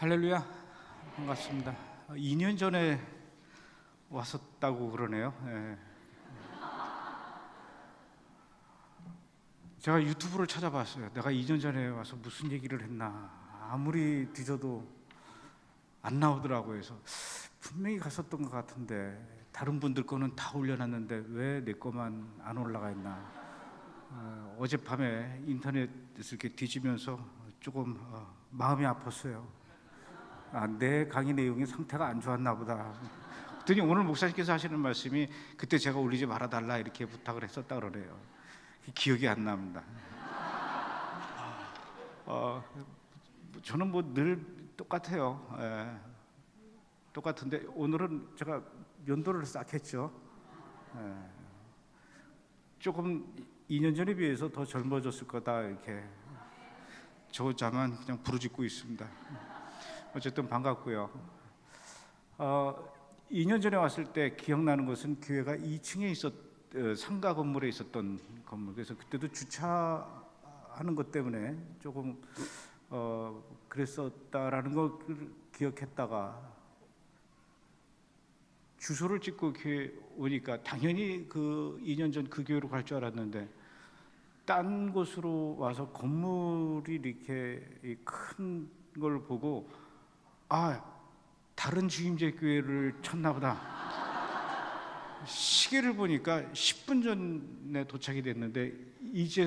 할렐루야, 반갑습니다. 2년 전에 왔었다고 그러네요. 예. 제가 유튜브를 찾아봤어요. 내가 2년 전에 와서 무슨 얘기를 했나. 아무리 뒤져도 안 나오더라고요. 그래서 분명히 갔었던 것 같은데 다른 분들 거는 다 올려놨는데 왜 내 거만 안 올라가 있나. 어젯밤에 인터넷을 이렇게 뒤지면서 조금 마음이 아팠어요. 내 강의 내용이 상태가 안 좋았나 보다. 그랬더니 오늘 목사님께서 하시는 말씀이 그때 제가 올리지 말아달라 이렇게 부탁을 했었다 그러네요. 기억이 안 납니다. 저는 뭐 늘 똑같아요. 똑같은데 오늘은 제가 면도를 싹 했죠. 조금 2년 전에 비해서 더 젊어졌을 거다 이렇게 저자만 그냥 부르짖고 있습니다. 어쨌든 반갑고요. 2년 전에 왔을 때 기억나는 것은 교회가 2층에 상가 건물에 있었던 건물. 그래서 그때도 주차하는 것 때문에 조금 그랬었다라는 걸 기억했다가 주소를 찍고 교회 오니까 당연히 그 2년 전 그 교회로 갈 줄 알았는데 딴 곳으로 와서 건물이 이렇게 큰 걸 보고 다른 주임제 교회를 쳤나 보다. 시계를 보니까 10분 전에 도착이 됐는데 이제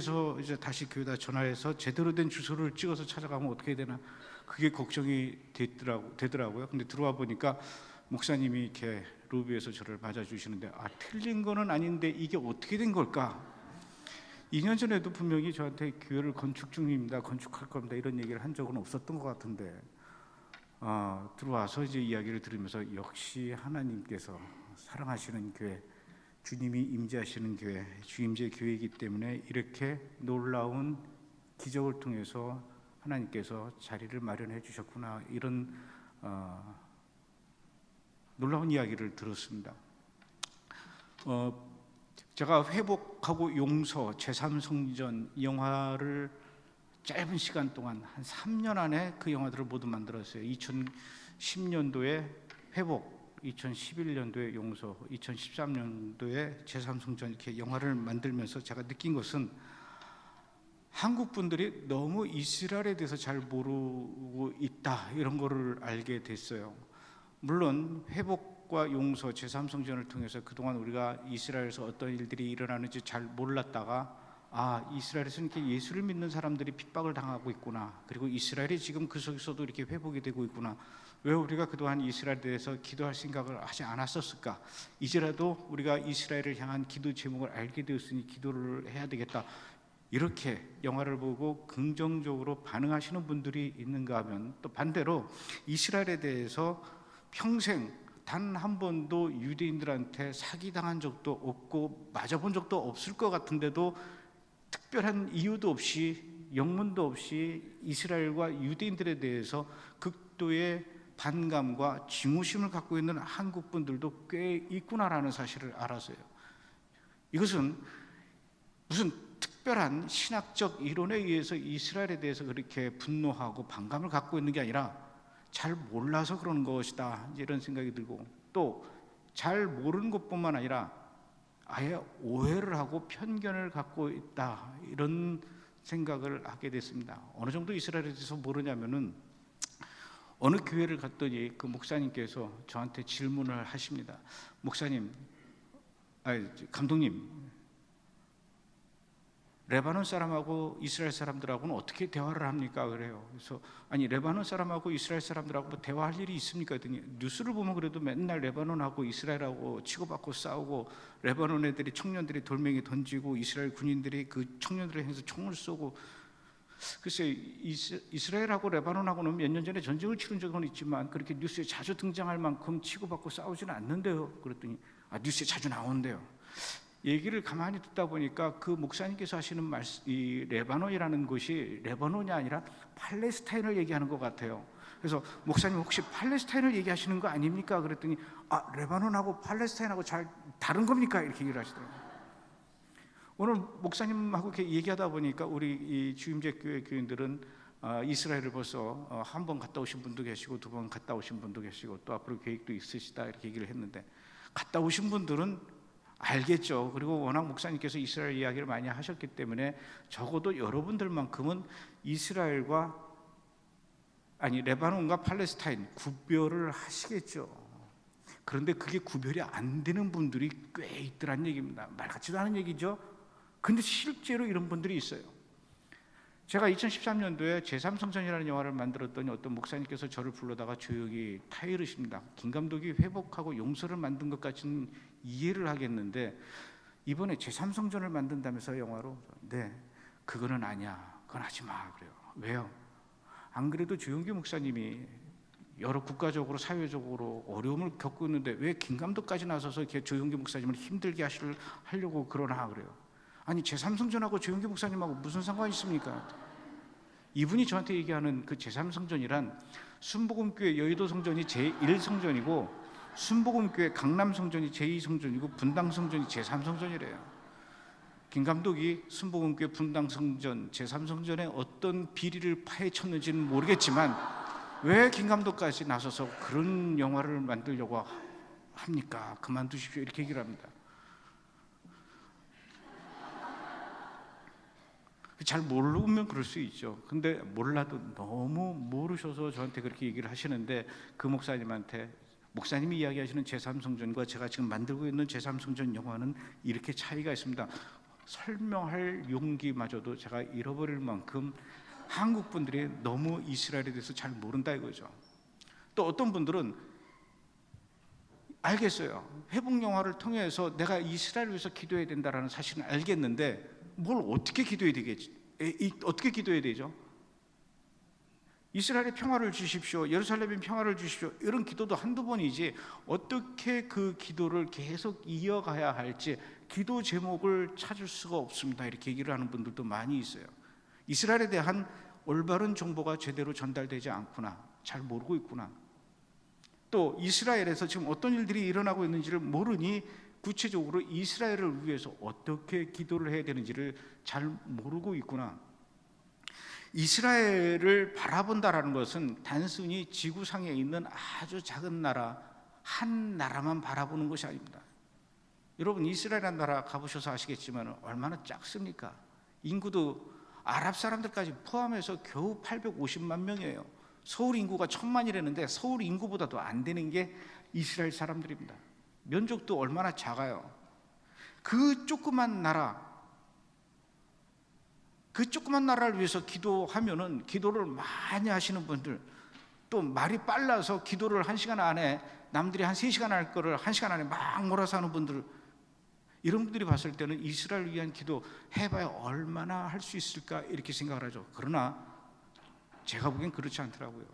다시 교회에다 전화해서 제대로 된 주소를 찍어서 찾아가면 어떻게 되나 그게 걱정이 되더라고요. 근데 들어와 보니까 목사님이 이렇게 로비에서 저를 맞아주시는데 틀린 거는 아닌데 이게 어떻게 된 걸까? 2년 전에도 분명히 저한테 교회를 건축 중입니다, 건축할 겁니다 이런 얘기를 한 적은 없었던 것 같은데 들어와서 이제 이야기를 들으면서 역시 하나님께서 사랑하시는 교회, 주님이 임재하시는 교회, 주임제 교회이기 때문에 이렇게 놀라운 기적을 통해서 하나님께서 자리를 마련해 주셨구나 이런 놀라운 이야기를 들었습니다. 제가 회복하고 용서 제3성전 영화를 짧은 시간 동안 한 3년 안에 그 영화들을 모두 만들었어요. 2010년도에 회복, 2011년도에 용서, 2013년도에 제3성전 이렇게 영화를 만들면서 제가 느낀 것은 한국 분들이 너무 이스라엘에 대해서 잘 모르고 있다 이런 거를 알게 됐어요. 물론 회복과 용서, 제3성전을 통해서 그동안 우리가 이스라엘에서 어떤 일들이 일어나는지 잘 몰랐다가 이스라엘에서 이렇게 예수를 믿는 사람들이 핍박을 당하고 있구나. 그리고 이스라엘이 지금 그 속에서도 이렇게 회복이 되고 있구나. 왜 우리가 그동안 이스라엘에 대해서 기도할 생각을 하지 않았었을까? 이제라도 우리가 이스라엘을 향한 기도 제목을 알게 되었으니 기도를 해야 되겠다. 이렇게 영화를 보고 긍정적으로 반응하시는 분들이 있는가 하면 또 반대로 이스라엘에 대해서 평생 단 한 번도 유대인들한테 사기당한 적도 없고 맞아본 적도 없을 것 같은데도 특별한 이유도 없이 영문도 없이 이스라엘과 유대인들에 대해서 극도의 반감과 증오심을 갖고 있는 한국 분들도 꽤 있구나라는 사실을 알았어요. 이것은 무슨 특별한 신학적 이론에 의해서 이스라엘에 대해서 그렇게 분노하고 반감을 갖고 있는 게 아니라 잘 몰라서 그러는 것이다 이런 생각이 들고 또 잘 모르는 것뿐만 아니라 아예 오해를 하고 편견을 갖고 있다 이런 생각을 하게 됐습니다. 어느 정도 이스라엘에 대해서 모르냐면은 어느 교회를 갔더니 그 목사님께서 저한테 질문을 하십니다. 목사님, 감독님, 레바논 사람하고 이스라엘 사람들하고는 어떻게 대화를 합니까? 그래요. 그래서 레바논 사람하고 이스라엘 사람들하고 뭐 대화할 일이 있습니까? 했더니 뉴스를 보면 그래도 맨날 레바논하고 이스라엘하고 치고받고 싸우고 레바논 애들이 청년들이 돌멩이 던지고 이스라엘 군인들이 그 청년들을 향해서 총을 쏘고 글쎄 이스라엘하고 레바논하고는 몇 년 전에 전쟁을 치른 적은 있지만 그렇게 뉴스에 자주 등장할 만큼 치고받고 싸우지는 않는데요. 그랬더니 뉴스에 자주 나오는데요. 얘기를 가만히 듣다 보니까 그 목사님께서 하시는 말씀, 이 레바논이라는 곳이 레바논이 아니라 팔레스타인을 얘기하는 것 같아요. 그래서 목사님 혹시 팔레스타인을 얘기하시는 거 아닙니까? 그랬더니 레바논하고 팔레스타인하고 잘 다른 겁니까? 이렇게 얘기를 하시더라고요. 오늘 목사님하고 이렇게 얘기하다 보니까 우리 이 주임제 교회 교인들은 이스라엘을 벌써 한 번 갔다 오신 분도 계시고 2번 갔다 오신 분도 계시고 또 앞으로 계획도 있으시다 이렇게 얘기를 했는데, 갔다 오신 분들은 알겠죠. 그리고 워낙 목사님께서 이스라엘 이야기를 많이 하셨기 때문에 적어도 여러분들만큼은 이스라엘과 레바논과 팔레스타인 구별을 하시겠죠. 그런데 그게 구별이 안 되는 분들이 꽤 있더란 얘기입니다. 말 같지도 않은 얘기죠. 근데 실제로 이런 분들이 있어요. 제가 2013년도에 제3성전이라는 영화를 만들었더니 어떤 목사님께서 저를 불러다가 조용히 타이르십니다. 김 감독이 회복하고 용서를 만든 것 같은 이해를 하겠는데 이번에 제3성전을 만든다면서 영화로. 네, 그거는 아니야. 그건 하지 마. 그래요. 왜요? 안 그래도 조용기 목사님이 여러 국가적으로 사회적으로 어려움을 겪고 있는데 왜 김 감독까지 나서서 이렇게 조용기 목사님을 힘들게 하려고 그러나 그래요. 아니 제3성전하고 조용기 목사님하고 무슨 상관이 있습니까? 이분이 저한테 얘기하는 그 제3성전이란 순복음교회 여의도 성전이 제1성전이고 순복음교회 강남 성전이 제2성전이고 분당 성전이 제3성전이래요. 김 감독이 순복음교회 분당 성전 제3성전에 어떤 비리를 파헤쳤는지는 모르겠지만 왜 김 감독까지 나서서 그런 영화를 만들려고 합니까? 그만두십시오 이렇게 얘기를 합니다. 잘 모르면 그럴 수 있죠. 근데 몰라도 너무 모르셔서 저한테 그렇게 얘기를 하시는데 그 목사님한테 목사님이 이야기하시는 제3성전과 제가 지금 만들고 있는 제3성전 영화는 이렇게 차이가 있습니다. 설명할 용기마저도 제가 잃어버릴 만큼 한국 분들이 너무 이스라엘에 대해서 잘 모른다 이거죠. 또 어떤 분들은 알겠어요. 회복 영화를 통해서 내가 이스라엘을 위해서 기도해야 된다라는 사실은 알겠는데 뭘 어떻게 기도해야 되겠지? 어떻게 기도해야 되죠? 이스라엘의 평화를 주십시오. 예루살렘의 평화를 주십시오. 이런 기도도 한두 번이지 어떻게 그 기도를 계속 이어가야 할지 기도 제목을 찾을 수가 없습니다. 이렇게 얘기를 하는 분들도 많이 있어요. 이스라엘에 대한 올바른 정보가 제대로 전달되지 않구나, 잘 모르고 있구나. 또 이스라엘에서 지금 어떤 일들이 일어나고 있는지를 모르니 구체적으로 이스라엘을 위해서 어떻게 기도를 해야 되는지를 잘 모르고 있구나. 이스라엘을 바라본다라는 것은 단순히 지구상에 있는 아주 작은 나라 한 나라만 바라보는 것이 아닙니다. 여러분 이스라엘이라는 나라 가보셔서 아시겠지만 얼마나 작습니까? 인구도 아랍 사람들까지 포함해서 겨우 850만 명이에요. 서울 인구가 1000만이라는데 서울 인구보다도 안 되는 게 이스라엘 사람들입니다. 면적도 얼마나 작아요. 그 조그만 나라를 위해서 기도하면은 기도를 많이 하시는 분들, 또 말이 빨라서 기도를 1시간 안에 남들이 한 3시간 할 거를 1시간 안에 막 몰아서 하는 분들, 이런 분들이 봤을 때는 이스라엘을 위한 기도 해봐야 얼마나 할 수 있을까 이렇게 생각을 하죠. 그러나 제가 보기엔 그렇지 않더라고요.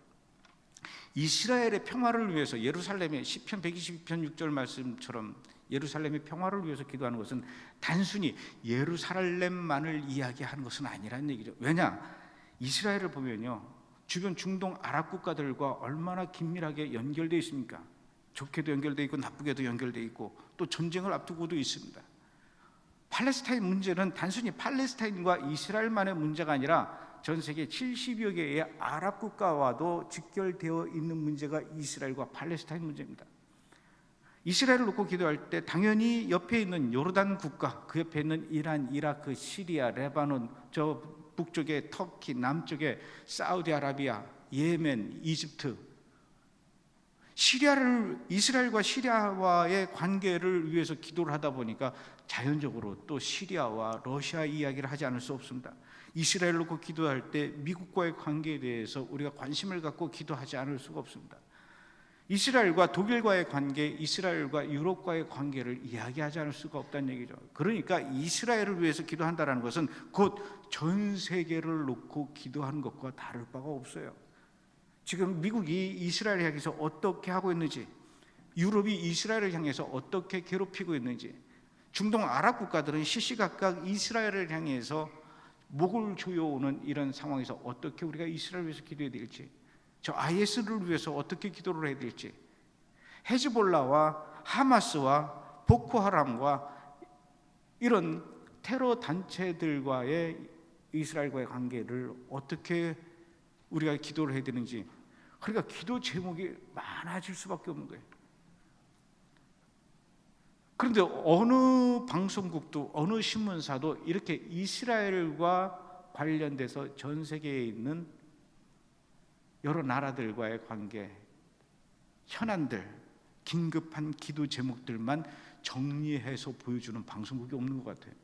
이스라엘의 평화를 위해서 예루살렘의 시편 122편 6절 말씀처럼 예루살렘의 평화를 위해서 기도하는 것은 단순히 예루살렘만을 이야기하는 것은 아니라는 얘기죠. 왜냐? 이스라엘을 보면요, 주변 중동 아랍 국가들과 얼마나 긴밀하게 연결되어 있습니까? 좋게도 연결되어 있고 나쁘게도 연결되어 있고 또 전쟁을 앞두고도 있습니다. 팔레스타인 문제는 단순히 팔레스타인과 이스라엘만의 문제가 아니라 전 세계 70여 개의 아랍 국가와도 직결되어 있는 문제가 이스라엘과 팔레스타인 문제입니다. 이스라엘을 놓고 기도할 때 당연히 옆에 있는 요르단 국가, 그 옆에 있는 이란, 이라크, 시리아, 레바논, 저 북쪽에 터키, 남쪽에 사우디아라비아, 예멘, 이집트, 이스라엘과 시리아와의 관계를 위해서 기도를 하다 보니까 자연적으로 또 시리아와 러시아 이야기를 하지 않을 수 없습니다. 이스라엘을 놓고 기도할 때 미국과의 관계에 대해서 우리가 관심을 갖고 기도하지 않을 수가 없습니다. 이스라엘과 독일과의 관계, 이스라엘과 유럽과의 관계를 이야기하지 않을 수가 없다는 얘기죠. 그러니까 이스라엘을 위해서 기도한다는 것은 곧 전 세계를 놓고 기도하는 것과 다를 바가 없어요. 지금 미국이 이스라엘을 향해서 어떻게 하고 있는지, 유럽이 이스라엘을 향해서 어떻게 괴롭히고 있는지, 중동 아랍 국가들은 시시각각 이스라엘을 향해서 목을 조여오는 이런 상황에서 어떻게 우리가 이스라엘을 위해서 기도해야 될지, 저 IS를 위해서 어떻게 기도를 해야 될지, 헤즈볼라와 하마스와 보코하람과 이런 테러 단체들과의 이스라엘과의 관계를 어떻게 우리가 기도를 해야 되는지. 그러니까 기도 제목이 많아질 수밖에 없는 거예요. 그런데 어느 방송국도 어느 신문사도 이렇게 이스라엘과 관련돼서 전 세계에 있는 여러 나라들과의 관계, 현안들, 긴급한 기도 제목들만 정리해서 보여주는 방송국이 없는 것 같아요.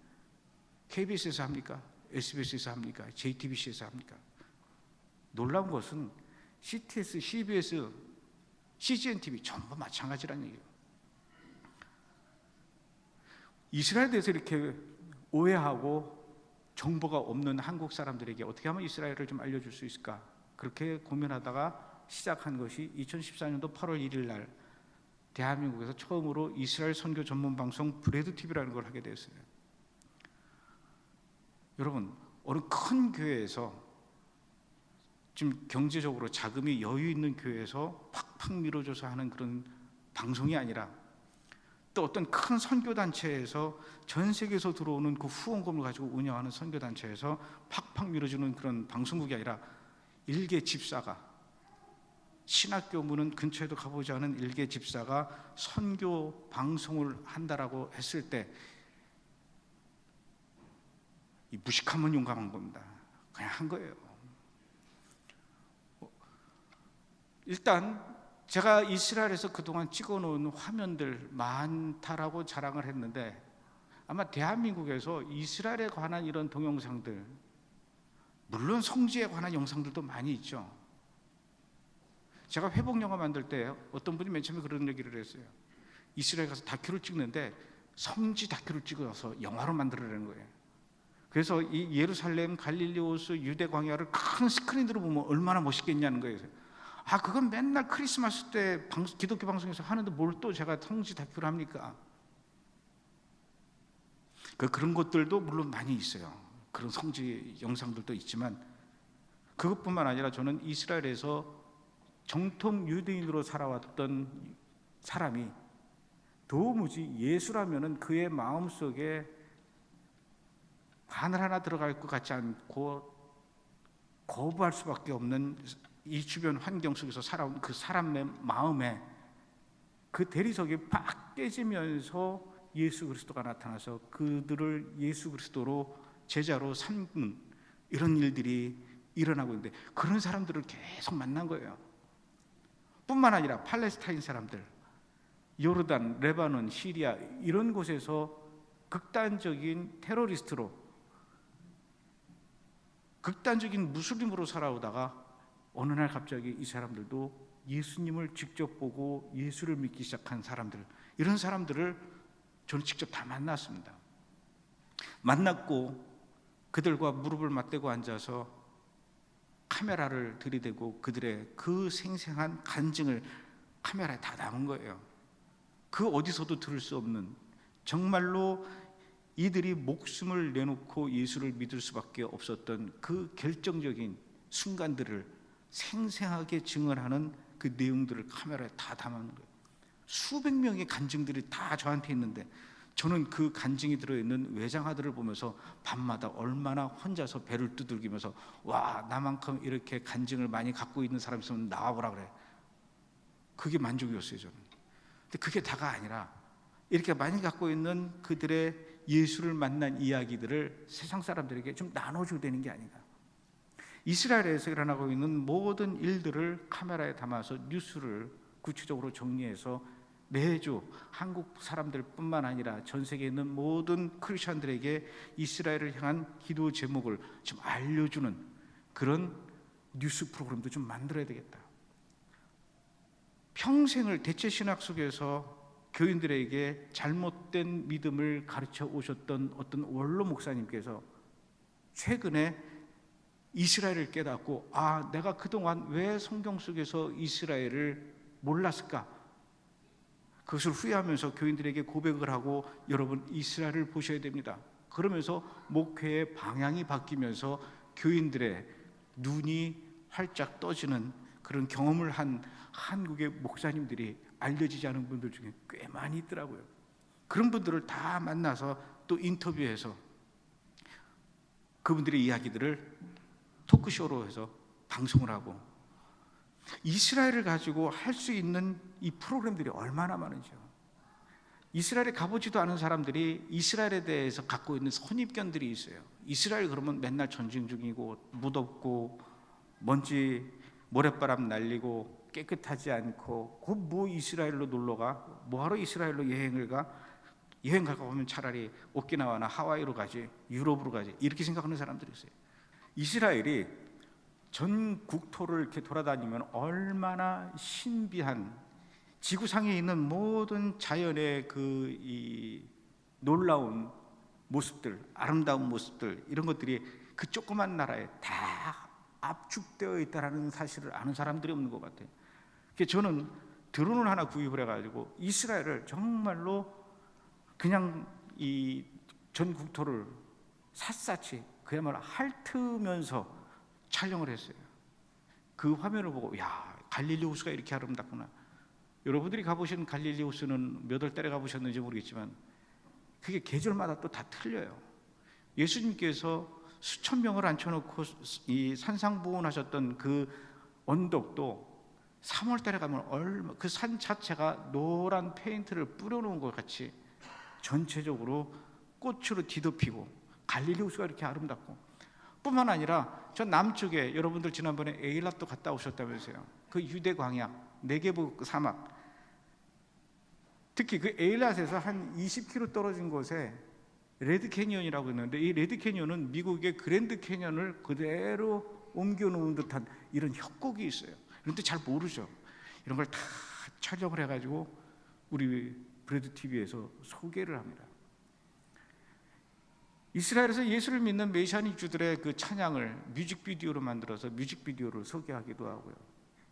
KBS에서 합니까? SBS에서 합니까? JTBC에서 합니까? 놀라운 것은 CTS, CBS, CGN-TV 전부 마찬가지라는 얘기예요. 이스라엘에 대해서 이렇게 오해하고 정보가 없는 한국 사람들에게 어떻게 하면 이스라엘을 좀 알려줄 수 있을까? 그렇게 고민하다가 시작한 것이 2014년도 8월 1일 날 대한민국에서 처음으로 이스라엘 선교 전문 방송 브레드 TV라는 걸 하게 되었어요. 여러분, 어느 큰 교회에서 지금 경제적으로 자금이 여유 있는 교회에서 팍팍 밀어줘서 하는 그런 방송이 아니라, 또 어떤 큰 선교단체에서 전 세계에서 들어오는 그 후원금을 가지고 운영하는 선교단체에서 팍팍 밀어주는 그런 방송국이 아니라, 일개 집사가, 신학교 문은 근처에도 가보지 않은 일개 집사가 선교 방송을 한다라고 했을 때 이 무식함은 용감한 겁니다. 그냥 한 거예요. 일단 제가 이스라엘에서 그동안 찍어놓은 화면들 많다라고 자랑을 했는데, 아마 대한민국에서 이스라엘에 관한 이런 동영상들, 물론 성지에 관한 영상들도 많이 있죠. 제가 회복 영화 만들 때 어떤 분이 맨 처음에 그런 얘기를 했어요. 이스라엘 가서 다큐를 찍는데 성지 다큐를 찍어서 영화로 만들어내는 거예요. 그래서 이 예루살렘, 갈릴리 호수, 유대 광야를 큰 스크린으로 보면 얼마나 멋있겠냐는 거예요. 아, 그건 맨날 크리스마스 때 기독교 방송에서 하는데 뭘 또 제가 성지 다큐를 합니까? 그런 것들도 물론 많이 있어요. 그런 성지 영상들도 있지만, 그것뿐만 아니라 저는 이스라엘에서 정통 유대인으로 살아왔던 사람이 도무지 예수라면은 그의 마음속에 바늘 하나 들어갈 것 같지 않고 거부할 수밖에 없는 이 주변 환경 속에서 살아온 그 사람의 마음에 그 대리석이 팍 깨지면서 예수 그리스도가 나타나서 그들을 예수 그리스도로 제자로 삼는 이런 일들이 일어나고 있는데, 그런 사람들을 계속 만난 거예요. 뿐만 아니라 팔레스타인 사람들, 요르단, 레바논, 시리아 이런 곳에서 극단적인 테러리스트로, 극단적인 무슬림으로 살아오다가 어느 날 갑자기 이 사람들도 예수님을 직접 보고 예수를 믿기 시작한 사람들, 이런 사람들을 저는 직접 다 만났습니다. 만났고 그들과 무릎을 맞대고 앉아서 카메라를 들이대고 그들의 그 생생한 간증을 카메라에 다 담은 거예요. 그 어디서도 들을 수 없는, 정말로 이들이 목숨을 내놓고 예수를 믿을 수밖에 없었던 그 결정적인 순간들을 생생하게 증언하는 그 내용들을 카메라에 다 담아놓은 거예요. 수백 명의 간증들이 다 저한테 있는데, 저는 그 간증이 들어있는 외장하들을 보면서 밤마다 얼마나 혼자서 배를 두들기면서, 와, 나만큼 이렇게 간증을 많이 갖고 있는 사람 있으면 나와보라 그래. 그게 만족이었어요, 저는. 근데 그게 다가 아니라 이렇게 많이 갖고 있는 그들의 예수를 만난 이야기들을 세상 사람들에게 좀 나눠줘야 되는 게 아닌가. 이스라엘에서 일어나고 있는 모든 일들을 카메라에 담아서 뉴스를 구체적으로 정리해서 매주 한국 사람들뿐만 아니라 전 세계에 있는 모든 크리스천들에게 이스라엘을 향한 기도 제목을 좀 알려주는 그런 뉴스 프로그램도 좀 만들어야 되겠다. 평생을 대체신학 속에서 교인들에게 잘못된 믿음을 가르쳐 오셨던 어떤 원로 목사님께서 최근에 이스라엘을 깨닫고, 아, 내가 그동안 왜 성경 속에서 이스라엘을 몰랐을까? 그것을 후회하면서 교인들에게 고백을 하고, 여러분 이스라엘을 보셔야 됩니다. 그러면서 목회의 방향이 바뀌면서 교인들의 눈이 활짝 떠지는 그런 경험을 한 한국의 목사님들이 알려지지 않은 분들 중에 꽤 많이 있더라고요. 그런 분들을 다 만나서 또 인터뷰해서 그분들의 이야기들을 토크쇼로 해서 방송을 하고 이스라엘을 가지고 할 수 있는 이 프로그램들이 얼마나 많은지요. 이스라엘에 가보지도 않은 사람들이 이스라엘에 대해서 갖고 있는 선입견들이 있어요. 이스라엘 그러면 맨날 전쟁 중이고 무덥고 먼지 모래바람 날리고 깨끗하지 않고 그 뭐 이스라엘로 놀러가? 뭐하러 이스라엘로 여행을 가? 여행 갈까 보면 차라리 오키나와나 하와이로 가지, 유럽으로 가지, 이렇게 생각하는 사람들이 있어요. 이스라엘이 전 국토를 이렇게 돌아다니면 얼마나 신비한, 지구상에 있는 모든 자연의 이 놀라운 모습들, 아름다운 모습들, 이런 것들이 그 조그만 나라에 다 압축되어 있다는 사실을 아는 사람들이 없는 것 같아요. 그래서 저는 드론을 하나 구입을 해가지고 이스라엘을 정말로 그냥 이 전 국토를 샅샅이 그야말로 핥으면서 촬영을 했어요. 그 화면을 보고 야, 갈릴리 호수가 이렇게 아름답구나. 여러분들이 가보신 갈릴리 호수는 몇 월 달에 가보셨는지 모르겠지만 그게 계절마다 또 다 틀려요. 예수님께서 수천 명을 앉혀놓고 이 산상보훈하셨던 그 언덕도 3월 달에 가면 그 산 자체가 노란 페인트를 뿌려놓은 것 같이 전체적으로 꽃으로 뒤덮이고 갈릴리 호수가 이렇게 아름답고, 뿐만 아니라 저 남쪽에 여러분들 지난번에 에일랏도 갔다 오셨다면서요. 그 유대 광야 네게브 사막, 특히 그 에일랏에서 한 20km 떨어진 곳에 레드 캐니언이라고 있는데, 이 레드 캐니언은 미국의 그랜드 캐니언을 그대로 옮겨놓은 듯한 이런 협곡이 있어요. 그런데 잘 모르죠. 이런 걸 다 촬영을 해가지고 우리 브레드 TV에서 소개를 합니다. 이스라엘에서 예수를 믿는 메시아닉주들의 그 찬양을 뮤직비디오로 만들어서 뮤직비디오를 소개하기도 하고요.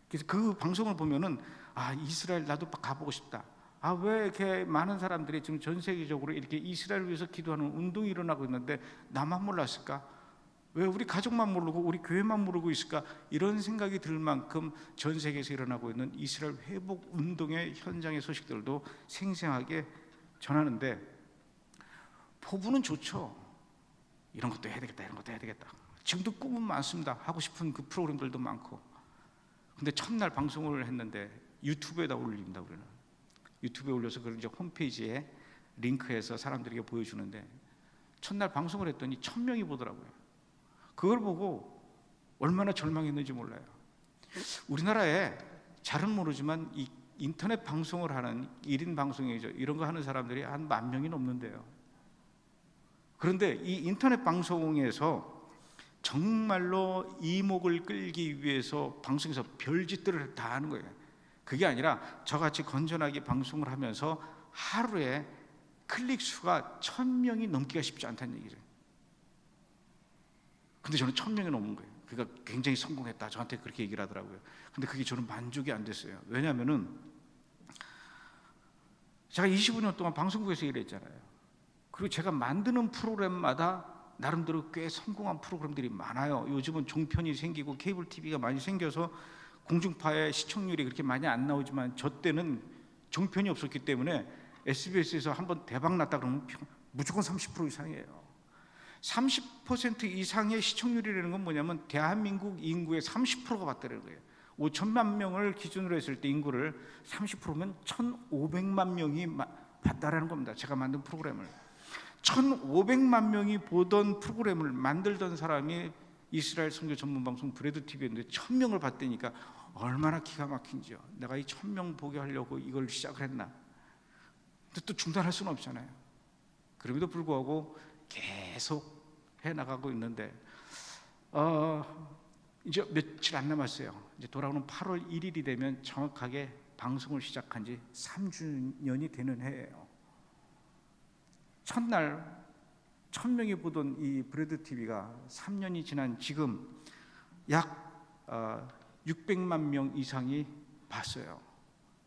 그래서 그 방송을 보면은 아, 이스라엘 나도 가보고 싶다. 아, 왜 이렇게 많은 사람들이 지금 전 세계적으로 이렇게 이스라엘을 위해서 기도하는 운동이 일어나고 있는데 나만 몰랐을까? 왜 우리 가족만 모르고 우리 교회만 모르고 있을까? 이런 생각이 들 만큼 전 세계에서 일어나고 있는 이스라엘 회복 운동의 현장의 소식들도 생생하게 전하는데, 포부는 좋죠. 이런 것도 해야 되겠다, 이런 것도 해야 되겠다. 지금도 꿈은 많습니다. 하고 싶은 그 프로그램들도 많고. 근데 첫날 방송을 했는데 유튜브에다 올린다, 우리는. 유튜브에 올려서 그걸 이제 홈페이지에 링크해서 사람들에게 보여주는데, 첫날 방송을 했더니 1000명이 보더라고요. 그걸 보고 얼마나 절망했는지 몰라요. 우리나라에 잘은 모르지만 이 인터넷 방송을 하는 1인 방송이죠. 이런 거 하는 사람들이 한 10,000명이 넘는데요. 그런데 이 인터넷 방송에서 정말로 이목을 끌기 위해서 방송에서 별짓들을 다 하는 거예요. 그게 아니라 저같이 건전하게 방송을 하면서 하루에 클릭 수가 1000명이 넘기가 쉽지 않다는 얘기죠. 근데 저는 1000명이 넘은 거예요. 그러니까 굉장히 성공했다, 저한테 그렇게 얘기를 하더라고요. 근데 그게 저는 만족이 안 됐어요. 왜냐하면은 제가 25년 동안 방송국에서 일했잖아요. 그리고 제가 만드는 프로그램마다 나름대로 꽤 성공한 프로그램들이 많아요. 요즘은 종편이 생기고 케이블 TV가 많이 생겨서 공중파의 시청률이 그렇게 많이 안 나오지만, 저 때는 종편이 없었기 때문에 SBS에서 한번 대박 났다 그러면 무조건 30% 이상이에요. 30% 이상의 시청률이라는 건 뭐냐면 대한민국 인구의 30%가 봤다는 거예요. 5천만 명을 기준으로 했을 때 인구를 30%면 1,500만 명이 봤다라는 겁니다. 제가 만든 프로그램을 1,500만 명이 보던 프로그램을 만들던 사람이 이스라엘 선교 전문 방송 브레드 TV였는데 1,000명을 봤다니까 얼마나 기가 막힌지요. 내가 이 1,000명 보게 하려고 이걸 시작을 했나. 근데 또 중단할 수는 없잖아요. 그럼에도 불구하고 계속 해나가고 있는데 이제 며칠 안 남았어요. 이제 돌아오는 8월 1일이 되면 정확하게 방송을 시작한 지 3주년이 되는 해예요. 첫날 1000명이 보던 이 브레드 TV가 3년이 지난 지금 약 600만 명 이상이 봤어요.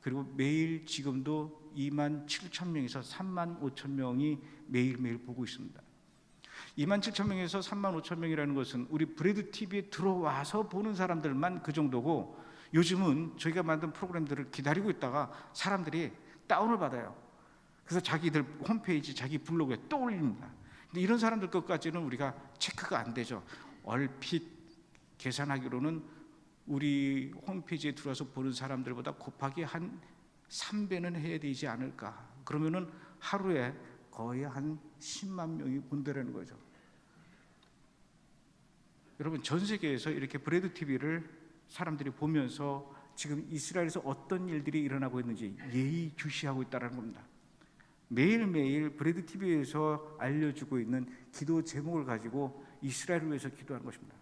그리고 매일 지금도 27,000명에서 35,000명이 매일매일 보고 있습니다. 27,000명에서 35,000명이라는 것은 우리 브레드 TV에 들어와서 보는 사람들만 그 정도고, 요즘은 저희가 만든 프로그램들을 기다리고 있다가 사람들이 다운을 받아요. 그래서 자기들 홈페이지, 자기 블로그에 또 올립니다. 근데 이런 사람들 것까지는 우리가 체크가 안 되죠. 얼핏 계산하기로는 우리 홈페이지에 들어와서 보는 사람들보다 곱하기 한 3배는 해야 되지 않을까. 그러면은 하루에 거의 한 10만 명이 본다는 거죠. 여러분, 전 세계에서 이렇게 브레드 TV를 사람들이 보면서 지금 이스라엘에서 어떤 일들이 일어나고 있는지 예의주시하고 있다는 겁니다. 매일매일 브레드 TV에서 알려주고 있는 기도 제목을 가지고 이스라엘을 위해서 기도하는 것입니다.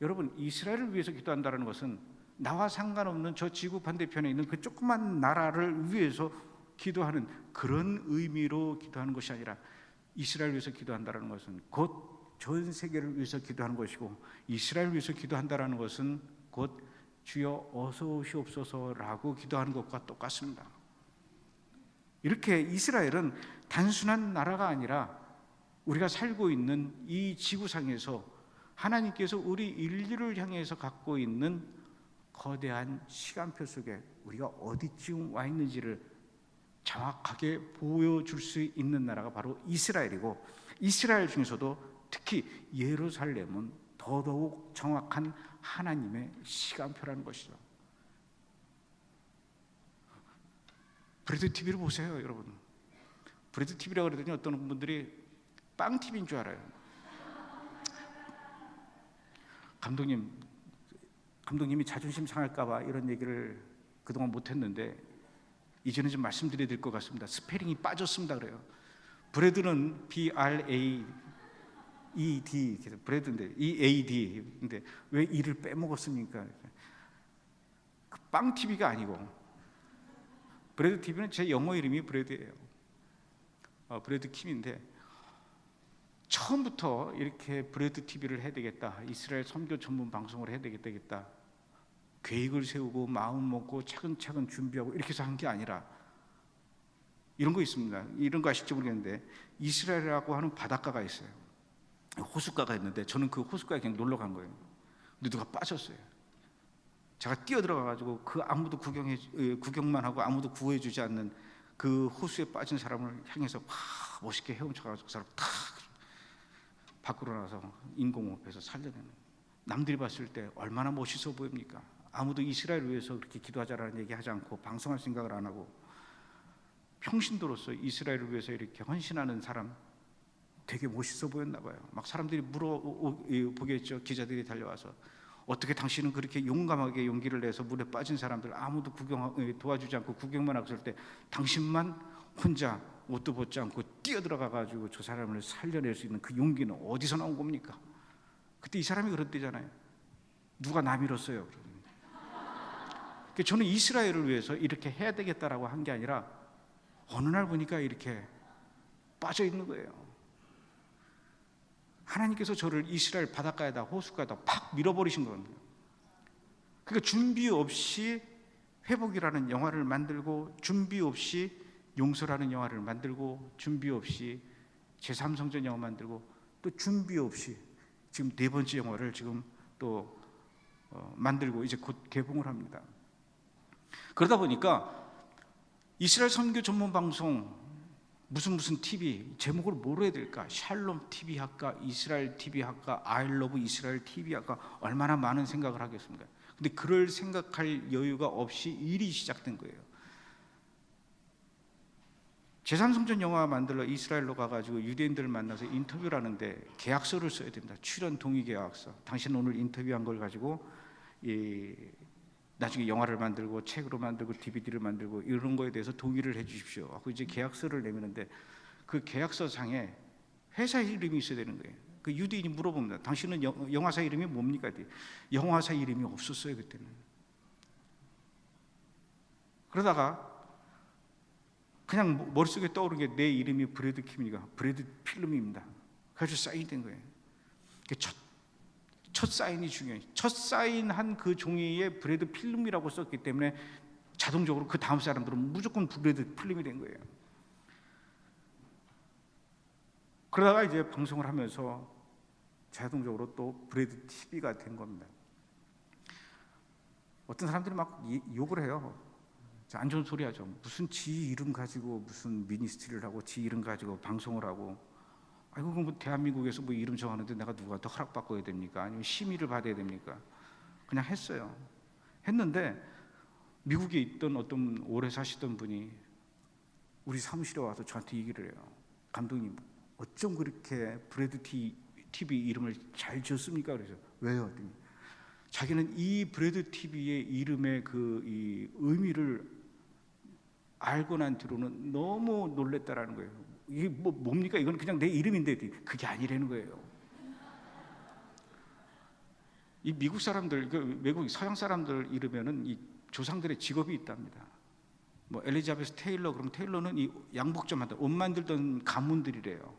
여러분, 이스라엘을 위해서 기도한다는 것은 나와 상관없는 저 지구 반대편에 있는 그 조그만 나라를 위해서 기도하는 그런 의미로 기도하는 것이 아니라, 이스라엘을 위해서 기도한다는 것은 곧 전 세계를 위해서 기도하는 것이고, 이스라엘을 위해서 기도한다는 것은 곧 주여 어서 오시옵소서라고 기도하는 것과 똑같습니다. 이렇게 이스라엘은 단순한 나라가 아니라 우리가 살고 있는 이 지구상에서 하나님께서 우리 인류를 향해서 갖고 있는 거대한 시간표 속에 우리가 어디쯤 와 있는지를 정확하게 보여줄 수 있는 나라가 바로 이스라엘이고, 이스라엘 중에서도 특히 예루살렘은 더더욱 정확한 하나님의 시간표라는 것이죠. 브레드 TV를 보세요, 여러분. 브레드 TV라고 그러더니 어떤 분들이 빵 TV인 줄 알아요. 감독님이 자존심 상할까봐 이런 얘기를 그동안 못했는데 이제는 좀 말씀드려야 될 것 같습니다. 스페링이 빠졌습니다. 그래요. 브레드는 BRAED, 브레드인데 EAD, 근데 왜 E를 빼먹었습니까? 그 빵 TV가 아니고, 브레드 TV는 제 영어 이름이 브레드예요. 브레드 킴인데, 처음부터 이렇게 브레드 TV를 해야 되겠다, 이스라엘 선교 전문 방송을 해야 되겠다 계획을 세우고 마음 먹고 차근차근 준비하고 이렇게 해서 한 게 아니라, 이런 거 있습니다. 이런 거 아실지 모르겠는데, 이스라엘이라고 하는 바닷가가 있어요. 호숫가가 있는데 저는 그 호숫가에 그냥 놀러 간 거예요. 근데 누가 빠졌어요. 제가 뛰어들어가가지고 그 아무도 구경만 하고 아무도 구해주지 않는 그 호수에 빠진 사람을 향해서 멋있게 헤엄쳐가지고 그 사람 탁 밖으로 나서 인공호흡해서 살려내는, 남들이 봤을 때 얼마나 멋있어 보입니까? 아무도 이스라엘을 위해서 그렇게 기도하자라는 얘기 하지 않고 방송할 생각을 안 하고 평신도로서 이스라엘을 위해서 이렇게 헌신하는 사람, 되게 멋있어 보였나 봐요. 막 사람들이 물어보겠죠. 기자들이 달려와서 어떻게 당신은 그렇게 용감하게 용기를 내서 물에 빠진 사람들 아무도 도와주지 않고 구경만 하고 있을 때 당신만 혼자 옷도 벗지 않고 뛰어들어가가지고 저 사람을 살려낼 수 있는 그 용기는 어디서 나온 겁니까? 그때 이 사람이 그랬대잖아요. 누가 나 밀었어요. 저는 이스라엘을 위해서 이렇게 해야 되겠다라고 한 게 아니라 어느 날 보니까 이렇게 빠져 있는 거예요. 하나님께서 저를 이스라엘 바닷가에다 호숫가에다 팍 밀어버리신 겁니다. 그러니까 준비 없이 회복이라는 영화를 만들고, 준비 없이 용서라는 영화를 만들고, 준비 없이 제3성전 영화 만들고, 또 준비 없이 지금 4번째 영화를 지금 또 만들고 이제 곧 개봉을 합니다. 그러다 보니까 이스라엘 선교 전문 방송 무슨 TV 제목을 뭐로 해야 될까? 샬롬 TV 할까? 이스라엘 TV 할까? 아이러브 이스라엘 TV 할까? 얼마나 많은 생각을 하겠습니까? 근데 그럴 생각할 여유가 없이 일이 시작된 거예요. 제3성전 영화 만들러 이스라엘로 가가지고 유대인들을 만나서 인터뷰를 하는데 계약서를 써야 됩니다. 출연 동의 계약서. 당신 오늘 인터뷰한 걸 가지고 나중에 영화를 만들고 책으로 만들고 DVD를 만들고 이런 거에 대해서 동의를 해 주십시오 하고 이제 계약서를 내미는데, 그 계약서 상에 회사 이름이 있어야 되는 거예요. 그 유대인이 물어봅니다. 당신은 영화사 이름이 뭡니까? 영화사 이름이 없었어요, 그때는. 그러다가 그냥 머릿속에 떠오른 게 내 이름이 브래드 킴이니까 브래드 필름입니다. 그래서 사인된 거예요. 첫 사인이 중요해요. 첫 사인한 그 종이에 브래드 필름이라고 썼기 때문에 자동적으로 그 다음 사람들은 무조건 브래드 필름이 된 거예요. 그러다가 이제 방송을 하면서 자동적으로 또 브래드 TV가 된 겁니다. 어떤 사람들이 막 욕을 해요. 안 좋은 소리 하죠. 무슨 지 이름 가지고 무슨 미니스트리를 하고 지 이름 가지고 방송을 하고, 아이고 뭐 대한민국에서 뭐 이름 정하는데 내가 누구한테 허락받고 해야 됩니까? 아니면 심의를 받아야 됩니까? 그냥 했어요. 했는데 미국에 있던 어떤 오래 사시던 분이 우리 사무실에 와서 저한테 얘기를 해요. 감독님, 어쩜 그렇게 브래드 TV 이름을 잘 지었습니까? 그래서 왜요? 그랬더니 자기는 이 브래드 TV의 이름의 이 의미를 알고 난 뒤로는 너무 놀랬다라는 거예요. 이게 뭡니까? 이건 그냥 내 이름인데. 그게 아니라는 거예요. 이 미국 사람들, 외국 서양 사람들 이름에는 이 조상들의 직업이 있답니다. 뭐 엘리자베스 테일러, 그럼 테일러는 이 양복점 한다, 옷 만들던 가문들이래요.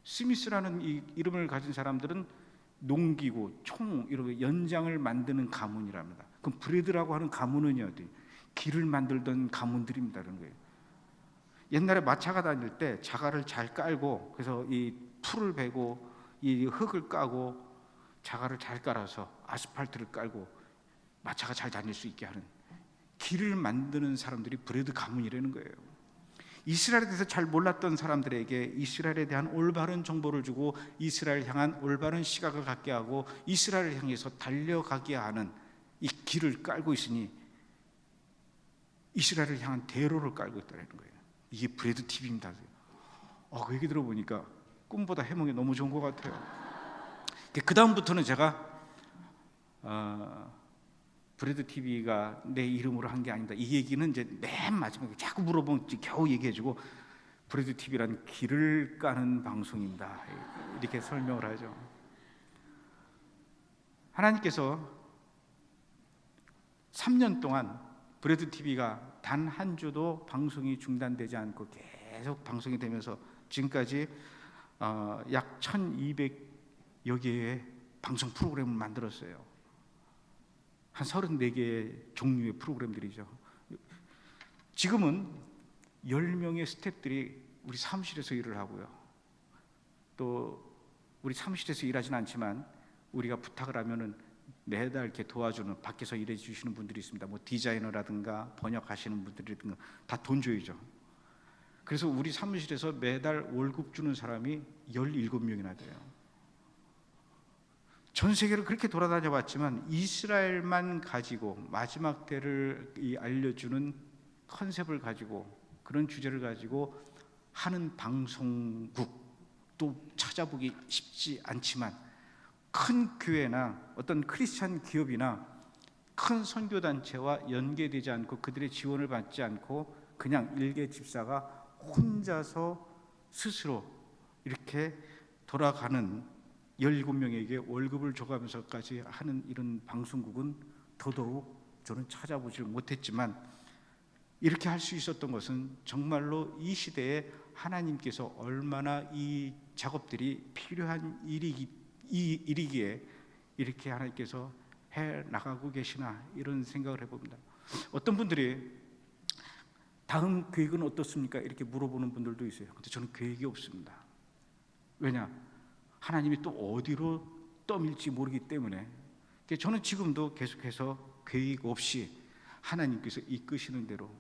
스미스라는 이 이름을 가진 사람들은 농기구, 총 이런 연장을 만드는 가문이랍니다. 그럼 브레드라고 하는 가문은요, 길을 만들던 가문들입니다. 그런 거예요. 옛날에 마차가 다닐 때 자갈을 잘 깔고, 그래서 이 풀을 베고 이 흙을 까고 자갈을 잘 깔아서 아스팔트를 깔고 마차가 잘 다닐 수 있게 하는 길을 만드는 사람들이 브레드 가문이라는 거예요. 이스라엘에 대해서 잘 몰랐던 사람들에게 이스라엘에 대한 올바른 정보를 주고 이스라엘 향한 올바른 시각을 갖게 하고 이스라엘을 향해서 달려가게 하는 이 길을 깔고 있으니 이스라엘을 향한 대로를 깔고 있다는 거예요. 이게 브레드 TV입니다. 그 얘기 들어보니까 꿈보다 해몽이 너무 좋은 것 같아요. 그 다음부터는 제가 브레드 TV가 내 이름으로 한 게 아니다, 이 얘기는 이제 맨 마지막에 자꾸 물어보면 겨우 얘기해주고 브레드 TV란 길을 까는 방송입니다, 이렇게 설명을 하죠. 하나님께서 3년 동안 브레드 TV가 단 한 주도 방송이 중단되지 않고 계속 방송이 되면서 지금까지 약 1200여 개의 방송 프로그램을 만들었어요. 한 34개의 종류의 프로그램들이죠. 지금은 10명의 스태프들이 우리 사무실에서 일을 하고요. 또 우리 사무실에서 일하지는 않지만 우리가 부탁을 하면은 매달 이렇게 도와주는, 밖에서 일해 주시는 분들이 있습니다. 뭐 디자이너라든가 번역하시는 분들이라든가 다 돈 줘야죠. 그래서 우리 사무실에서 매달 월급 주는 사람이 17명이나 돼요. 전 세계를 그렇게 돌아다녀 봤지만 이스라엘만 가지고 마지막 때를 알려주는 컨셉을 가지고, 그런 주제를 가지고 하는 방송국도 찾아보기 쉽지 않지만 큰 교회나 어떤 크리스찬 기업이나 큰 선교단체와 연계되지 않고 그들의 지원을 받지 않고 그냥 일개 집사가 혼자서 스스로 이렇게 돌아가는 17명에게 월급을 줘가면서까지 하는 이런 방송국은 더더욱 저는 찾아보지 못했지만, 이렇게 할 수 있었던 것은 정말로 이 시대에 하나님께서 얼마나 이 작업들이 필요한 일이기에 이렇게 하나님께서 해 나가고 계시나, 이런 생각을 해봅니다. 어떤 분들이 다음 계획은 어떻습니까? 이렇게 물어보는 분들도 있어요. 근데 저는 계획이 없습니다. 왜냐? 하나님이 또 어디로 떠밀지 모르기 때문에. 저는 지금도 계속해서 계획 없이 하나님께서 이끄시는 대로,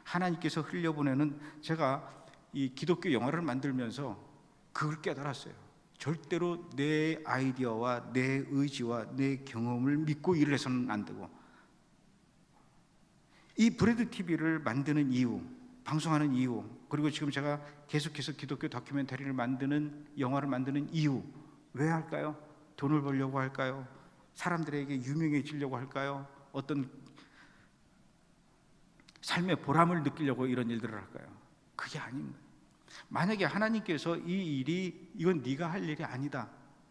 하나님께서 흘려보내는, 제가 이 기독교 영화를 만들면서 그걸 깨달았어요. 절대로 내 아이디어와 내 의지와 내 경험을 믿고 일을 해서는 안 되고, 이 브레드 TV를 만드는 이유, 방송하는 이유, 그리고 지금 제가 계속해서 기독교 다큐멘터리를 만드는, 영화를 만드는 이유, 왜 할까요? 돈을 벌려고 할까요? 사람들에게 유명해지려고 할까요? 어떤 삶의 보람을 느끼려고 이런 일들을 할까요? 그게 아닙니다. 만약에 하나님께서 이 일이, 이건 네가 할 일이 아니다,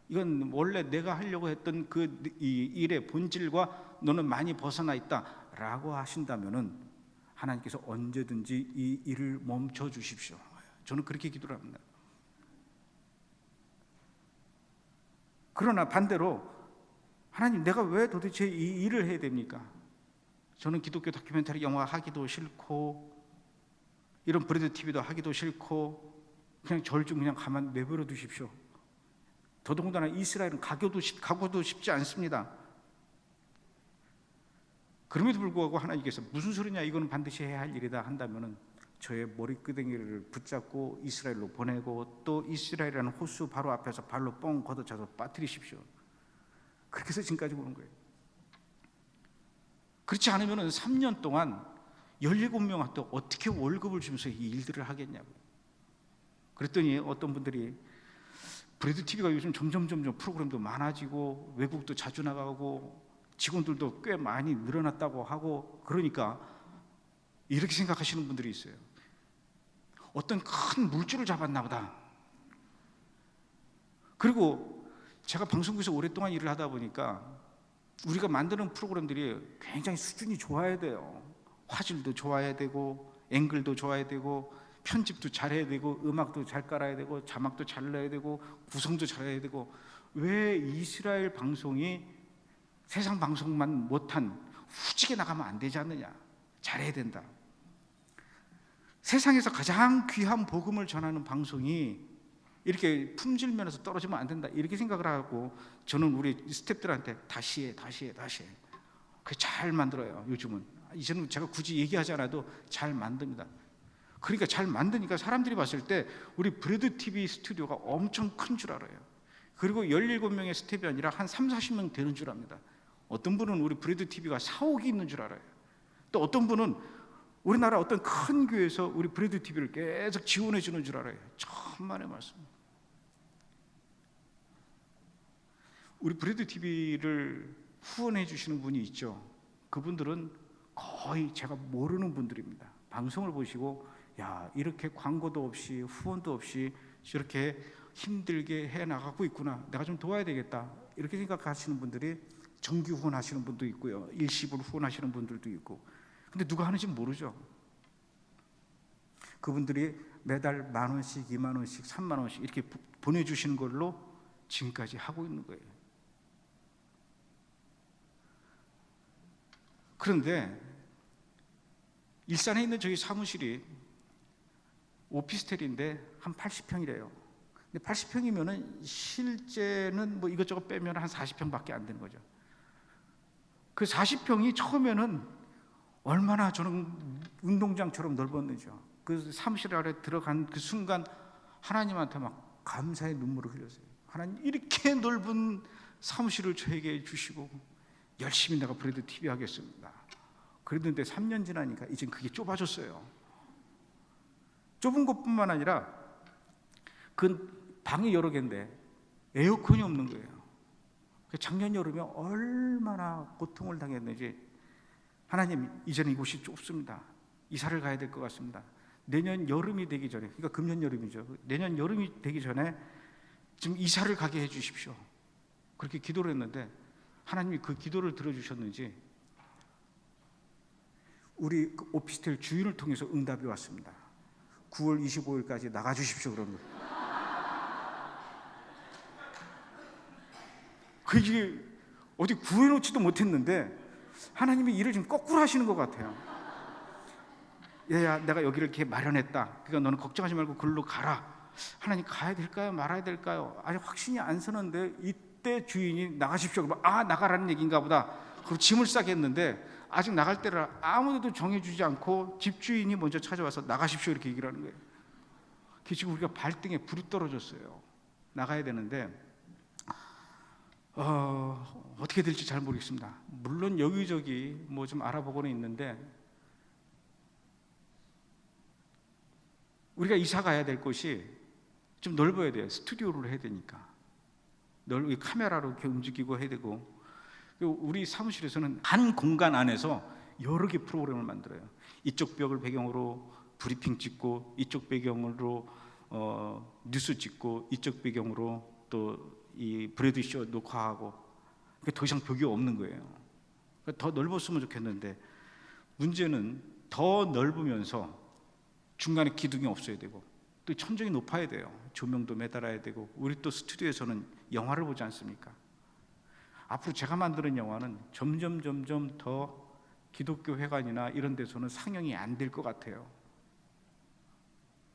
이건 원래 내가 하려고 했던 이 일의 본질과 너는 많이 벗어나 있다 라고 하신다면은 하나님께서 언제든지 이 일을 멈춰 주십시오. 저는 그렇게 기도를 합니다. 그러나 반대로 하나님, 내가 왜 도대체 이 일을 해야 됩니까? 저는 기독교 다큐멘터리 영화 하기도 싫고 이런 브레드 TV도 하기도 싫고 그냥 절 좀 그냥 가만 내버려 두십시오. 더더군다나 이스라엘은 가고도 싶지 않습니다. 그럼에도 불구하고 하나님께서 무슨 소리냐, 이거는 반드시 해야 할 일이다 한다면은 저의 머리끄댕이를 붙잡고 이스라엘로 보내고, 또 이스라엘이라는 호수 바로 앞에서 발로 뻥 걷어차서 빠뜨리십시오. 그렇게 해서 지금까지 오는 거예요. 그렇지 않으면 3년 동안 17명한테 어떻게 월급을 주면서 이 일들을 하겠냐고. 그랬더니 어떤 분들이 브래드 TV가 요즘 점점 프로그램도 많아지고 외국도 자주 나가고 직원들도 꽤 많이 늘어났다고 하고, 그러니까 이렇게 생각하시는 분들이 있어요. 어떤 큰 물줄을 잡았나 보다. 그리고 제가 방송국에서 오랫동안 일을 하다 보니까 우리가 만드는 프로그램들이 굉장히 수준이 좋아야 돼요. 화질도 좋아야 되고 앵글도 좋아야 되고 편집도 잘해야 되고 음악도 잘 깔아야 되고 자막도 잘 넣어야 되고 구성도 잘해야 되고. 왜 이스라엘 방송이 세상 방송만 못한 후지게 나가면 안 되지 않느냐. 잘해야 된다. 세상에서 가장 귀한 복음을 전하는 방송이 이렇게 품질 면에서 떨어지면 안 된다, 이렇게 생각을 하고 저는 우리 스태프들한테 다시 해. 그게 잘 만들어요. 요즘은 이제는 제가 굳이 얘기하지 않아도 잘 만듭니다. 그러니까 잘 만드니까 사람들이 봤을 때 우리 브래드 TV 스튜디오가 엄청 큰 줄 알아요. 그리고 17명의 스태프이 아니라 한 30-40명 되는 줄 압니다. 어떤 분은 우리 브래드 TV가 사옥이 있는 줄 알아요. 또 어떤 분은 우리나라 어떤 큰 교회에서 우리 브래드 TV를 계속 지원해 주는 줄 알아요. 천만의 말씀. 우리 브래드 TV를 후원해 주시는 분이 있죠. 그분들은 거의 제가 모르는 분들입니다. 방송을 보시고 야, 이렇게 광고도 없이 후원도 없이 저렇게 힘들게 해 나가고 있구나, 내가 좀 도와야 되겠다, 이렇게 생각하시는 분들이 정기 후원하시는 분도 있고요, 일시불 후원하시는 분들도 있고. 근데 누가 하는지 모르죠. 그분들이 매달 10,000원씩 20,000원씩 30,000원씩 이렇게 보내주시는 걸로 지금까지 하고 있는 거예요. 그런데 일산에 있는 저희 사무실이 오피스텔인데 한 80평이래요. 근데 80평이면은 실제는 뭐 이것저것 빼면 한 40평밖에 안 되는 거죠. 그 40평이 처음에는 얼마나 저는 운동장처럼 넓었는지요. 그 사무실 아래 들어간 그 순간 하나님한테 막 감사의 눈물을 흘렸어요. 하나님, 이렇게 넓은 사무실을 저에게 주시고 열심히 내가 브래드 TV 하겠습니다. 그랬는데 3년 지나니까 이제 그게 좁아졌어요. 좁은 것뿐만 아니라 그 방이 여러 개인데 에어컨이 없는 거예요. 작년 여름에 얼마나 고통을 당했는지, 하나님, 이제는 이곳이 좁습니다. 이사를 가야 될 것 같습니다. 내년 여름이 되기 전에, 그러니까 금년 여름이죠. 내년 여름이 되기 전에 지금 이사를 가게 해 주십시오. 그렇게 기도를 했는데 하나님이 그 기도를 들어주셨는지 우리 그 오피스텔 주인을 통해서 응답이 왔습니다. 9월 25일까지 나가주십시오. 그런 거예요. 그게 어디 구해놓지도 못했는데 하나님이 일을 지금 거꾸로 하시는 것 같아요. 얘야, 내가 여기를 이렇게 마련했다. 그러니까 너는 걱정하지 말고 글로 가라. 하나님, 가야 될까요? 말아야 될까요? 아직 확신이 안 서는데 이때 주인이 나가십시오. 그러면 아, 나가라는 얘기인가 보다. 그리고 짐을 싸게 했는데 아직 나갈 때를 아무데도 정해주지 않고 집주인이 먼저 찾아와서 나가십시오 이렇게 얘기를 하는 거예요. 그게 지금 우리가 발등에 불이 떨어졌어요. 나가야 되는데 어떻게 될지 잘 모르겠습니다. 물론 여기저기 뭐 좀 알아보고는 있는데 우리가 이사 가야 될 곳이 좀 넓어야 돼요. 스튜디오를 해야 되니까 넓게 카메라로 이렇게 움직이고 해야 되고, 그리고 우리 사무실에서는 한 공간 안에서 여러 개 프로그램을 만들어요. 이쪽 벽을 배경으로 브리핑 찍고, 이쪽 배경으로 뉴스 찍고, 이쪽 배경으로 또 이 브래드쇼 녹화하고. 그러니까 더 이상 벽이 없는 거예요. 그러니까 더 넓었으면 좋겠는데 문제는 더 넓으면서 중간에 기둥이 없어야 되고 또 천정이 높아야 돼요. 조명도 매달아야 되고. 우리 또 스튜디오에서는 영화를 보지 않습니까? 앞으로 제가 만드는 영화는 점점 더 기독교 회관이나 이런 데서는 상영이 안 될 것 같아요.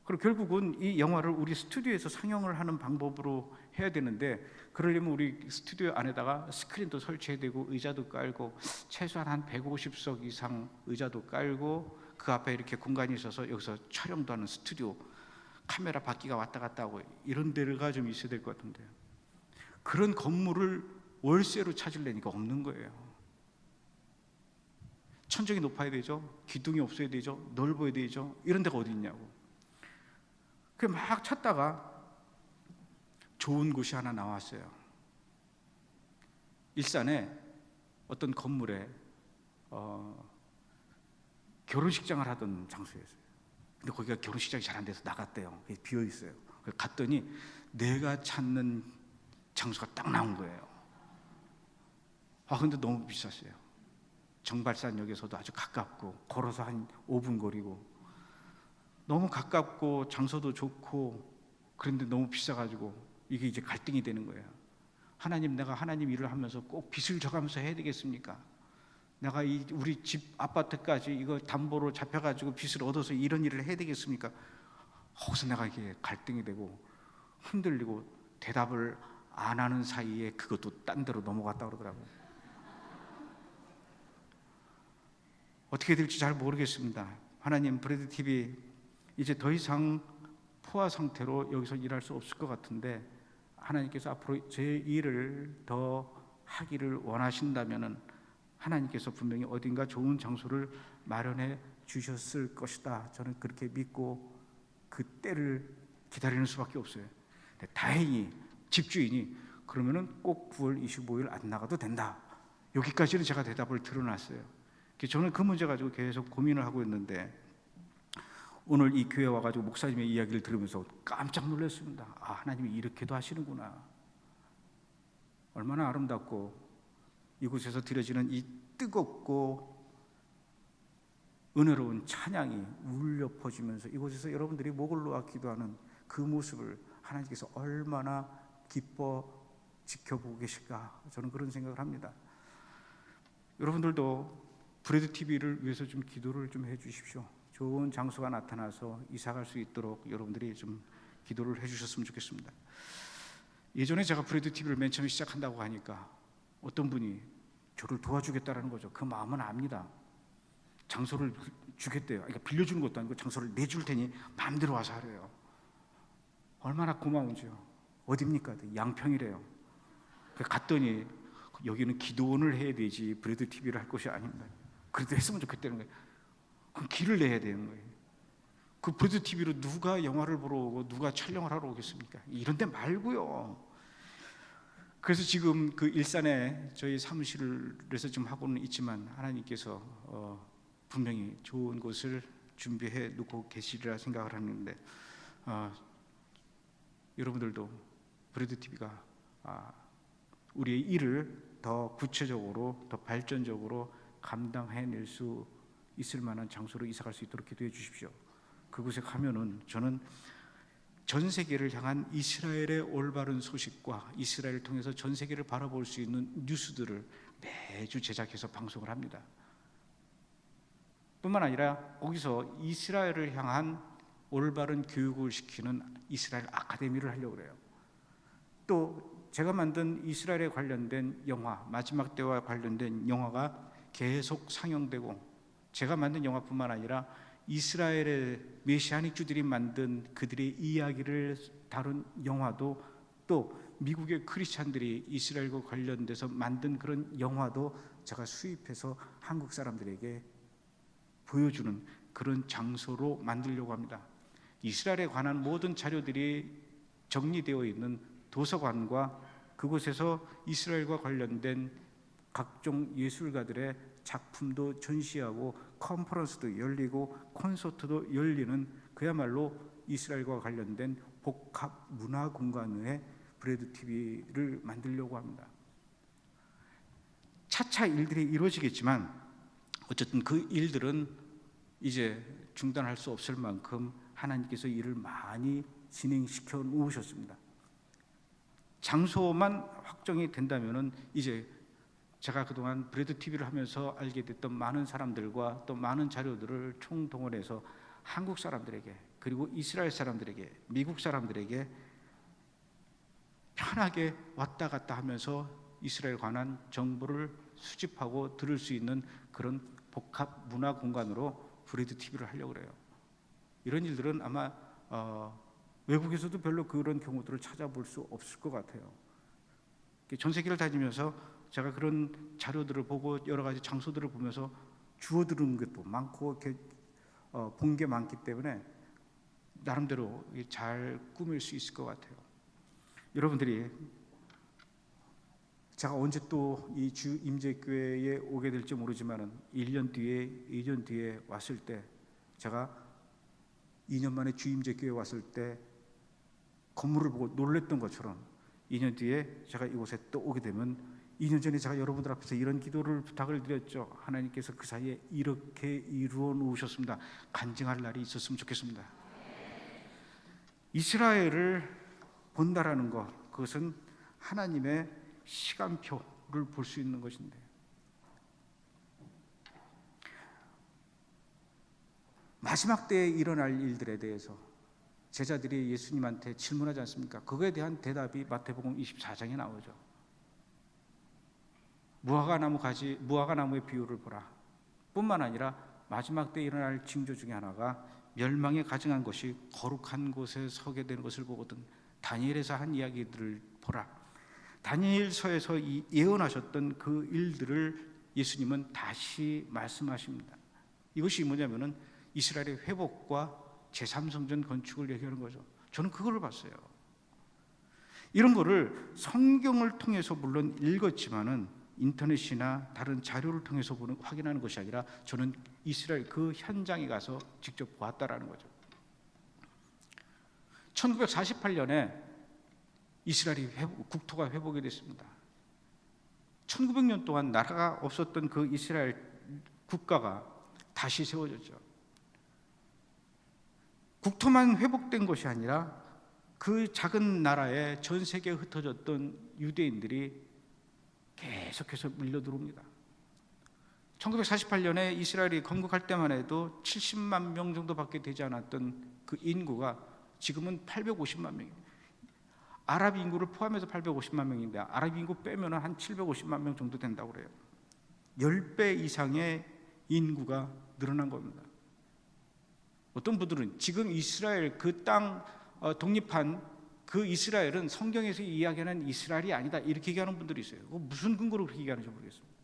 그리고 결국은 이 영화를 우리 스튜디오에서 상영을 하는 방법으로 해야 되는데, 그러려면 우리 스튜디오 안에다가 스크린도 설치해야 되고 의자도 깔고 최소한 한 150석 이상 의자도 깔고 그 앞에 이렇게 공간이 있어서 여기서 촬영도 하는 스튜디오, 카메라 바퀴가 왔다 갔다 하고 이런 데가 좀 있어야 될 것 같은데요. 그런 건물을 월세로 찾으려니까 없는 거예요. 천정이 높아야 되죠. 기둥이 없어야 되죠. 넓어야 되죠. 이런 데가 어디 있냐고. 그 막 찾다가 좋은 곳이 하나 나왔어요. 일산에 어떤 건물에 결혼식장을 하던 장소였어요. 근데 거기가 결혼식장이 잘 안 돼서 나갔대요. 비어 있어요. 갔더니 내가 찾는 장소가 딱 나온 거예요. 근데 너무 비쌌어요. 정발산역에서도 아주 가깝고 걸어서 한 5분 거리고 너무 가깝고 장소도 좋고 그런데 너무 비싸가지고 이게 이제 갈등이 되는 거예요. 하나님, 내가 하나님 일을 하면서 꼭 빚을 져가면서 해야 되겠습니까? 내가 우리 집 아파트까지 이거 담보로 잡혀가지고 빚을 얻어서 이런 일을 해야 되겠습니까? 거기서 내가 이게 갈등이 되고 흔들리고 대답을 안 하는 사이에 그것도 딴 데로 넘어갔다 그러더라고요. 어떻게 될지 잘 모르겠습니다. 하나님, 브레드 TV 이제 더 이상 포화 상태로 여기서 일할 수 없을 것 같은데 하나님께서 앞으로 제 일을 더 하기를 원하신다면은 하나님께서 분명히 어딘가 좋은 장소를 마련해 주셨을 것이다. 저는 그렇게 믿고 그 때를 기다리는 수밖에 없어요. 다행히 집주인이 그러면은 꼭 9월 25일 안 나가도 된다. 여기까지는 제가 대답을 드러났어요. 저는 그 문제 가지고 계속 고민을 하고 있는데 오늘 이 교회 와가지고 목사님의 이야기를 들으면서 깜짝 놀랐습니다. 하나님이 이렇게도 하시는구나. 얼마나 아름답고 이곳에서 드려지는 이 뜨겁고 은혜로운 찬양이 울려 퍼지면서 이곳에서 여러분들이 목을 놓아 기도하는 그 모습을 하나님께서 얼마나 기뻐 지켜보고 계실까, 저는 그런 생각을 합니다. 여러분들도 브레드 TV를 위해서 좀 기도를 좀 해주십시오. 좋은 장소가 나타나서 이사갈 수 있도록 여러분들이 좀 기도를 해주셨으면 좋겠습니다. 예전에 제가 브레드 TV를 맨 처음에 시작한다고 하니까 어떤 분이 저를 도와주겠다라는 거죠. 그 마음은 압니다. 장소를 주겠대요. 그러니까 빌려주는 것도 아니고 장소를 내줄 테니 마음대로 와서 하래요. 얼마나 고마운지요. 어딥니까? 양평이래요. 갔더니 여기는 기도원을 해야 되지 브레드 TV를 할 것이 아닙니다. 그래도 했으면 좋겠다는 거예요. 그럼 길을 내야 되는 거예요. 그 브레드 TV로 누가 영화를 보러 오고 누가 촬영을 하러 오겠습니까? 이런 데 말고요. 그래서 지금 그 일산에 저희 사무실에서 좀 하고는 있지만 하나님께서 분명히 좋은 곳을 준비해 놓고 계시리라 생각을 하는데 여러분들도 브레드 TV가 우리의 일을 더 구체적으로 더 발전적으로 감당해낼 수 있을 만한 장소로 이사갈 수 있도록 기도해 주십시오. 그곳에 가면은 저는 전 세계를 향한 이스라엘의 올바른 소식과 이스라엘을 통해서 전 세계를 바라볼 수 있는 뉴스들을 매주 제작해서 방송을 합니다. 뿐만 아니라 거기서 이스라엘을 향한 올바른 교육을 시키는 이스라엘 아카데미를 하려고 그래요. 또 제가 만든 이스라엘에 관련된 영화, 마지막 때와 관련된 영화가 계속 상영되고, 제가 만든 영화뿐만 아니라 이스라엘의 메시아닉 주들이 만든 그들의 이야기를 다룬 영화도, 또 미국의 크리스찬들이 이스라엘과 관련돼서 만든 그런 영화도 제가 수입해서 한국 사람들에게 보여주는 그런 장소로 만들려고 합니다. 이스라엘에 관한 모든 자료들이 정리되어 있는 도서관과 그곳에서 이스라엘과 관련된 각종 예술가들의 작품도 전시하고 컨퍼런스도 열리고 콘서트도 열리는 그야말로 이스라엘과 관련된 복합 문화 공간의 브레드 TV를 만들려고 합니다. 차차 일들이 이루어지겠지만 어쨌든 그 일들은 이제 중단할 수 없을 만큼 하나님께서 일을 많이 진행시켜 놓으셨습니다. 장소만 확정이 된다면은 이제 제가 그동안 브레드 TV를 하면서 알게 됐던 많은 사람들과 또 많은 자료들을 총동원해서 한국 사람들에게, 그리고 이스라엘 사람들에게, 미국 사람들에게 편하게 왔다 갔다 하면서 이스라엘 관한 정보를 수집하고 들을 수 있는 그런 복합 문화 공간으로 브레드 TV를 하려고 그래요. 이런 일들은 아마 외국에서도 별로 그런 경우들을 찾아볼 수 없을 것 같아요. 전 세계를 다니면서 제가 그런 자료들을 보고 여러 가지 장소들을 보면서 주워 들은 것도 많고 본 게 많기 때문에 나름대로 잘 꾸밀 수 있을 것 같아요. 여러분들이 제가 언제 또 이 주 임재교회에 오게 될지 모르지만은 1년 뒤에 2년 뒤에 왔을 때, 제가 2년 만에 주 임재교회에 왔을 때 건물을 보고 놀랬던 것처럼 2년 뒤에 제가 이곳에 또 오게 되면, 2년 전에 제가 여러분들 앞에서 이런 기도를 부탁을 드렸죠. 하나님께서 그 사이에 이렇게 이루어 놓으셨습니다. 간증할 날이 있었으면 좋겠습니다. 이스라엘을 본다라는 것, 그것은 하나님의 시간표를 볼 수 있는 것인데, 마지막 때에 일어날 일들에 대해서 제자들이 예수님한테 질문하지 않습니까? 그거에 대한 대답이 마태복음 24장에 나오죠. 무화과나무의 비유를 보라. 뿐만 아니라 마지막 때에 일어날 징조 중에 하나가 멸망에 가증한 것이 거룩한 곳에 서게 되는 것을 보거든. 다니엘에서 한 이야기들을 보라. 다니엘서에서 예언하셨던 그 일들을 예수님은 다시 말씀하십니다. 이것이 뭐냐면은 이스라엘의 회복과 제3성전 건축을 얘기하는 거죠. 저는 그걸 봤어요. 이런 거를 성경을 통해서 물론 읽었지만은 인터넷이나 다른 자료를 통해서 확인하는 것이 아니라 저는 이스라엘 그 현장에 가서 직접 보았다라는 거죠. 1948년에 이스라엘이 국토가 회복이 됐습니다. 1900년 동안 나라가 없었던 그 이스라엘 국가가 다시 세워졌죠. 국토만 회복된 것이 아니라 그 작은 나라에 전 세계에 흩어졌던 유대인들이 계속해서 밀려 들어옵니다. 1948년에 이스라엘이 건국할 때만 해도 70만 명 정도밖에 되지 않았던 그 인구가 지금은 850만 명입니다. 아랍 인구를 포함해서 850만 명인데 아랍 인구 빼면 한 750만 명 정도 된다고 그래요. 10배 이상의 인구가 늘어난 겁니다. 어떤 분들은 지금 이스라엘 그 땅 독립한 그 이스라엘은 성경에서 이야기하는 이스라엘이 아니다, 이렇게 얘기하는 분들이 있어요. 무슨 근거로 그렇게 얘기하는지 모르겠습니다.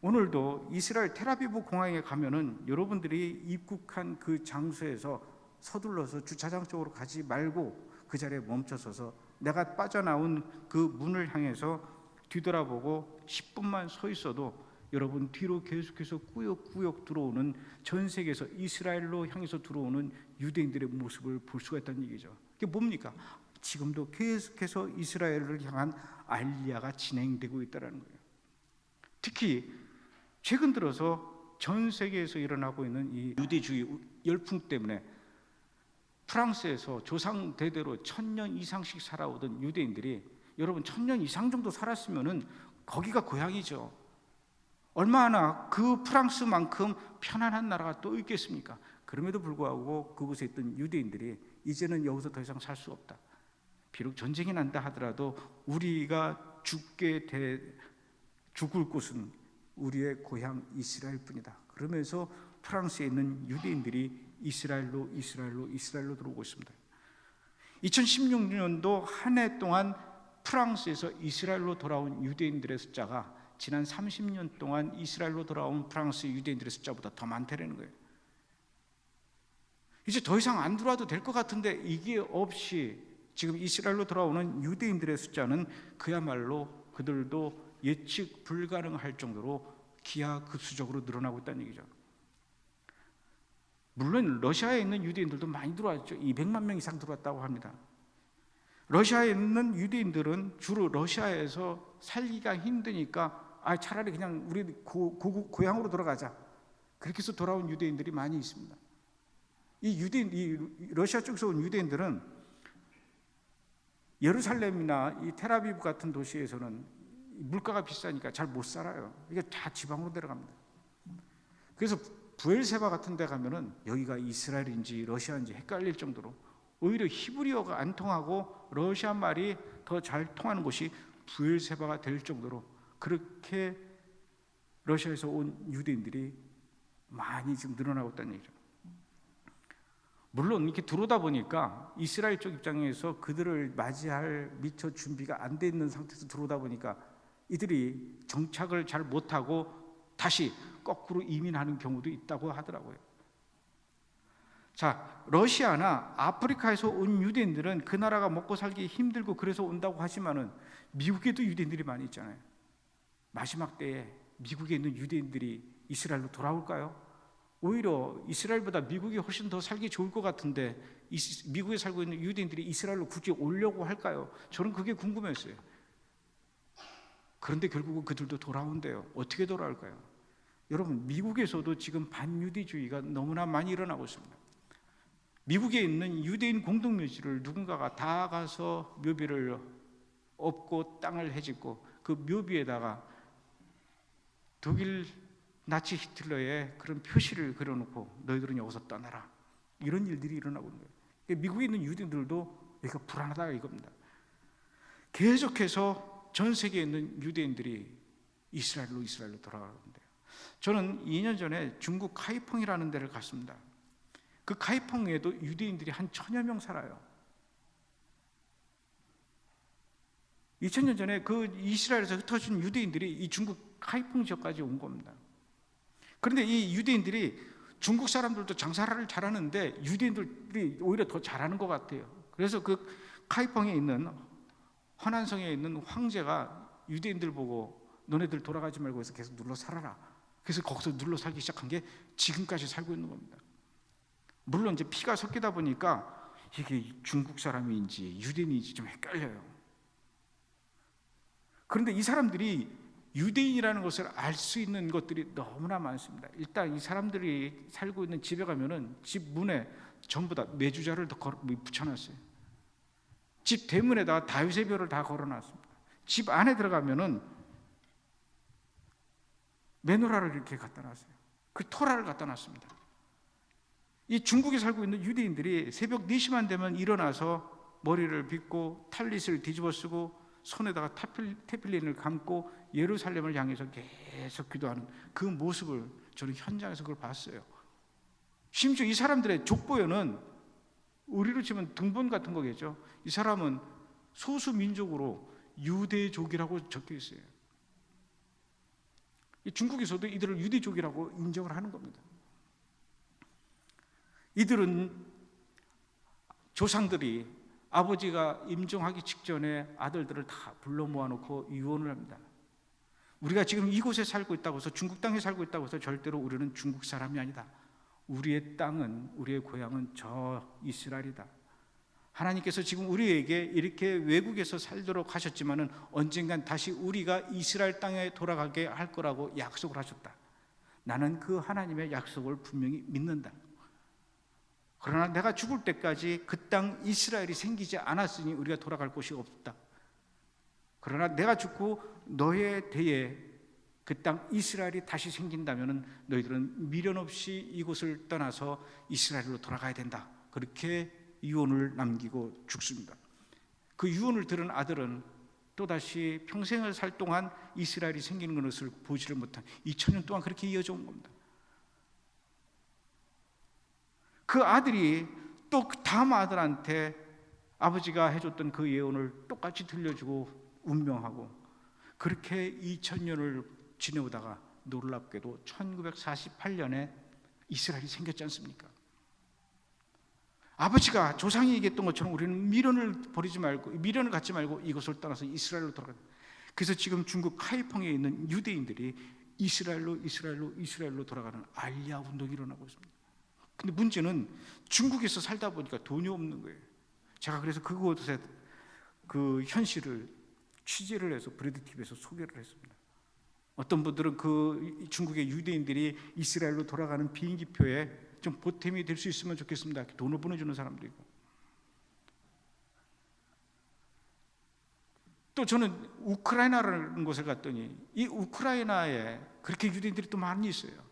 오늘도 이스라엘 텔아비브 공항에 가면은 여러분들이 입국한 그 장소에서 서둘러서 주차장 쪽으로 가지 말고 그 자리에 멈춰서서 내가 빠져나온 그 문을 향해서 뒤돌아보고 10분만 서 있어도 여러분 뒤로 계속해서 꾸역꾸역 들어오는, 전 세계에서 이스라엘로 향해서 들어오는 유대인들의 모습을 볼 수가 있다는 얘기죠. 그게 뭡니까? 지금도 계속해서 이스라엘을 향한 알리야가 진행되고 있다는 거예요. 특히 최근 들어서 전 세계에서 일어나고 있는 이 유대주의 열풍 때문에 프랑스에서 조상 대대로 1000년 이상씩 살아오던 유대인들이, 여러분 1000년 이상 정도 살았으면은 거기가 고향이죠. 얼마나 그 프랑스만큼 편안한 나라가 또 있겠습니까? 그럼에도 불구하고 그곳에 있던 유대인들이 이제는 여기서 더 이상 살 수 없다. 비록 전쟁이 난다 하더라도 우리가 죽을 곳은 우리의 고향 이스라엘뿐이다. 그러면서 프랑스에 있는 유대인들이 이스라엘로 들어오고 있습니다. 2016년도 한 해 동안 프랑스에서 이스라엘로 돌아온 유대인들의 숫자가 지난 30년 동안 이스라엘로 돌아온 프랑스 유대인들의 숫자보다 더 많다는 거예요. 이제 더 이상 안 들어와도 될 것 같은데 이게 없이 지금 이스라엘로 돌아오는 유대인들의 숫자는 그야말로 그들도 예측 불가능할 정도로 기하급수적으로 늘어나고 있다는 얘기죠. 물론 러시아에 있는 유대인들도 많이 들어왔죠. 200만 명 이상 들어왔다고 합니다. 러시아에 있는 유대인들은 주로 러시아에서 살기가 힘드니까 차라리 그냥 우리 고향으로 돌아가자, 그렇게 해서 돌아온 유대인들이 많이 있습니다. 이 러시아 쪽에서 온 유대인들은 예루살렘이나 이 텔아비브 같은 도시에서는 물가가 비싸니까 잘 못 살아요. 이게 다 지방으로 내려갑니다. 그래서 부엘세바 같은 데 가면은 여기가 이스라엘인지 러시아인지 헷갈릴 정도로, 오히려 히브리어가 안 통하고 러시아 말이 더 잘 통하는 곳이 부엘세바가 될 정도로 그렇게 러시아에서 온 유대인들이 많이 지금 늘어나고 있다는 얘기죠. 물론 이렇게 들어오다 보니까 이스라엘 쪽 입장에서 그들을 맞이할 미처 준비가 안 돼 있는 상태에서 들어오다 보니까 이들이 정착을 잘 못하고 다시 거꾸로 이민하는 경우도 있다고 하더라고요. 자, 러시아나 아프리카에서 온 유대인들은 그 나라가 먹고 살기 힘들고 그래서 온다고 하지만은 미국에도 유대인들이 많이 있잖아요. 마지막 때에 미국에 있는 유대인들이 이스라엘로 돌아올까요? 오히려 이스라엘보다 미국이 훨씬 더 살기 좋을 것 같은데 미국에 살고 있는 유대인들이 이스라엘로 굳이 오려고 할까요? 저는 그게 궁금했어요. 그런데 결국은 그들도 돌아온대요. 어떻게 돌아올까요? 여러분, 미국에서도 지금 반유대주의가 너무나 많이 일어나고 있습니다. 미국에 있는 유대인 공동묘지를 누군가가 다 가서 묘비를 엎고 땅을 헤집고 그 묘비에다가 독일 나치 히틀러의 그런 표시를 그려놓고 너희들은 여기서 떠나라, 이런 일들이 일어나고 있는 거예요. 미국에 있는 유대인들도 여기가 불안하다 이겁니다. 계속해서 전 세계에 있는 유대인들이 이스라엘로 돌아가는데요. 저는 2년 전에 중국 카이펑이라는 데를 갔습니다. 그 카이펑에도 유대인들이 한 1000여 명 살아요. 2000년 전에 그 이스라엘에서 흩어진 유대인들이 이 중국 카이펑 지역까지 온 겁니다. 그런데 이 유대인들이 중국 사람들도 장사를 잘하는데 유대인들이 오히려 더 잘하는 것 같아요. 그래서 그 카이펑에 있는 허난성에 있는 황제가 유대인들 보고 너네들 돌아가지 말고 해서 계속 눌러 살아라. 그래서 거기서 눌러 살기 시작한 게 지금까지 살고 있는 겁니다. 물론 이제 피가 섞이다 보니까 이게 중국 사람인지 유대인인지 좀 헷갈려요. 그런데 이 사람들이 유대인이라는 것을 알 수 있는 것들이 너무나 많습니다. 일단 이 사람들이 살고 있는 집에 가면은 집 문에 전부 다 메주자를 붙여놨어요. 집 대문에다가 다윗의 별을 다 걸어놨습니다. 집 안에 들어가면은 메노라를 이렇게 갖다 놨어요. 그 토라를 갖다 놨습니다. 이 중국에 살고 있는 유대인들이 새벽 4시만 되면 일어나서 머리를 빗고 탈릿을 뒤집어 쓰고 손에다가 테필린을 감고 예루살렘을 향해서 계속 기도하는 그 모습을 저는 현장에서 그걸 봤어요. 심지어 이 사람들의 족보에는 우리로 치면 등본 같은 거겠죠. 이 사람은 소수 민족으로 유대족이라고 적혀 있어요. 중국에서도 이들을 유대족이라고 인정을 하는 겁니다. 이들은 조상들이 아버지가 임종하기 직전에 아들들을 다 불러 모아놓고 유언을 합니다. 우리가 지금 이곳에 살고 있다고 해서 중국 땅에 살고 있다고 해서 절대로 우리는 중국 사람이 아니다. 우리의 땅은, 우리의 고향은 저 이스라엘이다. 하나님께서 지금 우리에게 이렇게 외국에서 살도록 하셨지만은 언젠간 다시 우리가 이스라엘 땅에 돌아가게 할 거라고 약속을 하셨다. 나는 그 하나님의 약속을 분명히 믿는다. 그러나 내가 죽을 때까지 그 땅 이스라엘이 생기지 않았으니 우리가 돌아갈 곳이 없다. 그러나 내가 죽고 너의 대에 그 땅 이스라엘이 다시 생긴다면 너희들은 미련 없이 이곳을 떠나서 이스라엘로 돌아가야 된다. 그렇게 유언을 남기고 죽습니다. 그 유언을 들은 아들은 또다시 평생을 살 동안 이스라엘이 생기는 것을 보지를 못한 2000년 동안 그렇게 이어져 온 겁니다. 그 아들이 또 다음 아들한테 아버지가 해줬던 그 예언을 똑같이 들려주고 운명하고 그렇게 2000년을 지내오다가 놀랍게도 1948년에 이스라엘이 생겼지 않습니까? 아버지가 조상이 얘기했던 것처럼 우리는 미련을 갖지 말고 이곳을 떠나서 이스라엘로 돌아간다. 그래서 지금 중국 카이펑에 있는 유대인들이 이스라엘로 돌아가는 알리아 운동이 일어나고 있습니다. 근데 문제는 중국에서 살다 보니까 돈이 없는 거예요. 제가 그래서 그곳에 그 현실을 취재를 해서 브래드 TV에서 소개를 했습니다. 어떤 분들은 그 중국의 유대인들이 이스라엘로 돌아가는 비행기표에 좀 보탬이 될 수 있으면 좋겠습니다. 돈을 보내주는 사람도 있고. 또 저는 우크라이나라는 곳을 갔더니 이 우크라이나에 그렇게 유대인들이 또 많이 있어요.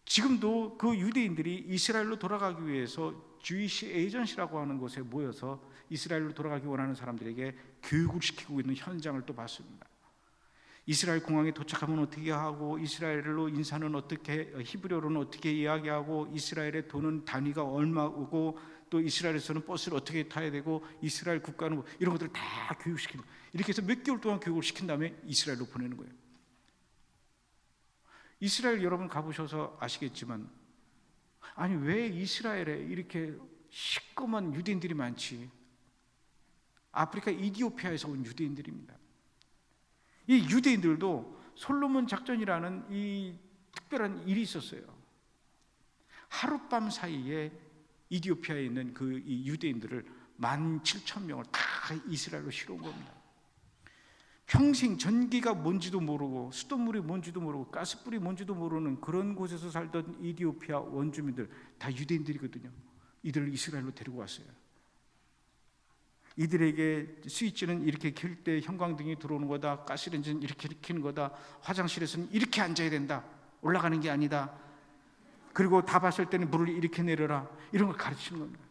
지금도 그 유대인들이 이스라엘로 돌아가기 위해서 주이시 에이전시라고 하는 곳에 모여서 이스라엘로 돌아가기 원하는 사람들에게 교육을 시키고 있는 현장을 또 봤습니다. 이스라엘 공항에 도착하면 어떻게 하고, 이스라엘로 인사는 어떻게, 히브리어로는 어떻게 이야기하고, 이스라엘의 돈은 단위가 얼마고, 또 이스라엘에서는 버스를 어떻게 타야 되고, 이스라엘 국가는 이런 것들을 다 교육시키는, 이렇게 해서 몇 개월 동안 교육을 시킨 다음에 이스라엘로 보내는 거예요. 이스라엘 여러분 가보셔서 아시겠지만, 아니 왜 이스라엘에 이렇게 시꺼먼 유대인들이 많지? 아프리카 이디오피아에서 온 유대인들입니다. 이 유대인들도 솔로몬 작전이라는 이 특별한 일이 있었어요. 하룻밤 사이에 이디오피아에 있는 그 이 유대인들을 17,000명을 다 이스라엘로 실어온 겁니다. 평생 전기가 뭔지도 모르고 수돗물이 뭔지도 모르고 가스불이 뭔지도 모르는 그런 곳에서 살던 이디오피아 원주민들 다 유대인들이거든요. 이들을 이스라엘로 데리고 왔어요. 이들에게 스위치는 이렇게 켤 때 형광등이 들어오는 거다, 가스레인지는 이렇게 켜는 거다, 화장실에서는 이렇게 앉아야 된다, 올라가는 게 아니다, 그리고 다 봤을 때는 물을 이렇게 내려라, 이런 걸 가르치는 겁니다.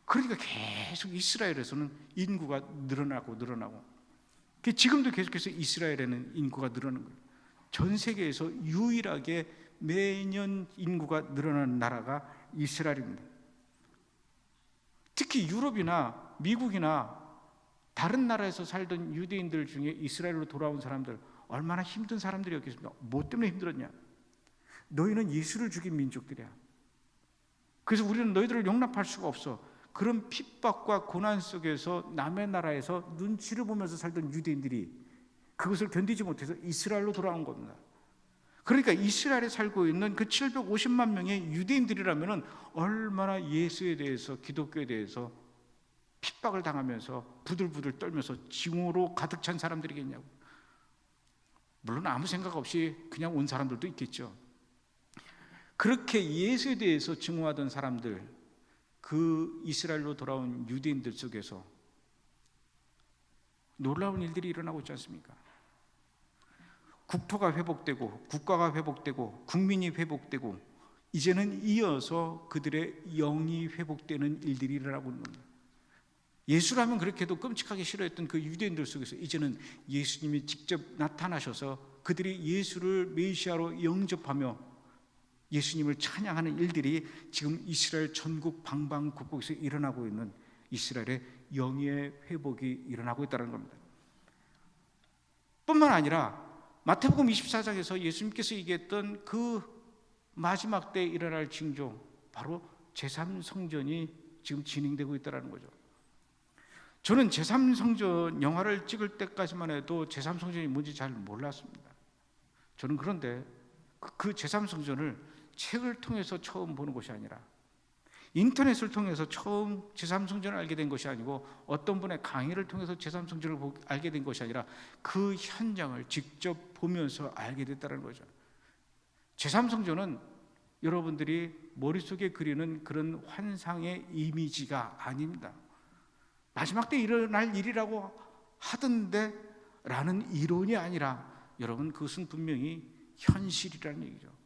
그러니까 계속 이스라엘에서는 인구가 늘어나고 지금도 계속해서 이스라엘에는 인구가 늘어나는 거예요. 전 세계에서 유일하게 매년 인구가 늘어나는 나라가 이스라엘입니다. 특히 유럽이나 미국이나 다른 나라에서 살던 유대인들 중에 이스라엘로 돌아온 사람들, 얼마나 힘든 사람들이었겠습니까? 뭐 때문에 힘들었냐? 너희는 예수를 죽인 민족들이야. 그래서 우리는 너희들을 용납할 수가 없어. 그런 핍박과 고난 속에서 남의 나라에서 눈치를 보면서 살던 유대인들이 그것을 견디지 못해서 이스라엘로 돌아온 겁니다. 그러니까 이스라엘에 살고 있는 그 750만 명의 유대인들이라면 얼마나 예수에 대해서, 기독교에 대해서 핍박을 당하면서 부들부들 떨면서 증오로 가득 찬 사람들이겠냐고. 물론 아무 생각 없이 그냥 온 사람들도 있겠죠. 그렇게 예수에 대해서 증오하던 사람들, 그 이스라엘로 돌아온 유대인들 속에서 놀라운 일들이 일어나고 있지 않습니까? 국토가 회복되고 국가가 회복되고 국민이 회복되고 이제는 이어서 그들의 영이 회복되는 일들이 일어나고 있는 겁니다. 예수라면 그렇게도 끔찍하게 싫어했던 그 유대인들 속에서 이제는 예수님이 직접 나타나셔서 그들이 예수를 메시아로 영접하며 예수님을 찬양하는 일들이 지금 이스라엘 전국 방방곡곡에서 일어나고 있는 이스라엘의 영의 회복이 일어나고 있다는 겁니다. 뿐만 아니라 마태복음 24장에서 예수님께서 얘기했던 그 마지막 때에 일어날 징조, 바로 제3성전이 지금 진행되고 있다는 거죠. 저는 제3성전 영화를 찍을 때까지만 해도 제3성전이 뭔지 잘 몰랐습니다. 저는 그런데 그 제3성전을 책을 통해서 처음 보는 것이 아니라, 인터넷을 통해서 처음 제3성전을 알게 된 것이 아니고, 어떤 분의 강의를 통해서 제3성전을 알게 된 것이 아니라 그 현장을 직접 보면서 알게 됐다는 거죠. 제3성전은 여러분들이 머릿속에 그리는 그런 환상의 이미지가 아닙니다. 마지막 때 일어날 일이라고 하던데 라는 이론이 아니라, 여러분 그것은 분명히 현실이라는 얘기죠.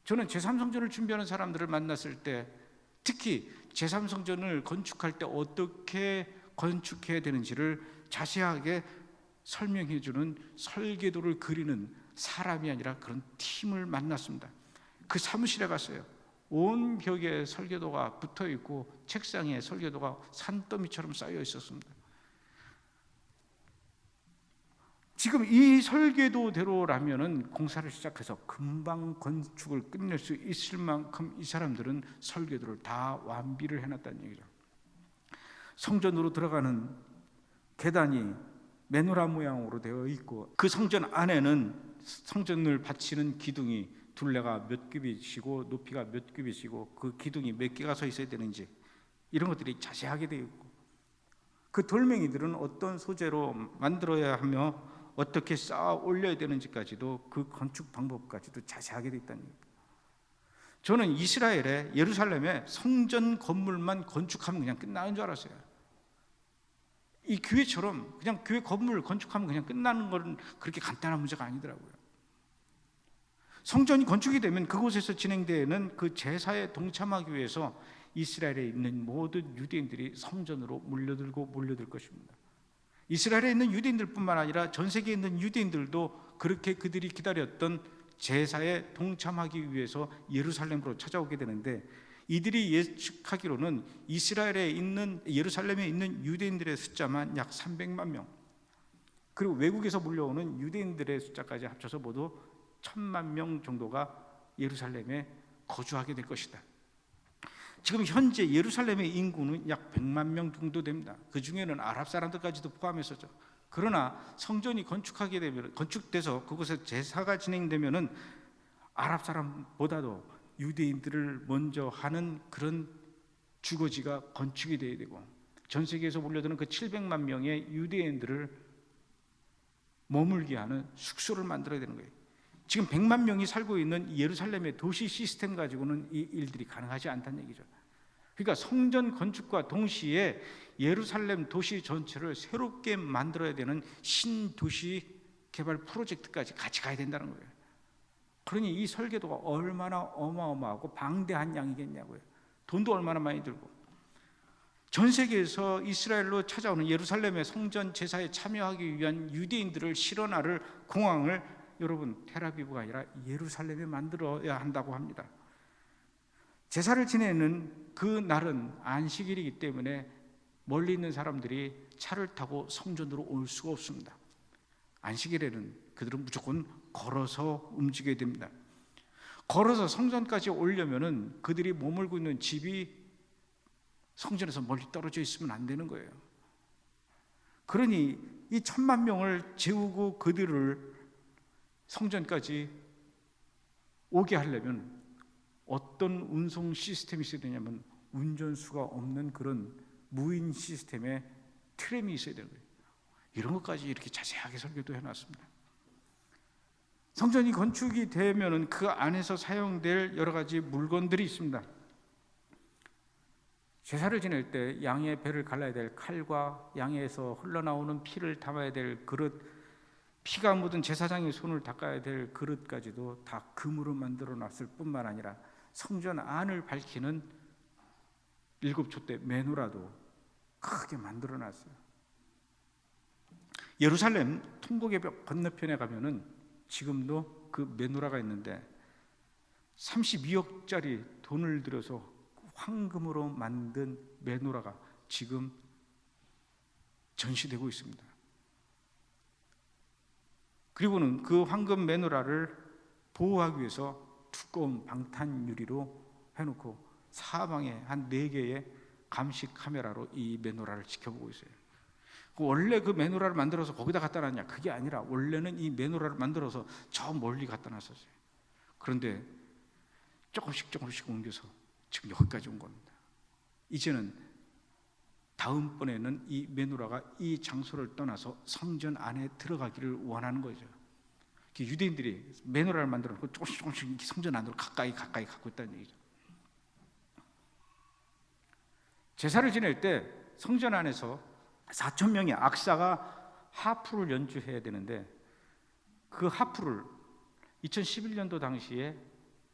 저는 제3성전을 준비하는 사람들을 만났을 때, 특히 제3성전을 건축할 때 어떻게 건축해야 되는지를 자세하게 설명해 주는 설계도를 그리는 사람이 아니라 그런 팀을 만났습니다. 그 사무실에 갔어요. 온 벽에 설계도가 붙어 있고 책상에 설계도가 산더미처럼 쌓여 있었습니다. 지금 이 설계도대로라면은 공사를 시작해서 금방 건축을 끝낼 수 있을 만큼 이 사람들은 설계도를 다 완비를 해놨다는 얘기죠. 성전으로 들어가는 계단이 메노라 모양으로 되어 있고, 그 성전 안에는 성전을 받치는 기둥이 둘레가 몇 규빗이고 높이가 몇 규빗이고 그 기둥이 몇 개가 서 있어야 되는지, 이런 것들이 자세하게 되어 있고, 그 돌멩이들은 어떤 소재로 만들어야 하며 어떻게 쌓아 올려야 되는지까지도, 그 건축 방법까지도 자세하게 되어 있다는 얘기입니다. 저는 이스라엘의 예루살렘에 성전 건물만 건축하면 그냥 끝나는 줄 알았어요. 이 교회처럼 그냥 교회 건물 건축하면 그냥 끝나는 건 그렇게 간단한 문제가 아니더라고요. 성전이 건축이 되면 그곳에서 진행되는 그 제사에 동참하기 위해서 이스라엘에 있는 모든 유대인들이 성전으로 몰려들 것입니다. 이스라엘에 있는 유대인들뿐만 아니라 전 세계에 있는 유대인들도 그렇게 그들이 기다렸던 제사에 동참하기 위해서 예루살렘으로 찾아오게 되는데, 이들이 예측하기로는 이스라엘에 있는, 예루살렘에 있는 유대인들의 숫자만 약 300만 명, 그리고 외국에서 몰려오는 유대인들의 숫자까지 합쳐서 모두 천만 명 정도가 예루살렘에 거주하게 될 것이다. 지금 현재 예루살렘의 인구는 약 100만 명 정도 됩니다. 그 중에는 아랍 사람들까지도 포함해서죠. 그러나 성전이 건축돼서 그곳에 제사가 진행되면은 아랍 사람보다도 유대인들을 먼저 하는 그런 주거지가 건축이 돼야 되고, 전 세계에서 몰려드는 그 700만 명의 유대인들을 머물게 하는 숙소를 만들어야 되는 거예요. 지금 100만 명이 살고 있는 예루살렘의 도시 시스템 가지고는 이 일들이 가능하지 않다는 얘기죠. 그러니까 성전 건축과 동시에 예루살렘 도시 전체를 새롭게 만들어야 되는 신도시 개발 프로젝트까지 같이 가야 된다는 거예요. 그러니 이 설계도가 얼마나 어마어마하고 방대한 양이겠냐고요. 돈도 얼마나 많이 들고. 전 세계에서 이스라엘로 찾아오는 예루살렘의 성전 제사에 참여하기 위한 유대인들을 실어나를 공항을 여러분 텔아비브가 아니라 예루살렘에 만들어야 한다고 합니다. 제사를 지내는 그 날은 안식일이기 때문에 멀리 있는 사람들이 차를 타고 성전으로 올 수가 없습니다. 안식일에는 그들은 무조건 걸어서 움직여야 됩니다. 걸어서 성전까지 오려면은 그들이 머물고 있는 집이 성전에서 멀리 떨어져 있으면 안 되는 거예요. 그러니 이 1000만 명을 재우고 그들을 성전까지 오게 하려면 어떤 운송 시스템이 있어야 되냐면 운전수가 없는 그런 무인 시스템의 트램이 있어야 되는 거예요. 이런 것까지 이렇게 자세하게 설계도 해놨습니다. 성전이 건축이 되면은 그 안에서 사용될 여러 가지 물건들이 있습니다. 제사를 지낼 때 양의 배를 갈라야 될 칼과 양에서 흘러나오는 피를 담아야 될 그릇, 피가 묻은 제사장의 손을 닦아야 될 그릇까지도 다 금으로 만들어 놨을 뿐만 아니라 성전 안을 밝히는 7촛대 메노라도 크게 만들어 놨어요. 예루살렘 통곡의 벽 건너편에 가면은 지금도 그 메노라가 있는데 32억짜리 돈을 들여서 황금으로 만든 메노라가 지금 전시되고 있습니다. 그리고는 그 황금 메노라를 보호하기 위해서 두꺼운 방탄 유리로 해놓고 사방에 한 4개의 감시 카메라로 이 메노라를 지켜보고 있어요. 원래 그 메노라를 만들어서 거기다 갖다 놨냐? 그게 아니라 원래는 이 메노라를 만들어서 저 멀리 갖다 놨었어요. 그런데 조금씩 옮겨서 지금 여기까지 온 겁니다. 이제는 다음번에는 이 메노라가 이 장소를 떠나서 성전 안에 들어가기를 원하는 거죠. 유대인들이 메노라를 만들어 놓고 조금씩 성전 안으로 가까이 갖고 있다는 얘기죠. 제사를 지낼 때 성전 안에서 4,000명의 악사가 하프를 연주해야 되는데 그 하프를 2011년도 당시에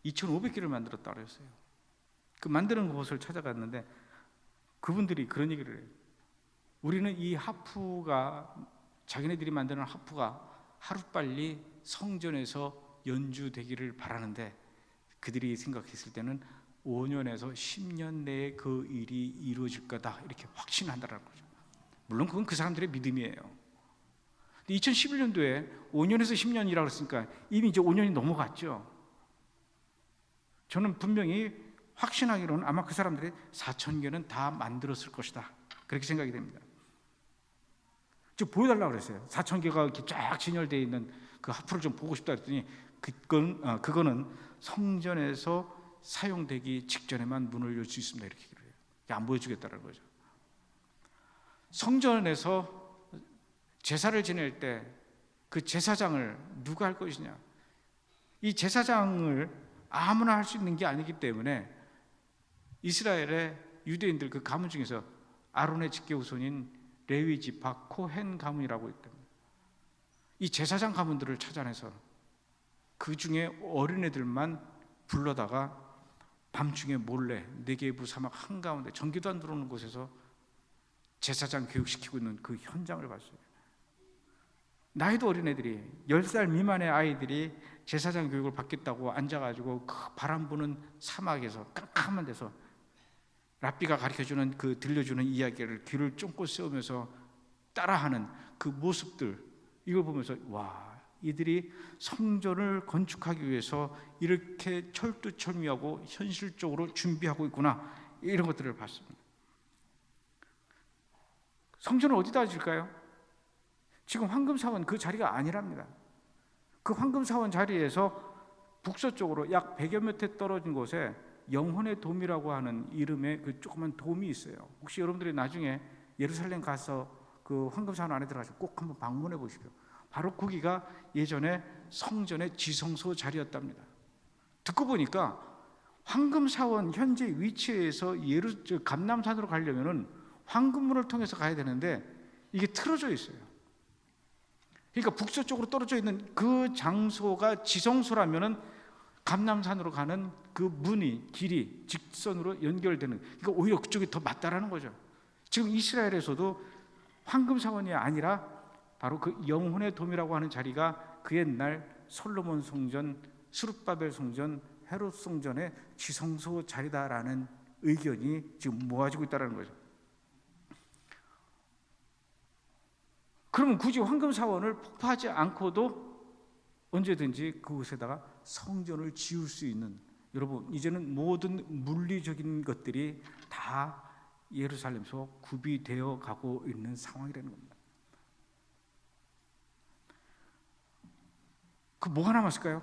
2,500개를 만들었다고 그랬어요. 그 만드는 곳을 찾아갔는데 그분들이 그런 얘기를 해요. 우리는 이 하프가, 자기네들이 만드는 하프가 하루빨리 성전에서 연주되기를 바라는데 그들이 생각했을 때는 5년에서 10년 내에 그 일이 이루어질 거다 이렇게 확신한다는 거죠. 물론 그건 그 사람들의 믿음이에요. 2011년도에 5년에서 10년이라고 했으니까 이미 이제 5년이 넘어갔죠. 저는 분명히 확신하기로는 아마 그 사람들이 4,000개는 다 만들었을 것이다 그렇게 생각이 됩니다. 좀 보여달라고 그랬어요. 4,000개가 이렇게 쫙 진열되어 있는 그 하프를 좀 보고 싶다 했더니 그거는 성전에서 사용되기 직전에만 문을 열 수 있습니다 이렇게 얘기를 해요. 안 보여주겠다는 거죠. 성전에서 제사를 지낼 때 그 제사장을 누가 할 것이냐? 이 제사장을 아무나 할 수 있는 게 아니기 때문에 이스라엘의 유대인들 그 가문 중에서 아론의 직계 후손인 레위 지파 코헨 가문이라고 있다. 이 제사장 가문들을 찾아내서 그 중에 어린애들만 불러다가 밤중에 몰래 네게부 사막 한가운데 전기도 안 들어오는 곳에서 제사장 교육시키고 있는 그 현장을 봤어요. 나이도 어린애들이 10살 미만의 아이들이 제사장 교육을 받겠다고 앉아가지고 그 바람 부는 사막에서 깜깜한 데서 랍비가 가르쳐주는 그 들려주는 이야기를 귀를 쫑긋 세우면서 따라하는 그 모습들, 이걸 보면서 와, 이들이 성전을 건축하기 위해서 이렇게 철두철미하고 현실적으로 준비하고 있구나, 이런 것들을 봤습니다. 성전을 어디다 질까요? 지금 황금사원 그 자리가 아니랍니다. 그 황금사원 자리에서 북서쪽으로 약 100여 미터 떨어진 곳에 영혼의 돔이라고 하는 이름의 그 조그만 돔이 있어요. 혹시 여러분들이 나중에 예루살렘 가서 그 황금사원 안에 들어가서 꼭 한번 방문해 보십시오. 바로 거기가 예전에 성전의 지성소 자리였답니다. 듣고 보니까 황금사원 현재 위치에서 감람산으로 가려면은 황금문을 통해서 가야 되는데 이게 틀어져 있어요. 그러니까 북서쪽으로 떨어져 있는 그 장소가 지성소라면은 감람산으로 가는 그 문이, 길이 직선으로 연결되는, 그러니까 오히려 그쪽이 더 맞다라는 거죠. 지금 이스라엘에서도 황금사원이 아니라 바로 그 영혼의 돔이라고 하는 자리가 그 옛날 솔로몬 성전, 스룹바벨 성전, 헤롯 성전의 지성소 자리다라는 의견이 지금 모아지고 있다는 거죠. 그러면 굳이 황금사원을 폭파하지 않고도 언제든지 그곳에다가 성전을 지을 수 있는, 여러분 이제는 모든 물리적인 것들이 다 예루살렘에서 구비되어 가고 있는 상황이라는 겁니다. 그 뭐가 남았을까요?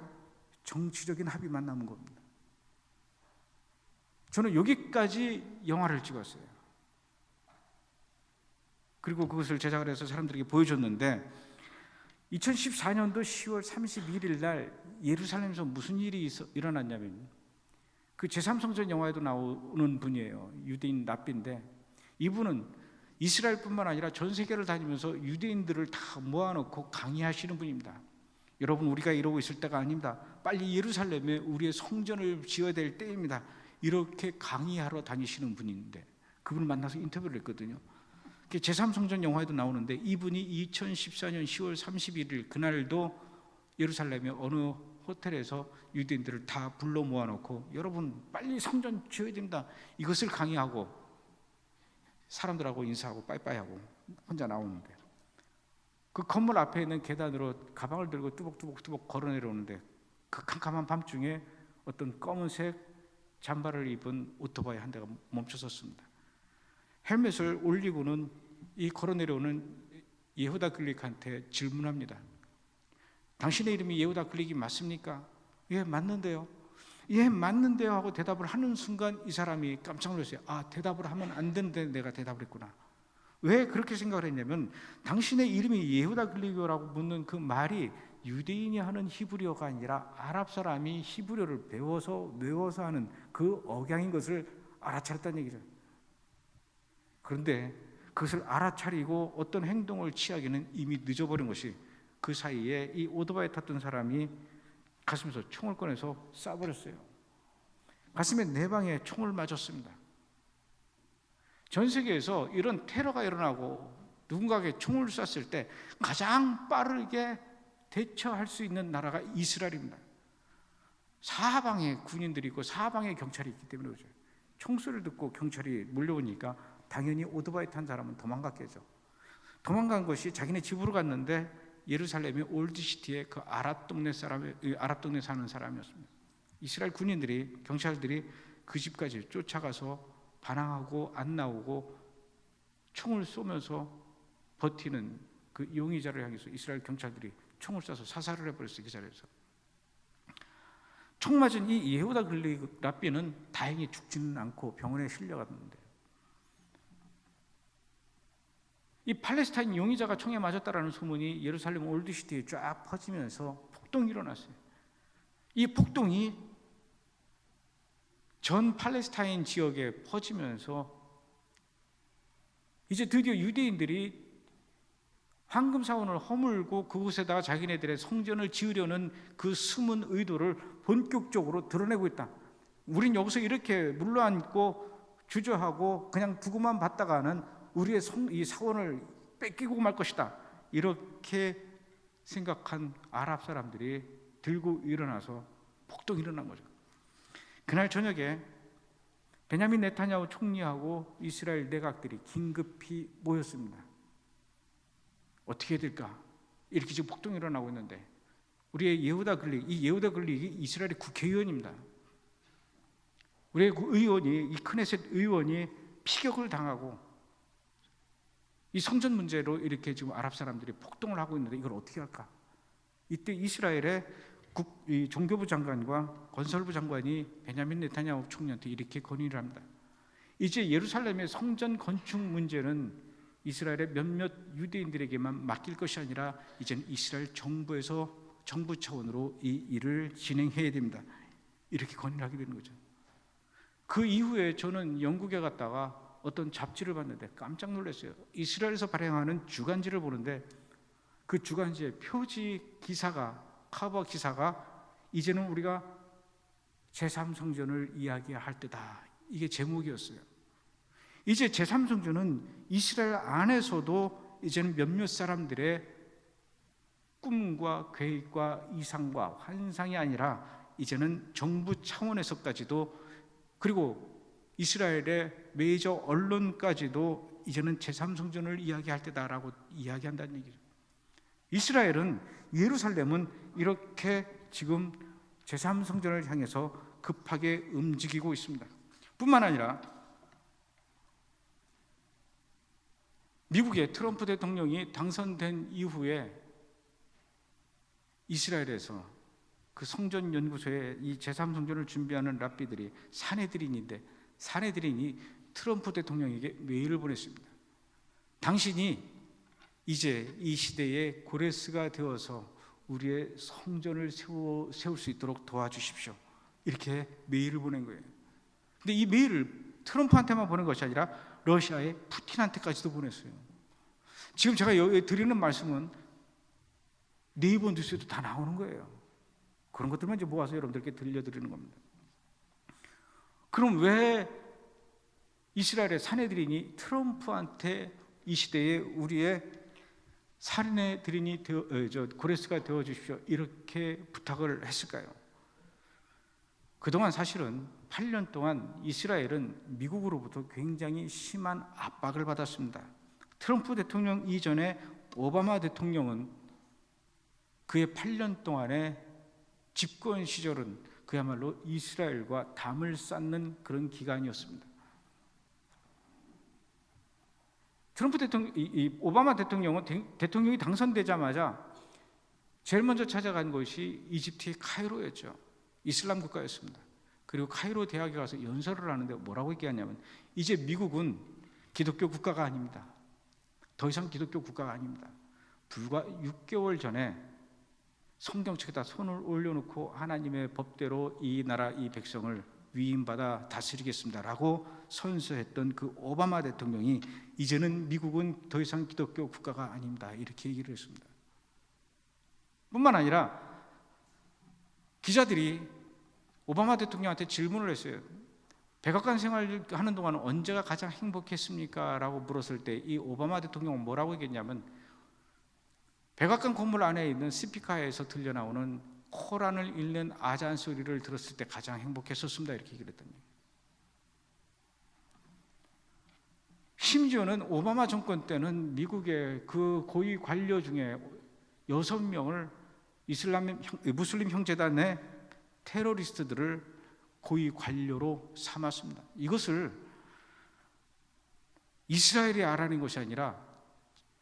정치적인 합의만 남은 겁니다. 저는 여기까지 영화를 찍었어요. 그리고 그것을 제작을 해서 사람들에게 보여줬는데 2014년도 10월 31일 날 예루살렘에서 무슨 일이 일어났냐면, 그 제3성전 영화에도 나오는 분이에요. 유대인 랍비인데, 이분은 이스라엘뿐만 아니라 전 세계를 다니면서 유대인들을 다 모아놓고 강의하시는 분입니다. 여러분, 우리가 이러고 있을 때가 아닙니다. 빨리 예루살렘에 우리의 성전을 지어야 될 때입니다. 이렇게 강의하러 다니시는 분인데, 그분을 만나서 인터뷰를 했거든요. 제3성전 영화에도 나오는데, 이분이 2014년 10월 31일 그날도 예루살렘의 어느 호텔에서 유대인들을 다 불러 모아놓고 여러분 빨리 성전 지어야 됩니다, 이것을 강의하고 사람들하고 인사하고 빠이빠이하고 혼자 나오는데, 그 건물 앞에 있는 계단으로 가방을 들고 뚜벅뚜벅 걸어 내려오는데, 그 캄캄한 밤중에 어떤 검은색 잠바를 입은 오토바이 한 대가 멈춰섰습니다. 헬멧을 올리고는 이 걸어 내려오는 예후다 글릭한테 질문합니다. 당신의 이름이 예후다 글릭이 맞습니까? 예, 맞는데요. 예, 맞는데요 하고 대답을 하는 순간 이 사람이 깜짝 놀랐어요. 아, 대답을 하면 안 되는데 내가 대답을 했구나. 왜 그렇게 생각을 했냐면, 당신의 이름이 예후다 글릭이라고 묻는 그 말이 유대인이 하는 히브리어가 아니라 아랍 사람이 히브리어를 배워서 외워서 하는 그 억양인 것을 알아차렸다는 얘기죠. 그런데 그것을 알아차리고 어떤 행동을 취하기는 이미 늦어버린 것이, 그 사이에 이 오토바이 탔던 사람이 가슴에서 총을 꺼내서 쏴버렸어요. 가슴에 4방에 총을 맞았습니다. 전 세계에서 이런 테러가 일어나고 누군가에게 총을 쐈을 때 가장 빠르게 대처할 수 있는 나라가 이스라엘입니다. 사방에 군인들이 있고 사방에 경찰이 있기 때문에 그렇죠. 총소리를 듣고 경찰이 몰려오니까 당연히 오토바이 탄 사람은 도망갔겠죠. 도망간 것이 자기네 집으로 갔는데 예루살렘의 올드시티의 그 아랍 동네 사는 사람이었습니다. 이스라엘 군인들이, 경찰들이 그 집까지 쫓아가서 반항하고 안 나오고 총을 쏘면서 버티는 그 용의자를 향해서 이스라엘 경찰들이 총을 쏴서 사살을 해버렸어요. 그 자리에서. 총 맞은 이 예후다 글릭 랍비는 다행히 죽지는 않고 병원에 실려갔는데, 이 팔레스타인 용의자가 총에 맞았다라는 소문이 예루살렘 올드시티에 쫙 퍼지면서 폭동이 일어났어요. 이 폭동이 전 팔레스타인 지역에 퍼지면서 이제 드디어 유대인들이 황금사원을 허물고 그곳에다가 자기네들의 성전을 지으려는 그 숨은 의도를 본격적으로 드러내고 있다. 우린 여기서 이렇게 물러앉고 주저하고 그냥 두고만 봤다가는 우리의 이 사원을 뺏기고 말 것이다, 이렇게 생각한 아랍 사람들이 들고 일어나서 폭동이 일어난 거죠. 그날 저녁에 베냐민 네타냐후 총리하고 이스라엘 내각들이 긴급히 모였습니다. 어떻게 해야 될까? 이렇게 지금 폭동이 일어나고 있는데 우리의 예후다 글릭, 이 예후다 글릭이 이스라엘의 국회의원입니다. 우리의 의원이, 이 크네셋 의원이 피격을 당하고 이 성전 문제로 이렇게 지금 아랍 사람들이 폭동을 하고 있는데 이걸 어떻게 할까? 이때 이스라엘의 이 종교부 장관과 건설부 장관이 베냐민 네타냐후 총리한테 이렇게 건의를 합니다. 이제 예루살렘의 성전 건축 문제는 이스라엘의 몇몇 유대인들에게만 맡길 것이 아니라 이제는 이스라엘 정부에서 정부 차원으로 이 일을 진행해야 됩니다. 이렇게 건의를 하게 되는 거죠. 그 이후에 저는 영국에 갔다가 어떤 잡지를 봤는데 깜짝 놀랐어요. 이스라엘에서 발행하는 주간지를 보는데 그 주간지의 표지 기사가, 커버 기사가 이제는 우리가 제3성전을 이야기할 때다. 이게 제목이었어요. 이제 제3성전은 이스라엘 안에서도 이제는 몇몇 사람들의 꿈과 계획과 이상과 환상이 아니라 이제는 정부 차원에서까지도, 그리고 이스라엘의 메이저 언론까지도 이제는 제3성전을 이야기할 때다라고 이야기한다는 얘기죠. 이스라엘은, 예루살렘은 이렇게 지금 제3성전을 향해서 급하게 움직이고 있습니다. 뿐만 아니라 미국의 트럼프 대통령이 당선된 이후에 이스라엘에서 그 성전 연구소에 이 제3성전을 준비하는 랍비들이 사내들인이 트럼프 대통령에게 메일을 보냈습니다. 당신이 이제 이 시대의 고레스가 되어서 우리의 성전을 세울 수 있도록 도와주십시오. 이렇게 메일을 보낸 거예요. 근데 이 메일을 트럼프한테만 보낸 것이 아니라 러시아의 푸틴한테까지도 보냈어요. 지금 제가 여기 드리는 말씀은 네이버 뉴스에도 다 나오는 거예요. 그런 것들만 이제 모아서 여러분들께 들려드리는 겁니다. 그럼 왜 이스라엘의 사내들인이 트럼프한테 이 시대에 우리의 사내들인이 고레스가 되어 주십시오 이렇게 부탁을 했을까요? 그동안 사실은 8년 동안 이스라엘은 미국으로부터 굉장히 심한 압박을 받았습니다. 트럼프 대통령 이전에 오바마 대통령은 그의 8년 동안의 집권 시절은 그야말로 이스라엘과 담을 쌓는 그런 기간이었습니다. 트럼프 대통령, 오바마 대통령은 대통령이 당선되자마자 제일 먼저 찾아간 곳이 이집트의 카이로였죠. 이슬람 국가였습니다. 그리고 카이로 대학에 가서 연설을 하는데 뭐라고 얘기하냐면, 이제 미국은 기독교 국가가 아닙니다. 더 이상 기독교 국가가 아닙니다. 불과 6개월 전에 성경책에다 손을 올려놓고 하나님의 법대로 이 나라 이 백성을 위임받아 다스리겠습니다 라고 선서했던 그 오바마 대통령이 이제는 미국은 더 이상 기독교 국가가 아닙니다 이렇게 얘기를 했습니다. 뿐만 아니라 기자들이 오바마 대통령한테 질문을 했어요. 백악관 생활하는 동안 언제가 가장 행복했습니까? 라고 물었을 때 이 오바마 대통령은 뭐라고 얘기했냐면, 백악관 건물 안에 있는 스피커에서 들려나오는 코란을 읽는 아잔 소리를 들었을 때 가장 행복했었습니다 이렇게 얘기를 했더니, 심지어는 오바마 정권 때는 미국의 그 고위 관료 중에 6명을 무슬림 형제단의 테러리스트들을 고위 관료로 삼았습니다. 이것을 이스라엘이 알아낸 것이 아니라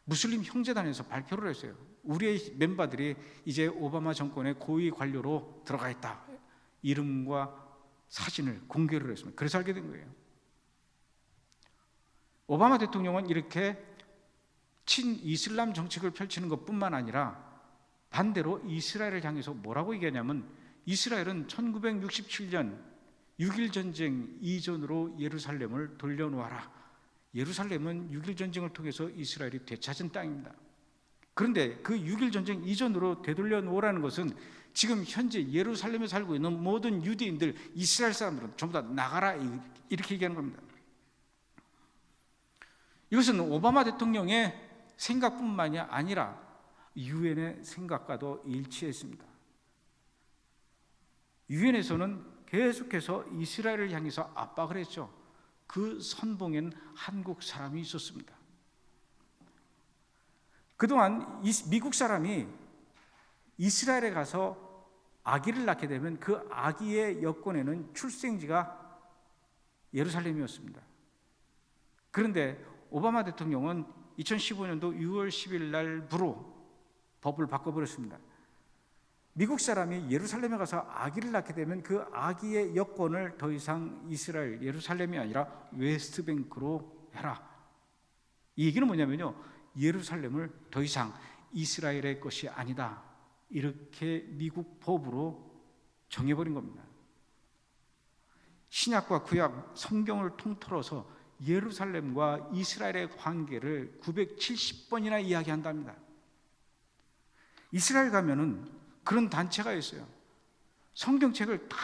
무슬림 형제단에서 발표를 했어요. 우리의 멤버들이 이제 오바마 정권의 고위 관료로 들어가 있다. 이름과 사진을 공개를 했습니다. 그래서 알게 된 거예요. 오바마 대통령은 이렇게 친이슬람 정책을 펼치는 것뿐만 아니라 반대로 이스라엘을 향해서 뭐라고 얘기하냐면, 이스라엘은 1967년 6.1 전쟁 이전으로 예루살렘을 돌려놓아라. 예루살렘은 6.1 전쟁을 통해서 이스라엘이 되찾은 땅입니다. 그런데 그 6.1 전쟁 이전으로 되돌려 놓으라는 것은 지금 현재 예루살렘에 살고 있는 모든 유대인들, 이스라엘 사람들은 전부 다 나가라 이렇게 얘기하는 겁니다. 이것은 오바마 대통령의 생각뿐만이 아니라 유엔의 생각과도 일치했습니다. 유엔에서는 계속해서 이스라엘을 향해서 압박을 했죠. 그 선봉엔 한국 사람이 있었습니다. 그동안 미국 사람이 이스라엘에 가서 아기를 낳게 되면 그 아기의 여권에는 출생지가 예루살렘이었습니다. 그런데 오바마 대통령은 2015년도 6월 10일 날부로 법을 바꿔버렸습니다. 미국 사람이 예루살렘에 가서 아기를 낳게 되면 그 아기의 여권을 더 이상 이스라엘, 예루살렘이 아니라 웨스트뱅크로 해라. 이 얘기는 뭐냐면요, 예루살렘을 더 이상 이스라엘의 것이 아니다, 이렇게 미국 법으로 정해버린 겁니다. 신약과 구약 성경을 통틀어서 예루살렘과 이스라엘의 관계를 970번이나 이야기한답니다. 이스라엘 가면은 그런 단체가 있어요. 성경책을 다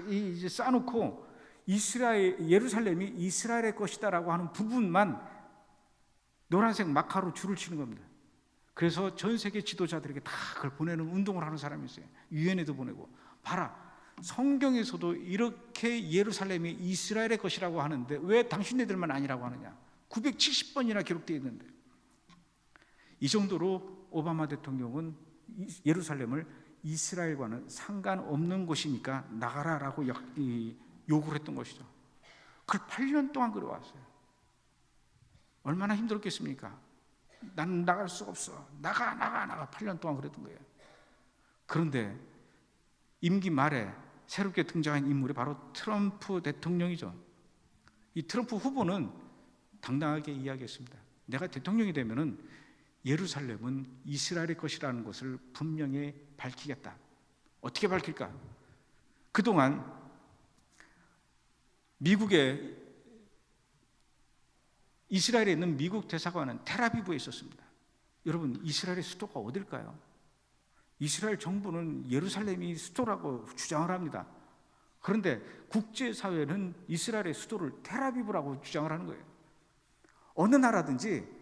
이제 쌓아놓고 예루살렘이 이스라엘의 것이다라고 하는 부분만 노란색 마카로 줄을 치는 겁니다. 그래서 전 세계 지도자들에게 다 그걸 보내는 운동을 하는 사람이 있어요. 유엔에도 보내고. 봐라, 성경에서도 이렇게 예루살렘이 이스라엘의 것이라고 하는데 왜 당신네들만 아니라고 하느냐. 970번이나 기록되어 있는데. 이 정도로 오바마 대통령은 예루살렘을 이스라엘과는 상관없는 곳이니까 나가라라고 요구를 했던 것이죠. 그걸 8년 동안 그려왔어요. 얼마나 힘들었겠습니까? 나는 나갈 수가 없어. 나가 8년 동안 그랬던 거예요. 그런데 임기 말에 새롭게 등장한 인물이 바로 트럼프 대통령이죠. 이 트럼프 후보는 당당하게 이야기했습니다. 내가 대통령이 되면은 예루살렘은 이스라엘의 것이라는 것을 분명히 밝히겠다. 어떻게 밝힐까? 그동안 이스라엘에 있는 미국 대사관은 텔아비브에 있었습니다. 여러분, 이스라엘의 수도가 어딜까요? 이스라엘 정부는 예루살렘이 수도라고 주장을 합니다. 그런데 국제사회는 이스라엘의 수도를 텔아비브라고 주장을 하는 거예요. 어느 나라든지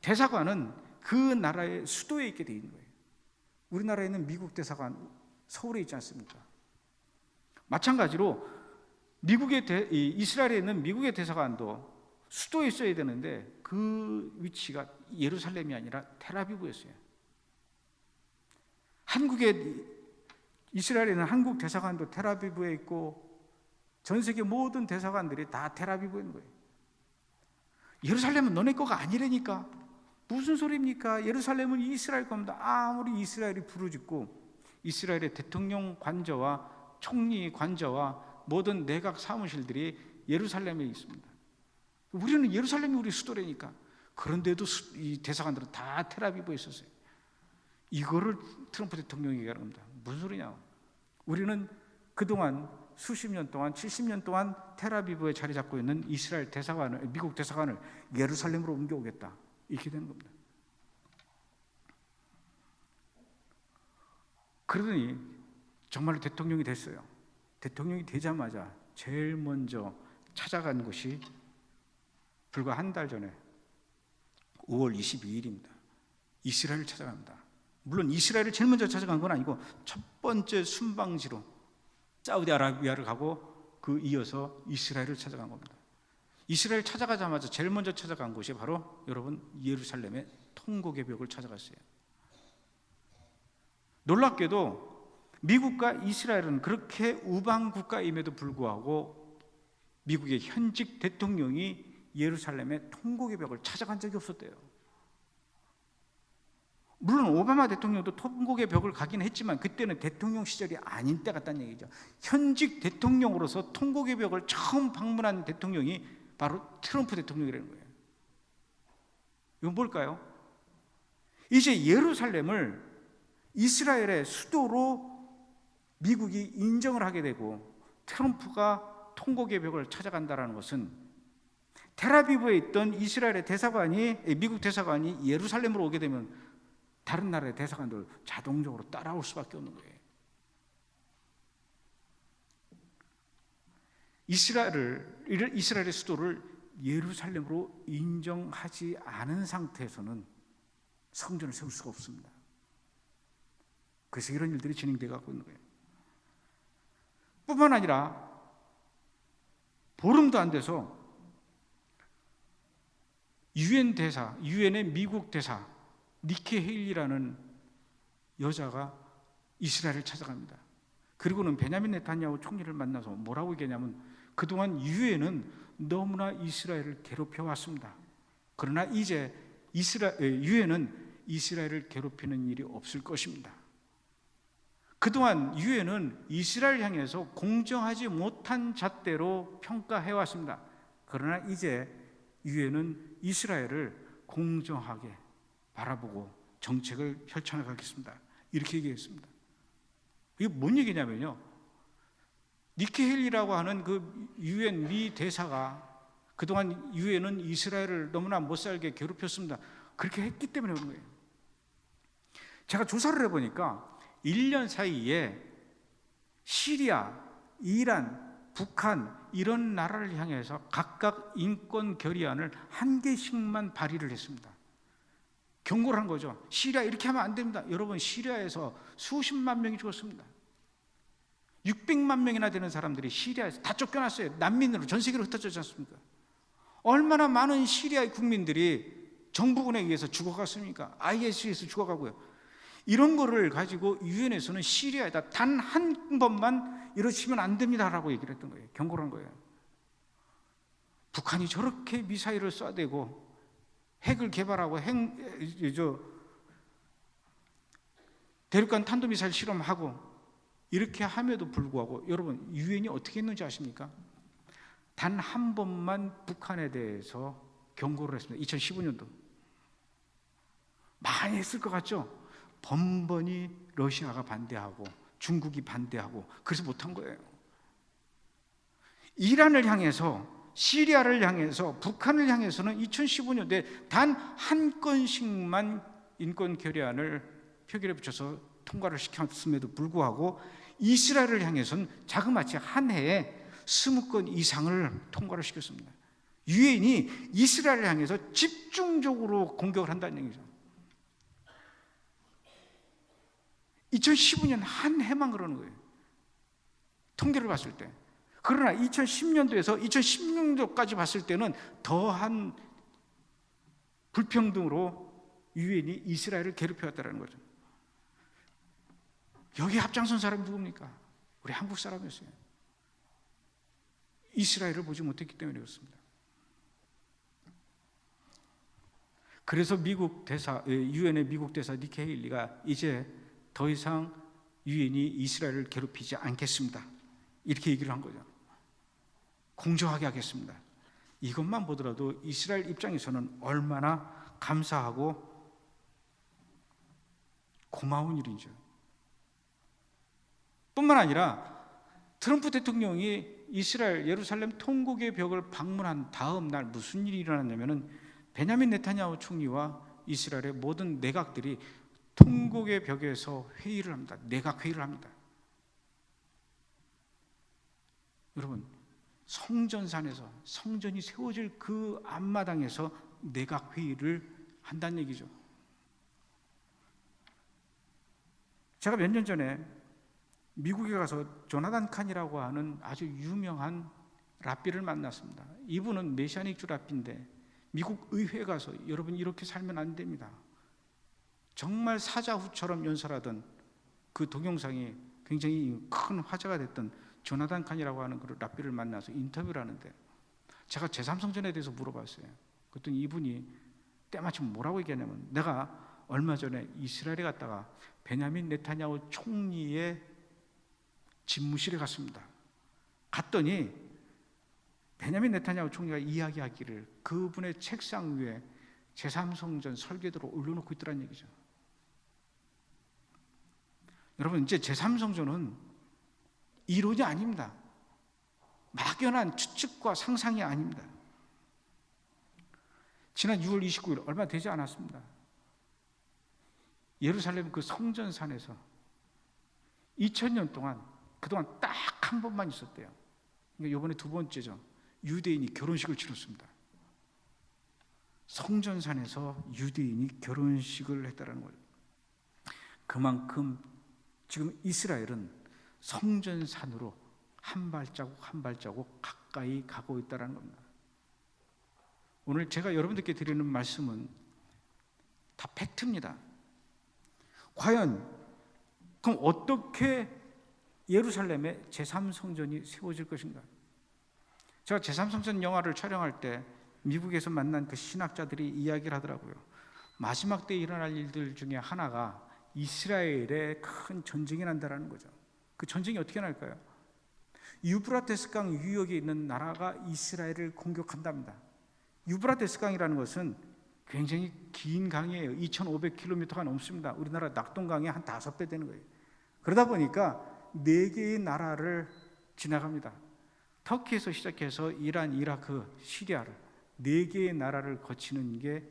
대사관은 그 나라의 수도에 있게 돼 있는 거예요. 우리나라에는 미국 대사관 서울에 있지 않습니까? 마찬가지로 이스라엘에 있는 미국의 대사관도 수도에 있어야 되는데 그 위치가 예루살렘이 아니라 텔아비브였어요. 이스라엘에 있는 한국 대사관도 텔아비브에 있고 전 세계 모든 대사관들이 다 텔아비브에 있는 거예요. 예루살렘은 너네 거가 아니라니까. 무슨 소리입니까? 예루살렘은 이스라엘 겁니다. 아무리 이스라엘이 부르짖고 이스라엘의 대통령 관저와 총리 관저와 모든 내각 사무실들이 예루살렘에 있습니다. 우리는 예루살렘이 우리 수도라니까. 그런데도 이 대사관들은 다 텔아비브에 있었어요. 이거를 트럼프 대통령이 얘기하는 겁니다. 무슨 소리냐? 우리는 그동안 수십 년 동안 70년 동안 텔아비브에 자리 잡고 있는 미국 대사관을 예루살렘으로 옮겨오겠다, 이렇게 되는 겁니다. 그러더니 정말로 대통령이 됐어요. 대통령이 되자마자 제일 먼저 찾아간 곳이 불과 한 달 전에 5월 22일입니다. 이스라엘을 찾아갑니다. 물론 이스라엘을 제일 먼저 찾아간 건 아니고 첫 번째 순방지로 사우디아라비아를 가고 그 이어서 이스라엘을 찾아간 겁니다. 이스라엘 찾아가자마자 제일 먼저 찾아간 곳이 바로 여러분 예루살렘의 통곡의 벽을 찾아갔어요. 놀랍게도 미국과 이스라엘은 그렇게 우방 국가임에도 불구하고 미국의 현직 대통령이 예루살렘의 통곡의 벽을 찾아간 적이 없었대요. 물론 오바마 대통령도 통곡의 벽을 가긴 했지만 그때는 대통령 시절이 아닌 때 같다는 얘기죠. 현직 대통령으로서 통곡의 벽을 처음 방문한 대통령이 바로 트럼프 대통령이라는 거예요. 이건 뭘까요? 이제 예루살렘을 이스라엘의 수도로 미국이 인정을 하게 되고 트럼프가 통곡의 벽을 찾아간다는 것은 텔아비브에 있던 이스라엘의 미국 대사관이 예루살렘으로 오게 되면 다른 나라의 대사관들 자동적으로 따라올 수밖에 없는 거예요. 이스라엘의 수도를 예루살렘으로 인정하지 않은 상태에서는 성전을 세울 수가 없습니다. 그래서 이런 일들이 진행되어 가고 있는 거예요. 뿐만 아니라 보름도 안 돼서 유엔의 미국 대사 니키 헤일리라는 여자가 이스라엘을 찾아갑니다. 그리고는 베냐민 네타냐후 총리를 만나서 뭐라고 얘기하냐면 그동안 유엔은 너무나 이스라엘을 괴롭혀 왔습니다. 그러나 이제 유엔은 이스라엘을 괴롭히는 일이 없을 것입니다. 그동안 유엔은 이스라엘 향해서 공정하지 못한 잣대로 평가해 왔습니다. 그러나 이제 유엔은 이스라엘을 공정하게 바라보고 정책을 펼쳐나가겠습니다. 이렇게 얘기했습니다. 이게 뭔 얘기냐면요, 니키 헤일리라고 하는 그 유엔 미 대사가 그동안 유엔은 이스라엘을 너무나 못살게 괴롭혔습니다. 그렇게 했기 때문에 그런 거예요. 제가 조사를 해보니까 1년 사이에 시리아, 이란, 북한 이런 나라를 향해서 각각 인권 결의안을 1개씩만 발의를 했습니다. 경고를 한 거죠. 시리아 이렇게 하면 안 됩니다. 여러분, 시리아에서 수십만 명이 죽었습니다. 600만 명이나 되는 사람들이 시리아에서 다 쫓겨났어요. 난민으로 전 세계로 흩어졌지 않습니까? 얼마나 많은 시리아의 국민들이 정부군에 의해서 죽어갔습니까? IS에서 죽어가고요. 이런 거를 가지고 유엔에서는 시리아에다 단 한 번만 이러시면 안 됩니다라고 얘기를 했던 거예요. 경고를 한 거예요. 북한이 저렇게 미사일을 쏴대고 핵을 개발하고 대륙간 탄도미사일 실험하고 이렇게 함에도 불구하고 여러분, 유엔이 어떻게 했는지 아십니까? 단 한 번만 북한에 대해서 경고를 했습니다. 2015년도. 많이 했을 것 같죠? 번번이 러시아가 반대하고 중국이 반대하고 그래서 못한 거예요. 이란을 향해서, 시리아를 향해서, 북한을 향해서는 2015년도에 단 한 건씩만 인권 결의안을 표결에 붙여서 통과를 시켰음에도 불구하고 이스라엘을 향해서는 자그마치 한 해에 20건 이상을 통과를 시켰습니다. 유엔이 이스라엘을 향해서 집중적으로 공격을 한다는 얘기죠. 2015년 한 해만 그러는 거예요. 통계를 봤을 때. 그러나 2010년도에서 2016년도까지 봤을 때는 더한 불평등으로 유엔이 이스라엘을 괴롭혀왔다는 거죠. 여기 앞장선 사람이 누굽니까? 우리 한국 사람이었어요. 이스라엘을 보지 못했기 때문에 그렇습니다. 그래서 유엔의 미국 대사 니키 헤일리가 이제 더 이상 유엔이 이스라엘을 괴롭히지 않겠습니다. 이렇게 얘기를 한 거죠. 공정하게 하겠습니다. 이것만 보더라도 이스라엘 입장에서는 얼마나 감사하고 고마운 일인지. 뿐만 아니라 트럼프 대통령이 이스라엘 예루살렘 통곡의 벽을 방문한 다음 날 무슨 일이 일어났냐면은 베냐민 네타냐후 총리와 이스라엘의 모든 내각들이 통곡의 벽에서 회의를 합니다. 내각 회의를 합니다. 여러분, 성전산에서 성전이 세워질 그 앞마당에서 내각 회의를 한다는 얘기죠. 제가 몇 년 전에 미국에 가서 조나단 칸이라고 하는 아주 유명한 랍비를 만났습니다. 이분은 메시아닉 주 랍비인데 미국 의회에 가서 여러분 이렇게 살면 안 됩니다. 정말 사자후처럼 연설하던 그 동영상이 굉장히 큰 화제가 됐던 조나단 칸이라고 하는 그 랍비를 만나서 인터뷰를 하는데 제가 제3성전에 대해서 물어봤어요. 그랬더니 이분이 때마침 뭐라고 얘기하냐면 내가 얼마 전에 이스라엘에 갔다가 베냐민 네타냐후 총리의 집무실에 갔습니다. 갔더니 베냐민 네타냐후 총리가 이야기하기를 그분의 책상 위에 제3성전 설계도로 올려놓고 있더란 얘기죠. 여러분, 이제 제3성전은 이론이 아닙니다. 막연한 추측과 상상이 아닙니다. 지난 6월 29일 얼마 되지 않았습니다. 예루살렘 그 성전산에서 2000년 동안 그동안 딱 한 번만 있었대요. 그러니까 이번에 두 번째죠. 유대인이 결혼식을 치렀습니다. 성전산에서 유대인이 결혼식을 했다는 거예요. 그만큼 지금 이스라엘은 성전산으로 한 발자국 한 발자국 가까이 가고 있다는 겁니다. 오늘 제가 여러분들께 드리는 말씀은 다 팩트입니다. 과연 그럼 어떻게 예루살렘에 제3성전이 세워질 것인가? 제가 제3성전 영화를 촬영할 때 미국에서 만난 그 신학자들이 이야기를 하더라고요. 마지막 때 일어날 일들 중에 하나가 이스라엘에 큰 전쟁이 난다라는 거죠. 그 전쟁이 어떻게 날까요? 유브라테스 강 유역에 있는 나라가 이스라엘을 공격한답니다. 유브라테스 강이라는 것은 굉장히 긴 강이에요. 2,500km가 넘습니다. 우리나라 낙동강의 한 5배 되는 거예요. 그러다 보니까 4개의 나라를 지나갑니다. 터키에서 시작해서 이란, 이라크, 시리아를 4개의 나라를 거치는 게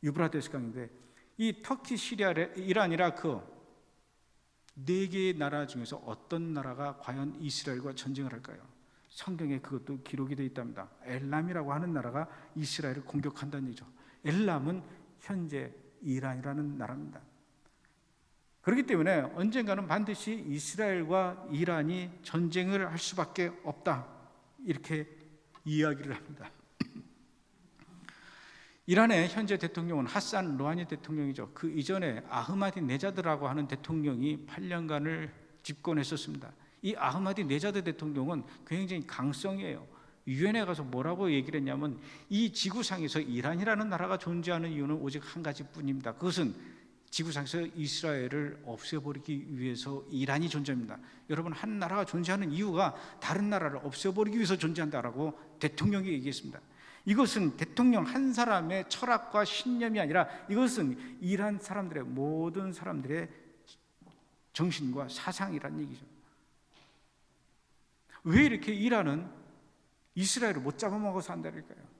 유브라테스 강인데, 이 터키, 시리아, 이란, 이라크 4개의 나라 중에서 어떤 나라가 과연 이스라엘과 전쟁을 할까요? 성경에 그것도 기록이 되어 있답니다. 엘람이라고 하는 나라가 이스라엘을 공격한다는 얘기죠. 엘람은 현재 이란이라는 나라입니다. 그렇기 때문에 언젠가는 반드시 이스라엘과 이란이 전쟁을 할 수밖에 없다, 이렇게 이야기를 합니다. 이란의 현재 대통령은 하산 로하니 대통령이죠. 그 이전에 아흐마디네자드라고 하는 대통령이 8년간을 집권했었습니다. 이 아흐마디네자드 대통령은 굉장히 강성이에요. 유엔에 가서 뭐라고 얘기를 했냐면, 이 지구상에서 이란이라는 나라가 존재하는 이유는 오직 한 가지뿐입니다. 그것은 지구상에서 이스라엘을 없애버리기 위해서 이란이 존재합니다. 여러분, 한 나라가 존재하는 이유가 다른 나라를 없애버리기 위해서 존재한다라고 대통령이 얘기했습니다. 이것은 대통령 한 사람의 철학과 신념이 아니라 이것은 이란 사람들의, 모든 사람들의 정신과 사상이란 얘기죠. 왜 이렇게 이란은 이스라엘을 못 잡아먹어서 한다니까요?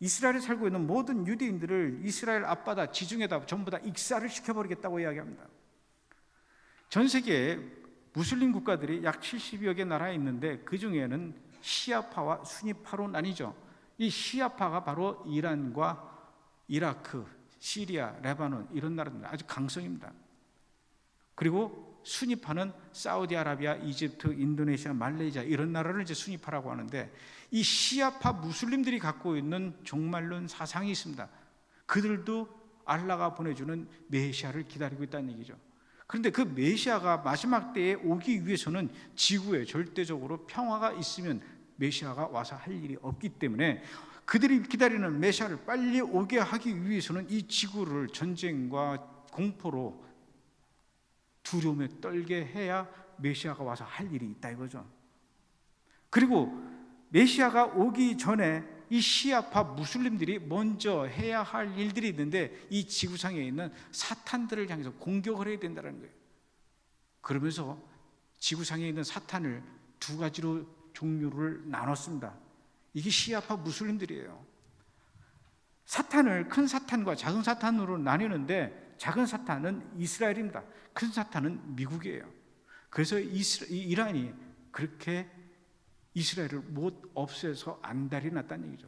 이스라엘에 살고 있는 모든 유대인들을 이스라엘 앞바다, 지중해다 전부 다 익사를 시켜버리겠다고 이야기합니다. 전 세계에 무슬림 국가들이 약 70여 개 나라에 있는데 그 중에는 시아파와 수니파로 나뉘죠. 이 시아파가 바로 이란과 이라크, 시리아, 레바논 이런 나라입니다. 아주 강성입니다. 그리고 수니파는 사우디아라비아, 이집트, 인도네시아, 말레이시아 이런 나라를 이제 수니파라고 하는데, 이 시아파 무슬림들이 갖고 있는 종말론 사상이 있습니다. 그들도 알라가 보내주는 메시아를 기다리고 있다는 얘기죠. 그런데 그 메시아가 마지막 때에 오기 위해서는 지구에 절대적으로 평화가 있으면 메시아가 와서 할 일이 없기 때문에, 그들이 기다리는 메시아를 빨리 오게 하기 위해서는 이 지구를 전쟁과 공포로 두려움에 떨게 해야 메시아가 와서 할 일이 있다 이거죠. 그리고 메시아가 오기 전에 이 시아파 무슬림들이 먼저 해야 할 일들이 있는데, 이 지구상에 있는 사탄들을 향해서 공격을 해야 된다는 거예요. 그러면서 지구상에 있는 사탄을 2가지로 종류를 나눴습니다. 이게 시아파 무슬림들이에요. 사탄을 큰 사탄과 작은 사탄으로 나뉘는데, 작은 사탄은 이스라엘입니다. 큰 사탄은 미국이에요. 그래서 이란이 그렇게 이스라엘을 못 없애서 안달이 났다는 얘기죠.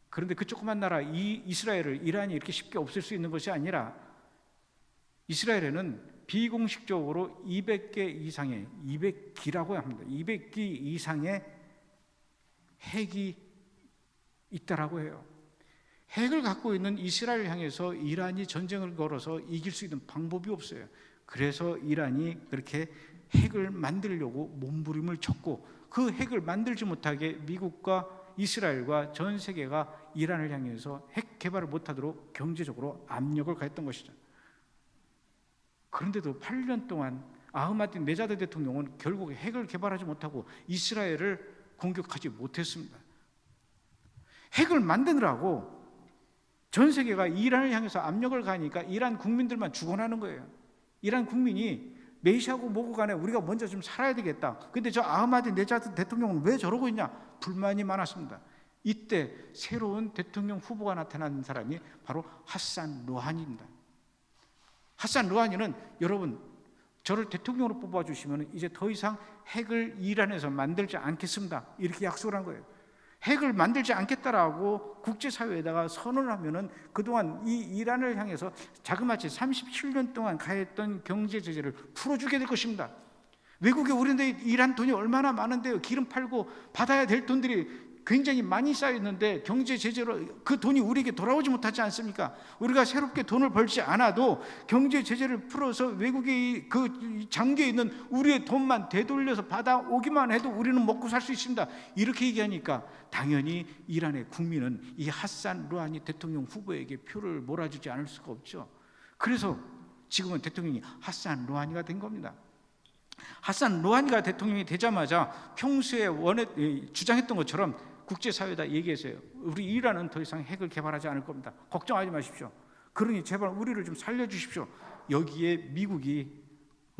그런데 그 조그만 나라 이스라엘을 이란이 이렇게 쉽게 없앨 수 있는 것이 아니라, 이스라엘에는 비공식적으로 200개 이상의, 200기라고 합니다. 200기 이상의 핵이 있다라고 해요. 핵을 갖고 있는 이스라엘을 향해서 이란이 전쟁을 걸어서 이길 수 있는 방법이 없어요. 그래서 이란이 그렇게 핵을 만들려고 몸부림을 쳤고, 그 핵을 만들지 못하게 미국과 이스라엘과 전 세계가 이란을 향해서 핵 개발을 못하도록 경제적으로 압력을 가했던 것이죠. 그런데도 8년 동안 아흐마디네자드 대통령은 결국 핵을 개발하지 못하고 이스라엘을 공격하지 못했습니다. 핵을 만드느라고 전 세계가 이란을 향해서 압력을 가하니까 이란 국민들만 죽어나는 거예요. 이란 국민이 메시아고 뭐고 간에 우리가 먼저 좀 살아야 되겠다. 근데 저 아흐마디네자드 대통령은 왜 저러고 있냐? 불만이 많았습니다. 이때 새로운 대통령 후보가 나타난 사람이 바로 하산 로하니입니다. 하산 로하니는, 여러분 저를 대통령으로 뽑아주시면 이제 더 이상 핵을 이란에서 만들지 않겠습니다, 이렇게 약속을 한 거예요. 핵을 만들지 않겠다라고 국제사회에다가 선언을 하면은 그동안 이 이란을 향해서 자그마치 37년 동안 가했던 경제 제재를 풀어주게 될 것입니다. 외국에 우리나라 이란 돈이 얼마나 많은데요. 기름 팔고 받아야 될 돈들이 굉장히 많이 쌓였는데 경제 제재로 그 돈이 우리에게 돌아오지 못하지 않습니까? 우리가 새롭게 돈을 벌지 않아도 경제 제재를 풀어서 외국에 그 잠겨 있는 우리의 돈만 되돌려서 받아오기만 해도 우리는 먹고 살 수 있습니다. 이렇게 얘기하니까 당연히 이란의 국민은 이 하산 루하니 대통령 후보에게 표를 몰아주지 않을 수가 없죠. 그래서 지금은 대통령이 하산 루하니가 된 겁니다. 하산 루하니가 대통령이 되자마자 평소에 주장했던 것처럼 국제사회에다 얘기했어요. 우리 이란은 더 이상 핵을 개발하지 않을 겁니다. 걱정하지 마십시오. 그러니 제발 우리를 좀 살려주십시오. 여기에 미국이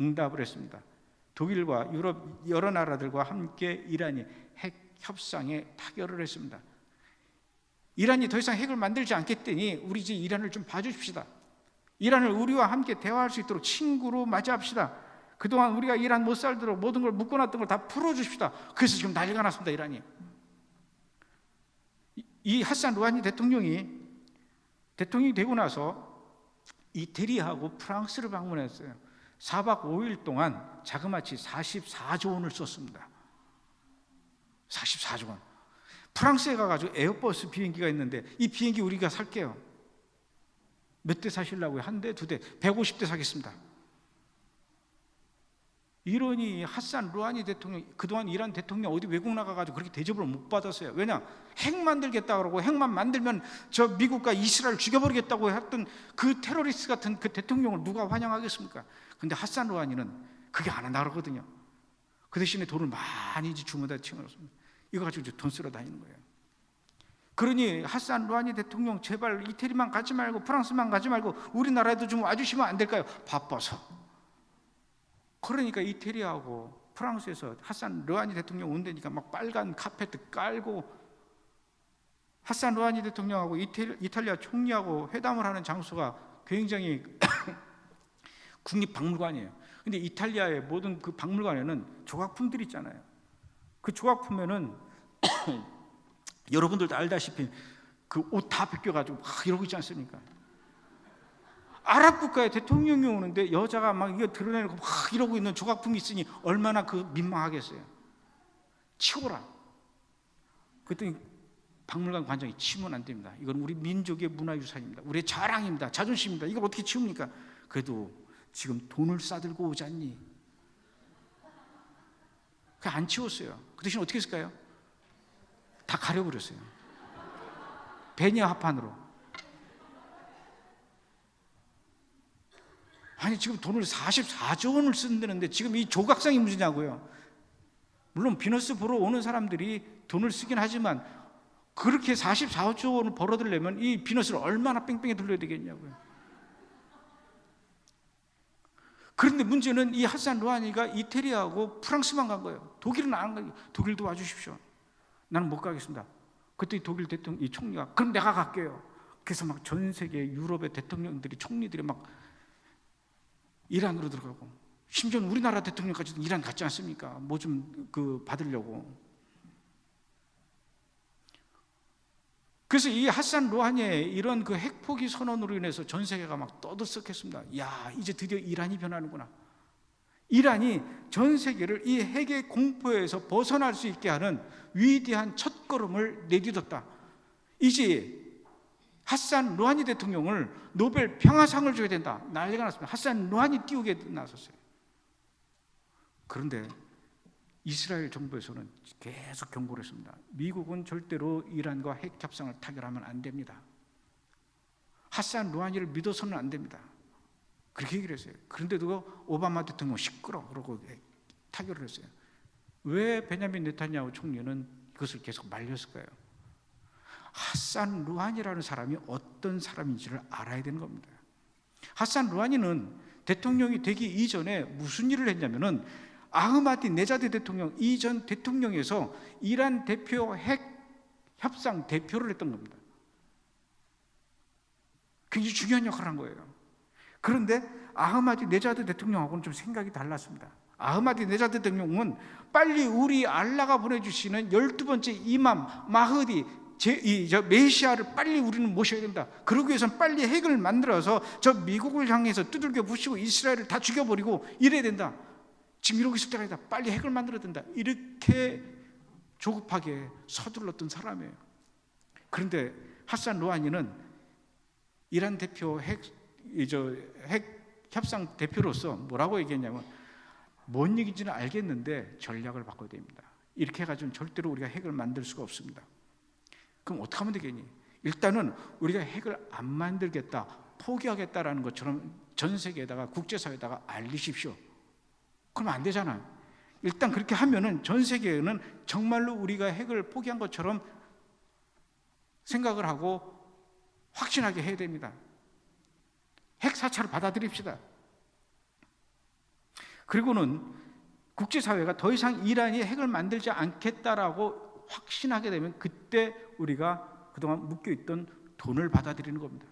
응답을 했습니다. 독일과 유럽 여러 나라들과 함께 이란이 핵 협상에 타결을 했습니다. 이란이 더 이상 핵을 만들지 않겠다니 우리 이제 이란을 좀 봐주십시다. 이란을 우리와 함께 대화할 수 있도록 친구로 맞이합시다. 그동안 우리가 이란 못 살도록 모든 걸 묶어놨던 걸 다 풀어주십시다. 그래서 지금 난리가 났습니다. 이란이. 이 하산 루하니 대통령이 되고 나서 이태리하고 프랑스를 방문했어요. 4박 5일 동안 자그마치 44조 원을 썼습니다. 44조 원. 프랑스에 가가지고 에어버스 비행기가 있는데 이 비행기 우리가 살게요. 몇 대 사실라고요? 한 대, 두 대, 150대 사겠습니다. 이러니 하산 루하니 대통령, 그동안 이란 대통령 어디 외국 나가가지고 그렇게 대접을 못 받았어요. 왜냐? 핵 만들겠다 그러고 핵만 만들면 저 미국과 이스라엘 죽여버리겠다고 했던 그 테러리스트 같은 그 대통령을 누가 환영하겠습니까? 근데 하산 루하니는 그게 안 한다 그러거든요. 그 대신에 돈을 많이 주문다 치워놨습니다. 이거 가지고 이제 돈 쓰러 다니는 거예요. 그러니 하산 루하니 대통령 제발 이태리만 가지 말고 프랑스만 가지 말고 우리나라에도 좀 와주시면 안 될까요? 바빠서. 그러니까 이태리하고 프랑스에서 하산 루하니 대통령 온다니까 막 빨간 카페트 깔고 하산 루하니 대통령하고 이탈리아 총리하고 회담을 하는 장소가 굉장히 국립박물관이에요. 근데 이탈리아의 모든 그 박물관에는 조각품들이 있잖아요. 그 조각품에는 여러분들도 알다시피 그 옷 다 벗겨가지고 막 이러고 있지 않습니까? 아랍 국가의 대통령이 오는데 여자가 막 이거 드러내고 막 이러고 있는 조각품이 있으니 얼마나 그 민망하겠어요. 치워라. 그랬더니 박물관 관장이 치우면 안 됩니다. 이건 우리 민족의 문화유산입니다. 우리의 자랑입니다. 자존심입니다. 이걸 어떻게 치웁니까? 그래도 지금 돈을 싸들고 오지 않니? 그냥 안 치웠어요. 그 대신 어떻게 했을까요? 다 가려버렸어요. 베니아 합판으로. 아니 지금 돈을 44조 원을 쓴다는데 지금 이 조각상이 문제냐고요. 물론 비너스 보러 오는 사람들이 돈을 쓰긴 하지만 그렇게 44조 원을 벌어들려면 이 비너스를 얼마나 뺑뺑이 돌려야 되겠냐고요. 그런데 문제는 이 하산 루하니가 이태리하고 프랑스만 간 거예요. 독일은 안 가요. 독일도 와주십시오. 나는 못 가겠습니다. 그때 독일 대통령, 이 총리가 그럼 내가 갈게요. 그래서 막 전 세계 유럽의 대통령들이 총리들이 막 이란으로 들어가고 심지어 우리나라 대통령까지도 이란 갔지 않습니까? 뭐 좀 그 받으려고. 그래서 이 하산 루하니의 이런 그 핵포기 선언으로 인해서 전 세계가 막 떠들썩했습니다. 야, 이제 드디어 이란이 변하는구나. 이란이 전 세계를 이 핵의 공포에서 벗어날 수 있게 하는 위대한 첫걸음을 내딛었다. 이제 하산 루하니 대통령을 노벨 평화상을 줘야 된다. 난리가 났습니다. 하산 루하니 띄우게 나섰어요. 그런데 이스라엘 정부에서는 계속 경고를 했습니다. 미국은 절대로 이란과 핵 협상을 타결하면 안 됩니다. 하산 루하니를 믿어서는 안 됩니다. 그렇게 얘기를 했어요. 그런데도 오바마 대통령 시끄러 그러고 타결을 했어요. 왜 베냐민 네타냐후 총리는 그것을 계속 말렸을까요? 하산 루하니라는 사람이 어떤 사람인지를 알아야 되는 겁니다. 하산 루하니는 대통령이 되기 이전에 무슨 일을 했냐면은 아흐마디네자드 대통령 이전 대통령에서 이란 대표 핵 협상 대표를 했던 겁니다. 굉장히 중요한 역할을 한 거예요. 그런데 아흐마디네자드 대통령하고는 좀 생각이 달랐습니다. 아흐마디네자드 대통령은 빨리 우리 알라가 보내주시는 12번째 이맘 마흐디 메시아를 빨리 우리는 모셔야 된다. 그러기 위해서는 빨리 핵을 만들어서 저 미국을 향해서 두들겨 부시고 이스라엘을 다 죽여버리고 이래야 된다. 지금 이러고 있을 때가 아니다. 빨리 핵을 만들어야 된다. 이렇게 조급하게 서둘렀던 사람이에요. 그런데 하산 루하니는 이란 대표 핵 협상 대표로서 뭐라고 얘기했냐면, 뭔 얘기인지는 알겠는데 전략을 바꿔야 됩니다. 이렇게 해가지고는 절대로 우리가 핵을 만들 수가 없습니다. 그럼 어떻게 하면 되겠니? 일단은 우리가 핵을 안 만들겠다, 포기하겠다라는 것처럼 전 세계에다가, 국제사회에다가 알리십시오. 그러면 안 되잖아요. 일단 그렇게 하면은 전 세계는 정말로 우리가 핵을 포기한 것처럼 생각을 하고 확신하게 해야 됩니다. 핵 사찰을 받아들입시다. 그리고는 국제사회가 더 이상 이란이 핵을 만들지 않겠다라고 확신하게 되면, 그때 우리가 그동안 묶여있던 돈을 받아들이는 겁니다.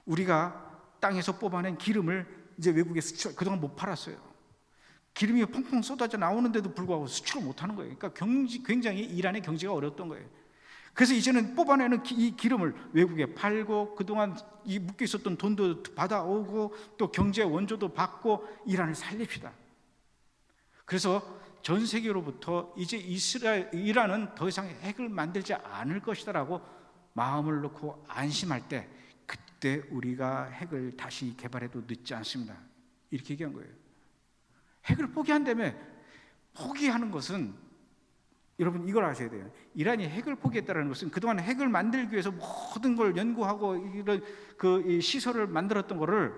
우리가 땅에서 뽑아낸 기름을 이제 외국에 수출, 그동안 못 팔았어요. 기름이 펑펑 쏟아져 나오는데도 불구하고 수출을 못하는 거예요. 그러니까 굉장히 이란의 경제가 어려웠던 거예요. 그래서 이제는 뽑아내는 이 기름을 외국에 팔고, 그동안 이 묶여 있었던 돈도 받아오고, 또 경제 원조도 받고 이란을 살립시다. 그래서 전 세계로부터 이제 이란은 더 이상 핵을 만들지 않을 것이다라고 마음을 놓고 안심할 때, 그때 우리가 핵을 다시 개발해도 늦지 않습니다. 이렇게 얘기한 거예요. 핵을 포기한다며. 포기하는 것은, 여러분 이걸 아셔야 돼요. 이란이 핵을 포기했다는 것은 그동안 핵을 만들기 위해서 모든 걸 연구하고 이런 이 시설을 만들었던 거를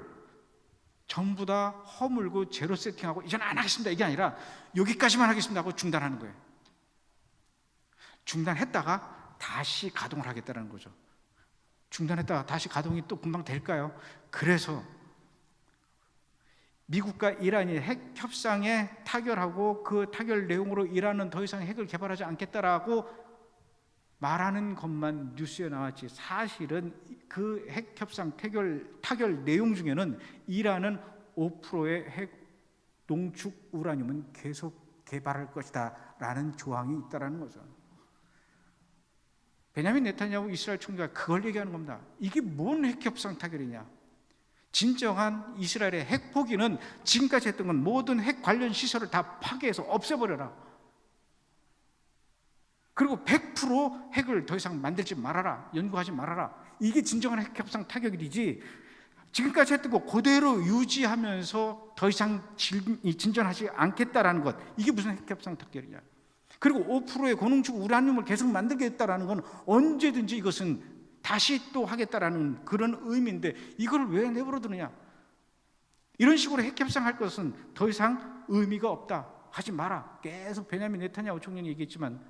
전부 다 허물고 제로 세팅하고 이제는 안 하겠습니다, 이게 아니라 여기까지만 하겠습니다 하고 중단하는 거예요. 중단했다가 다시 가동을 하겠다는 거죠. 중단했다가 다시 가동이 또 금방 될까요? 그래서 미국과 이란이 핵 협상에 타결하고, 그 타결 내용으로 이란은 더 이상 핵을 개발하지 않겠다라고 말하는 것만 뉴스에 나왔지, 사실은 그 핵 협상 타결 내용 중에는 이란은 5%의 핵 농축 우라늄은 계속 개발할 것이다 라는 조항이 있다는 거죠. 베냐민 네타냐후 이스라엘 총리가 그걸 얘기하는 겁니다. 이게 뭔 핵 협상 타결이냐? 진정한 이스라엘의 핵 포기는 지금까지 했던 건 모든 핵 관련 시설을 다 파괴해서 없애버려라. 그리고 100% 핵을 더 이상 만들지 말아라, 연구하지 말아라. 이게 진정한 핵 협상 타결이지, 지금까지 했던 거 그대로 유지하면서 더 이상 진전하지 않겠다라는 것, 이게 무슨 핵 협상 타결이냐. 그리고 5%의 고농축 우라늄을 계속 만들겠다라는 건 언제든지 이것은 다시 또 하겠다라는 그런 의미인데, 이걸 왜 내버려 두느냐? 이런 식으로 핵 협상할 것은 더 이상 의미가 없다, 하지 마라. 계속 베냐민 네타냐후 총리는 얘기했지만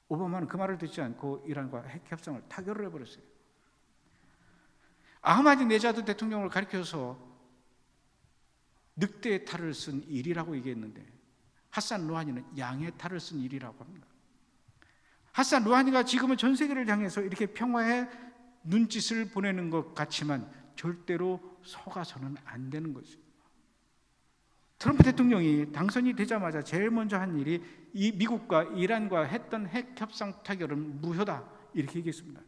오바마는 그 말을 듣지 않고 이란과 핵 협상을 타결을 해버렸어요. 아흐마디네자드 대통령을 가리켜서 늑대의 탈을 쓴 일이라고 얘기했는데, 하산 루하니는 양의 탈을 쓴 일이라고 합니다. 하산 루하니가 지금은 전 세계를 향해서 이렇게 평화의 눈짓을 보내는 것 같지만 절대로 속아서는 안 되는 거죠. 트럼프 대통령이 당선이 되자마자 제일 먼저 한 일이 이 미국과 이란과 했던 핵 협상 타결은 무효다, 이렇게 얘기했습니다.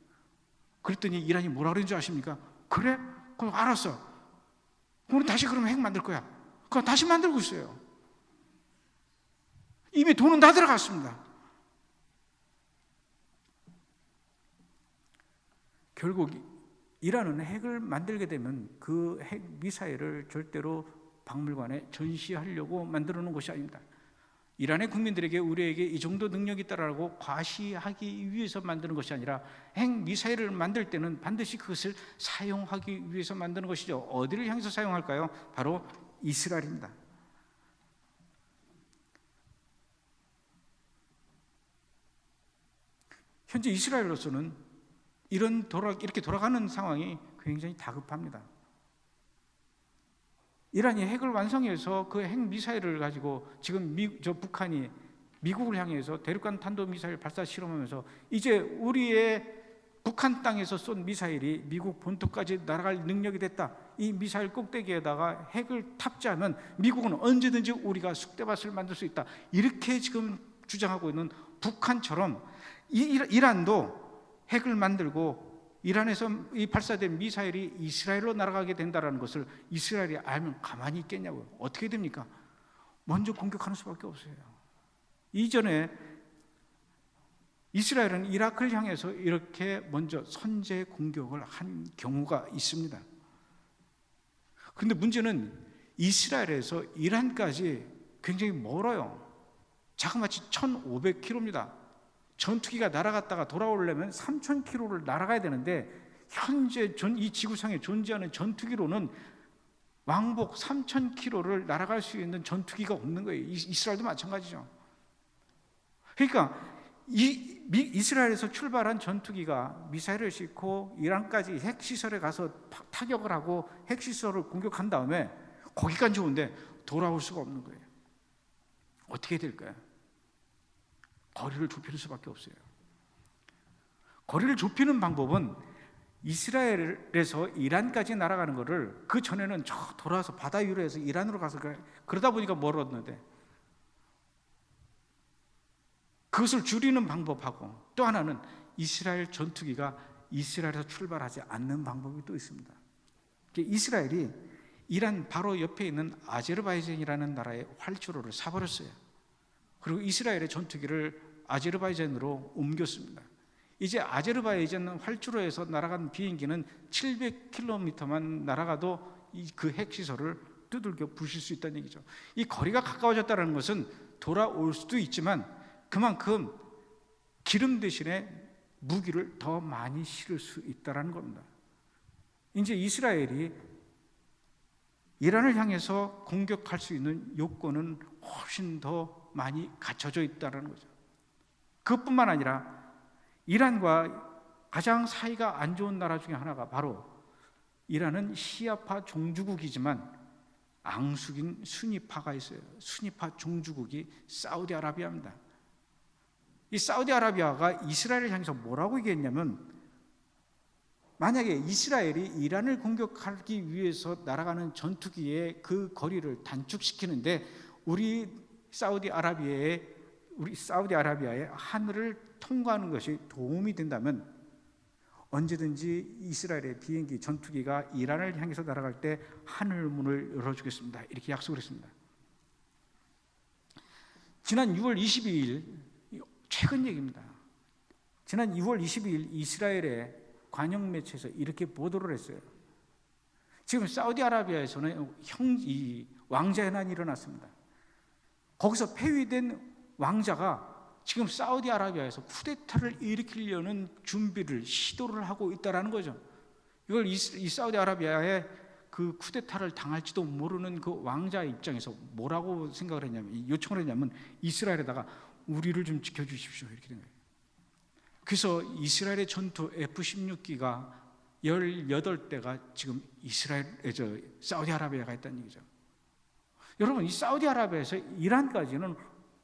그랬더니 이란이 뭐라 그랬는지 아십니까? 그래? 그럼 알았어. 우리 다시 그러면 핵 만들 거야. 그럼 다시 만들고 있어요. 이미 돈은 다 들어갔습니다. 결국 이란은 핵을 만들게 되면 그 핵 미사일을 절대로 박물관에 전시하려고 만들어 놓은 것이 아닙니다. 이란의 국민들에게, 우리에게 이 정도 능력이 있다라고 과시하기 위해서 만드는 것이 아니라, 핵 미사일을 만들 때는 반드시 그것을 사용하기 위해서 만드는 것이죠. 어디를 향해서 사용할까요? 바로 이스라엘입니다. 현재 이스라엘로서는 이렇게 돌아가는 상황이 굉장히 다급합니다. 이란이 핵을 완성해서 그 핵 미사일을 가지고 지금 북한이 미국을 향해서 대륙간 탄도미사일 발사 실험하면서, 이제 우리의 북한 땅에서 쏜 미사일이 미국 본토까지 날아갈 능력이 됐다. 이 미사일 꼭대기에다가 핵을 탑재하면 미국은 언제든지 우리가 쑥대밭을 만들 수 있다. 이렇게 지금 주장하고 있는 북한처럼 이란도 핵을 만들고 이란에서 이 발사된 미사일이 이스라엘로 날아가게 된다는 것을 이스라엘이 알면 가만히 있겠냐고요. 어떻게 됩니까? 먼저 공격하는 수밖에 없어요. 이전에 이스라엘은 이라크를 향해서 이렇게 먼저 선제 공격을 한 경우가 있습니다. 그런데 문제는 이스라엘에서 이란까지 굉장히 멀어요. 자그마치 1,500km입니다. 전투기가 날아갔다가 돌아오려면 3,000km를 날아가야 되는데 현재 이 지구상에 존재하는 전투기로는 왕복 3,000km를 날아갈 수 있는 전투기가 없는 거예요. 이스라엘도 마찬가지죠. 그러니까 이스라엘에서 출발한 전투기가 미사일을 싣고 이란까지 핵시설에 가서 타격을 하고 핵시설을 공격한 다음에 거기까지 오는데 돌아올 수가 없는 거예요. 어떻게 될까요? 거리를 좁히는 수밖에 없어요. 거리를 좁히는 방법은 이스라엘에서 이란까지 날아가는 거를 그 전에는 저 돌아서 바다 위로 해서 이란으로 가서 그러다 보니까 멀었는데 그것을 줄이는 방법하고 또 하나는 이스라엘 전투기가 이스라엘에서 출발하지 않는 방법이 또 있습니다. 이스라엘이 이란 바로 옆에 있는 아제르바이잔이라는 나라의 활주로를 사버렸어요. 그리고 이스라엘의 전투기를 아제르바이잔으로 옮겼습니다. 이제 아제르바이잔 활주로에서 날아간 비행기는 700km만 날아가도 그 핵시설을 두들겨 부실 수 있다는 얘기죠. 이 거리가 가까워졌다는 것은 돌아올 수도 있지만 그만큼 기름 대신에 무기를 더 많이 실을 수 있다는 겁니다. 이제 이스라엘이 이란을 향해서 공격할 수 있는 요건은 훨씬 더 많이 갖춰져 있다는 거죠. 그것뿐만 아니라 이란과 가장 사이가 안 좋은 나라 중에 하나가 바로 이란은 시아파 종주국이지만 앙숙인 순위파가 있어요. 순위파 종주국이 사우디아라비아입니다. 이 사우디아라비아가 이스라엘을 향해서 뭐라고 얘기했냐면 만약에 이스라엘이 이란을 공격하기 위해서 날아가는 전투기의 그 거리를 단축시키는데 우리 사우디아라비아의 하늘을 통과하는 것이 도움이 된다면 언제든지 이스라엘의 비행기, 전투기가 이란을 향해서 날아갈 때 하늘문을 열어주겠습니다. 이렇게 약속을 했습니다. 지난 6월 22일, 최근 얘기입니다. 지난 2월 22일 이스라엘의 관영 매체에서 이렇게 보도를 했어요. 지금 사우디아라비아에서는 왕자 해난이 일어났습니다. 거기서 폐위된 왕자가 지금 사우디아라비아에서 쿠데타를 일으키려는 준비를 시도를 하고 있다는 거죠. 이걸 이 사우디아라비아의 그 쿠데타를 당할지도 모르는 그 왕자 입장에서 뭐라고 생각을 했냐면 요청을 했냐면 이스라엘에다가 우리를 좀 지켜주십시오 이렇게 된 거예요. 그래서 이스라엘의 전투 F-16기가 18대가 지금 사우디아라비아가 있다는 얘기죠. 여러분 이 사우디아라비아에서 이란까지는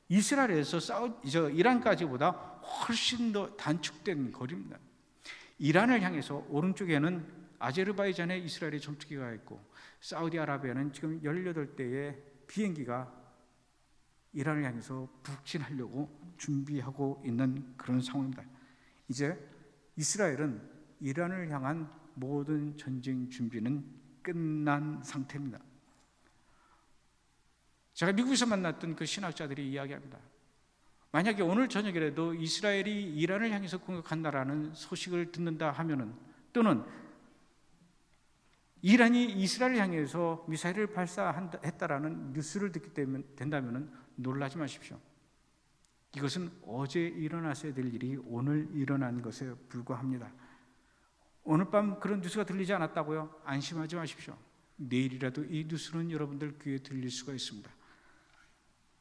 이스라엘에서 이란까지보다 훨씬 더 단축된 거리입니다. 이란을 향해서 오른쪽에는 아제르바이잔의 이스라엘의 전투기가 있고 사우디아라비아는 지금 18대의 비행기가 이란을 향해서 북진하려고 준비하고 있는 그런 상황입니다. 이제 이스라엘은 이란을 향한 모든 전쟁 준비는 끝난 상태입니다. 제가 미국에서 만났던 그 신학자들이 이야기합니다. 만약에 오늘 저녁이라도 이스라엘이 이란을 향해서 공격한다라는 소식을 듣는다 하면은 또는 이란이 이스라엘을 향해서 미사일을 발사했다라는 뉴스를 듣게 된다면은 놀라지 마십시오. 이것은 어제 일어났어야 될 일이 오늘 일어난 것에 불과합니다. 오늘 밤 그런 뉴스가 들리지 않았다고요? 안심하지 마십시오. 내일이라도 이 뉴스는 여러분들 귀에 들릴 수가 있습니다.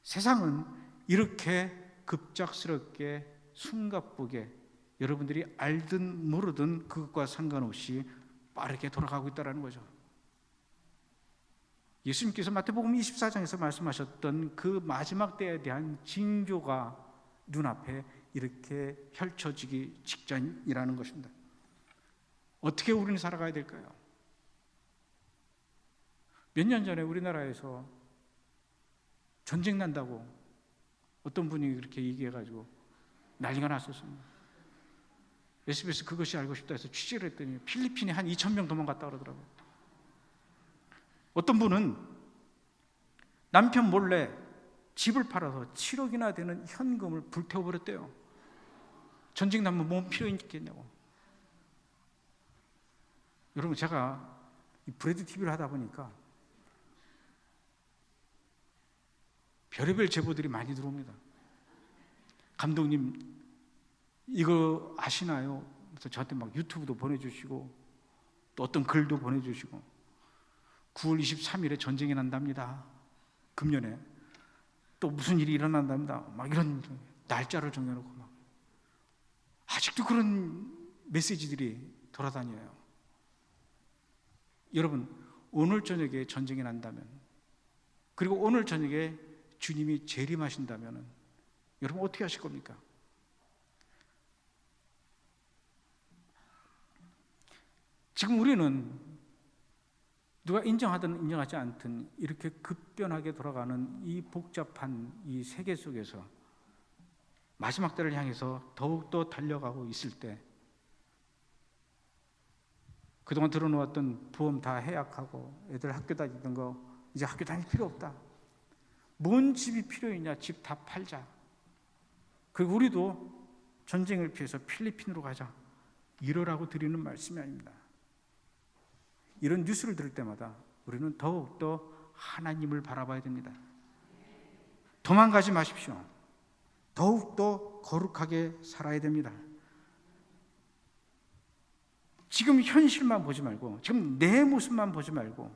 세상은 이렇게 급작스럽게 숨가쁘게 여러분들이 알든 모르든 그것과 상관없이 빠르게 돌아가고 있다는 거죠. 예수님께서 마태복음 24장에서 말씀하셨던 그 마지막 때에 대한 징조가 눈앞에 이렇게 펼쳐지기 직전이라는 것입니다. 어떻게 우리는 살아가야 될까요? 몇 년 전에 우리나라에서 전쟁 난다고 어떤 분이 그렇게 얘기해가지고 난리가 났었습니다. SBS 그것이 알고 싶다 해서 취재를 했더니 필리핀에 한 2,000명 도망갔다 그러더라고요. 어떤 분은 남편 몰래 집을 팔아서 7억이나 되는 현금을 불태워버렸대요. 전쟁 나면 뭐 필요 있겠냐고. 여러분, 제가 이 브레드 TV를 하다 보니까 별의별 제보들이 많이 들어옵니다. 감독님 이거 아시나요? 그래서 저한테 막 유튜브도 보내주시고 또 어떤 글도 보내주시고 9월 23일에 전쟁이 난답니다. 금년에 또 무슨 일이 일어난답니다. 막 이런 날짜를 정해놓고 막 아직도 그런 메시지들이 돌아다녀요. 여러분, 오늘 저녁에 전쟁이 난다면, 그리고 오늘 저녁에 주님이 재림하신다면 여러분 어떻게 하실 겁니까? 지금 우리는 누가 인정하든 인정하지 않든 이렇게 급변하게 돌아가는 이 복잡한 이 세계 속에서 마지막 때를 향해서 더욱더 달려가고 있을 때, 그동안 들어놓았던 부험 다 해약하고 애들 학교 다니던 거 이제 학교 다닐 필요 없다. 뭔 집이 필요했냐? 집 다 팔자. 그리고 우리도 전쟁을 피해서 필리핀으로 가자. 이러라고 드리는 말씀이 아닙니다. 이런 뉴스를 들을 때마다 우리는 더욱더 하나님을 바라봐야 됩니다. 도망가지 마십시오. 더욱더 거룩하게 살아야 됩니다. 지금 현실만 보지 말고, 지금 내 모습만 보지 말고,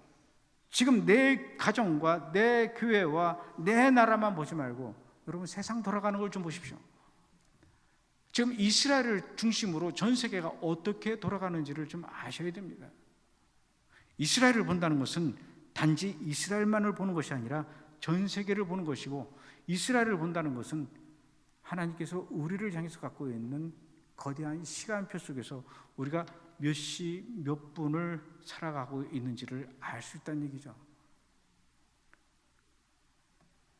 지금 내 가정과 내 교회와 내 나라만 보지 말고 여러분 세상 돌아가는 걸 좀 보십시오. 지금 이스라엘을 중심으로 전 세계가 어떻게 돌아가는지를 좀 아셔야 됩니다. 이스라엘을 본다는 것은 단지 이스라엘만을 보는 것이 아니라 전 세계를 보는 것이고, 이스라엘을 본다는 것은 하나님께서 우리를 향해서 갖고 있는 거대한 시간표 속에서 우리가 몇 시 몇 분을 살아가고 있는지를 알 수 있다는 얘기죠.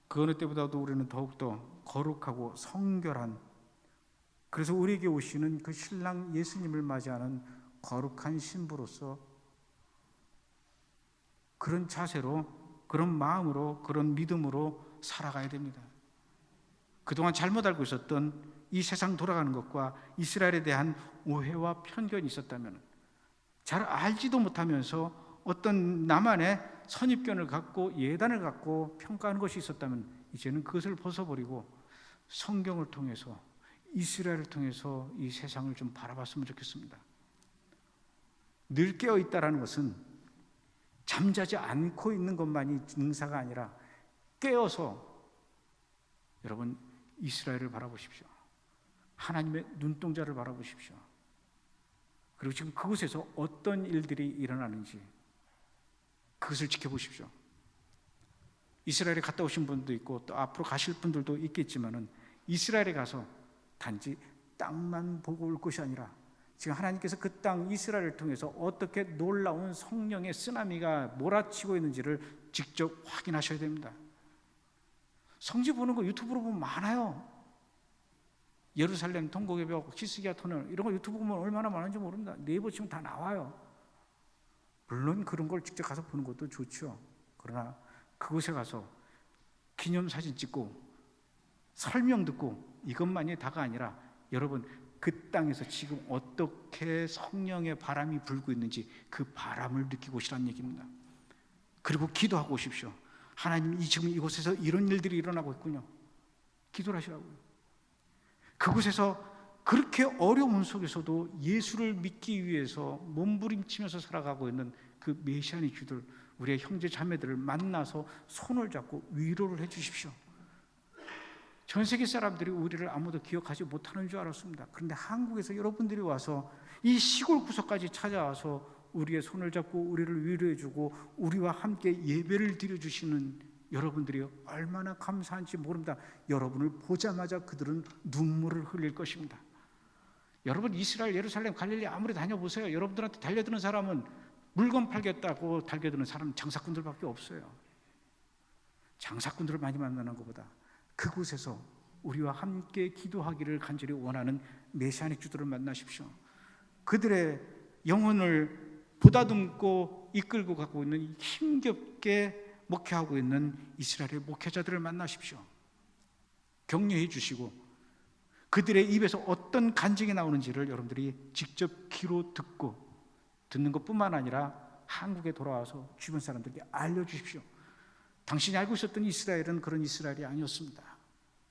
그 어느 때보다도 우리는 더욱더 거룩하고 성결한, 그래서 우리에게 오시는 그 신랑 예수님을 맞이하는 거룩한 신부로서 그런 자세로, 그런 마음으로, 그런 믿음으로 살아가야 됩니다. 그동안 잘못 알고 있었던 이 세상 돌아가는 것과 이스라엘에 대한 오해와 편견이 있었다면, 잘 알지도 못하면서 어떤 나만의 선입견을 갖고 예단을 갖고 평가하는 것이 있었다면 이제는 그것을 벗어버리고 성경을 통해서, 이스라엘을 통해서 이 세상을 좀 바라봤으면 좋겠습니다. 늘 깨어있다라는 것은 잠자지 않고 있는 것만이 능사가 아니라 깨어서, 여러분 이스라엘을 바라보십시오. 하나님의 눈동자를 바라보십시오. 그리고 지금 그곳에서 어떤 일들이 일어나는지 그것을 지켜보십시오. 이스라엘에 갔다 오신 분도 있고 또 앞으로 가실 분들도 있겠지만은 이스라엘에 가서 단지 땅만 보고 올 것이 아니라 지금 하나님께서 그 땅 이스라엘을 통해서 어떻게 놀라운 성령의 쓰나미가 몰아치고 있는지를 직접 확인하셔야 됩니다. 성지 보는 거 유튜브로 보면 많아요. 예루살렘 통곡의 벽, 히스기야 터널, 이런 거 유튜브 보면 얼마나 많은지 모릅니다. 네이버 치면 다 나와요. 물론 그런 걸 직접 가서 보는 것도 좋죠. 그러나 그곳에 가서 기념사진 찍고 설명 듣고 이것만이 다가 아니라, 여러분 그 땅에서 지금 어떻게 성령의 바람이 불고 있는지 그 바람을 느끼고 오시라는 얘기입니다. 그리고 기도하고 오십시오. 하나님, 지금 이곳에서 이런 일들이 일어나고 있군요. 기도를 하시라고요. 그곳에서 그렇게 어려운 속에서도 예수를 믿기 위해서 몸부림치면서 살아가고 있는 그 메시아의 주들, 우리의 형제 자매들을 만나서 손을 잡고 위로를 해 주십시오. 전 세계 사람들이 우리를 아무도 기억하지 못하는 줄 알았습니다. 그런데 한국에서 여러분들이 와서 이 시골 구석까지 찾아와서 우리의 손을 잡고 우리를 위로해 주고 우리와 함께 예배를 드려주시는 여러분들이 얼마나 감사한지 모릅니다. 여러분을 보자마자 그들은 눈물을 흘릴 것입니다. 여러분 이스라엘, 예루살렘, 갈릴리 아무리 다녀보세요. 여러분들한테 달려드는 사람은 물건 팔겠다고 달려드는 사람은 장사꾼들밖에 없어요. 장사꾼들을 많이 만나는 것보다 그곳에서 우리와 함께 기도하기를 간절히 원하는 메시아닉 주들을 만나십시오. 그들의 영혼을 보다듬고 이끌고 가고 있는, 힘겹게 목회하고 있는 이스라엘의 목회자들을 만나십시오. 격려해 주시고 그들의 입에서 어떤 간증이 나오는지를 여러분들이 직접 귀로 듣는 것뿐만 아니라 한국에 돌아와서 주변 사람들에게 알려주십시오. 당신이 알고 있었던 이스라엘은 그런 이스라엘이 아니었습니다.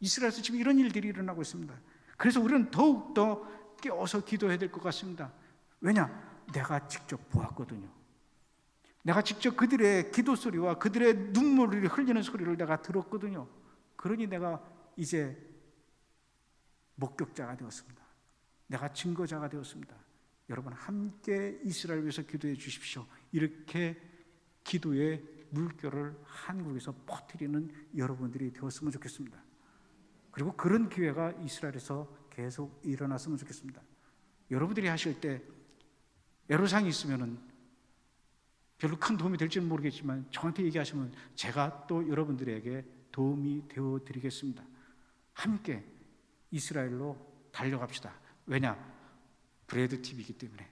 이스라엘에서 지금 이런 일들이 일어나고 있습니다. 그래서 우리는 더욱더 깨어서 기도해야 될 것 같습니다. 왜냐? 내가 직접 보았거든요. 내가 직접 그들의 기도 소리와 그들의 눈물을 흘리는 소리를 내가 들었거든요. 그러니 내가 이제 목격자가 되었습니다. 내가 증거자가 되었습니다. 여러분 함께 이스라엘 위해서 기도해 주십시오. 이렇게 기도의 물결을 한국에서 퍼뜨리는 여러분들이 되었으면 좋겠습니다. 그리고 그런 기회가 이스라엘에서 계속 일어났으면 좋겠습니다. 여러분들이 하실 때 애로사항이 있으면 별로 큰 도움이 될지는 모르겠지만 저한테 얘기하시면 제가 또 여러분들에게 도움이 되어 드리겠습니다. 함께 이스라엘로 달려갑시다. 왜냐? 브레드 TV이기 때문에.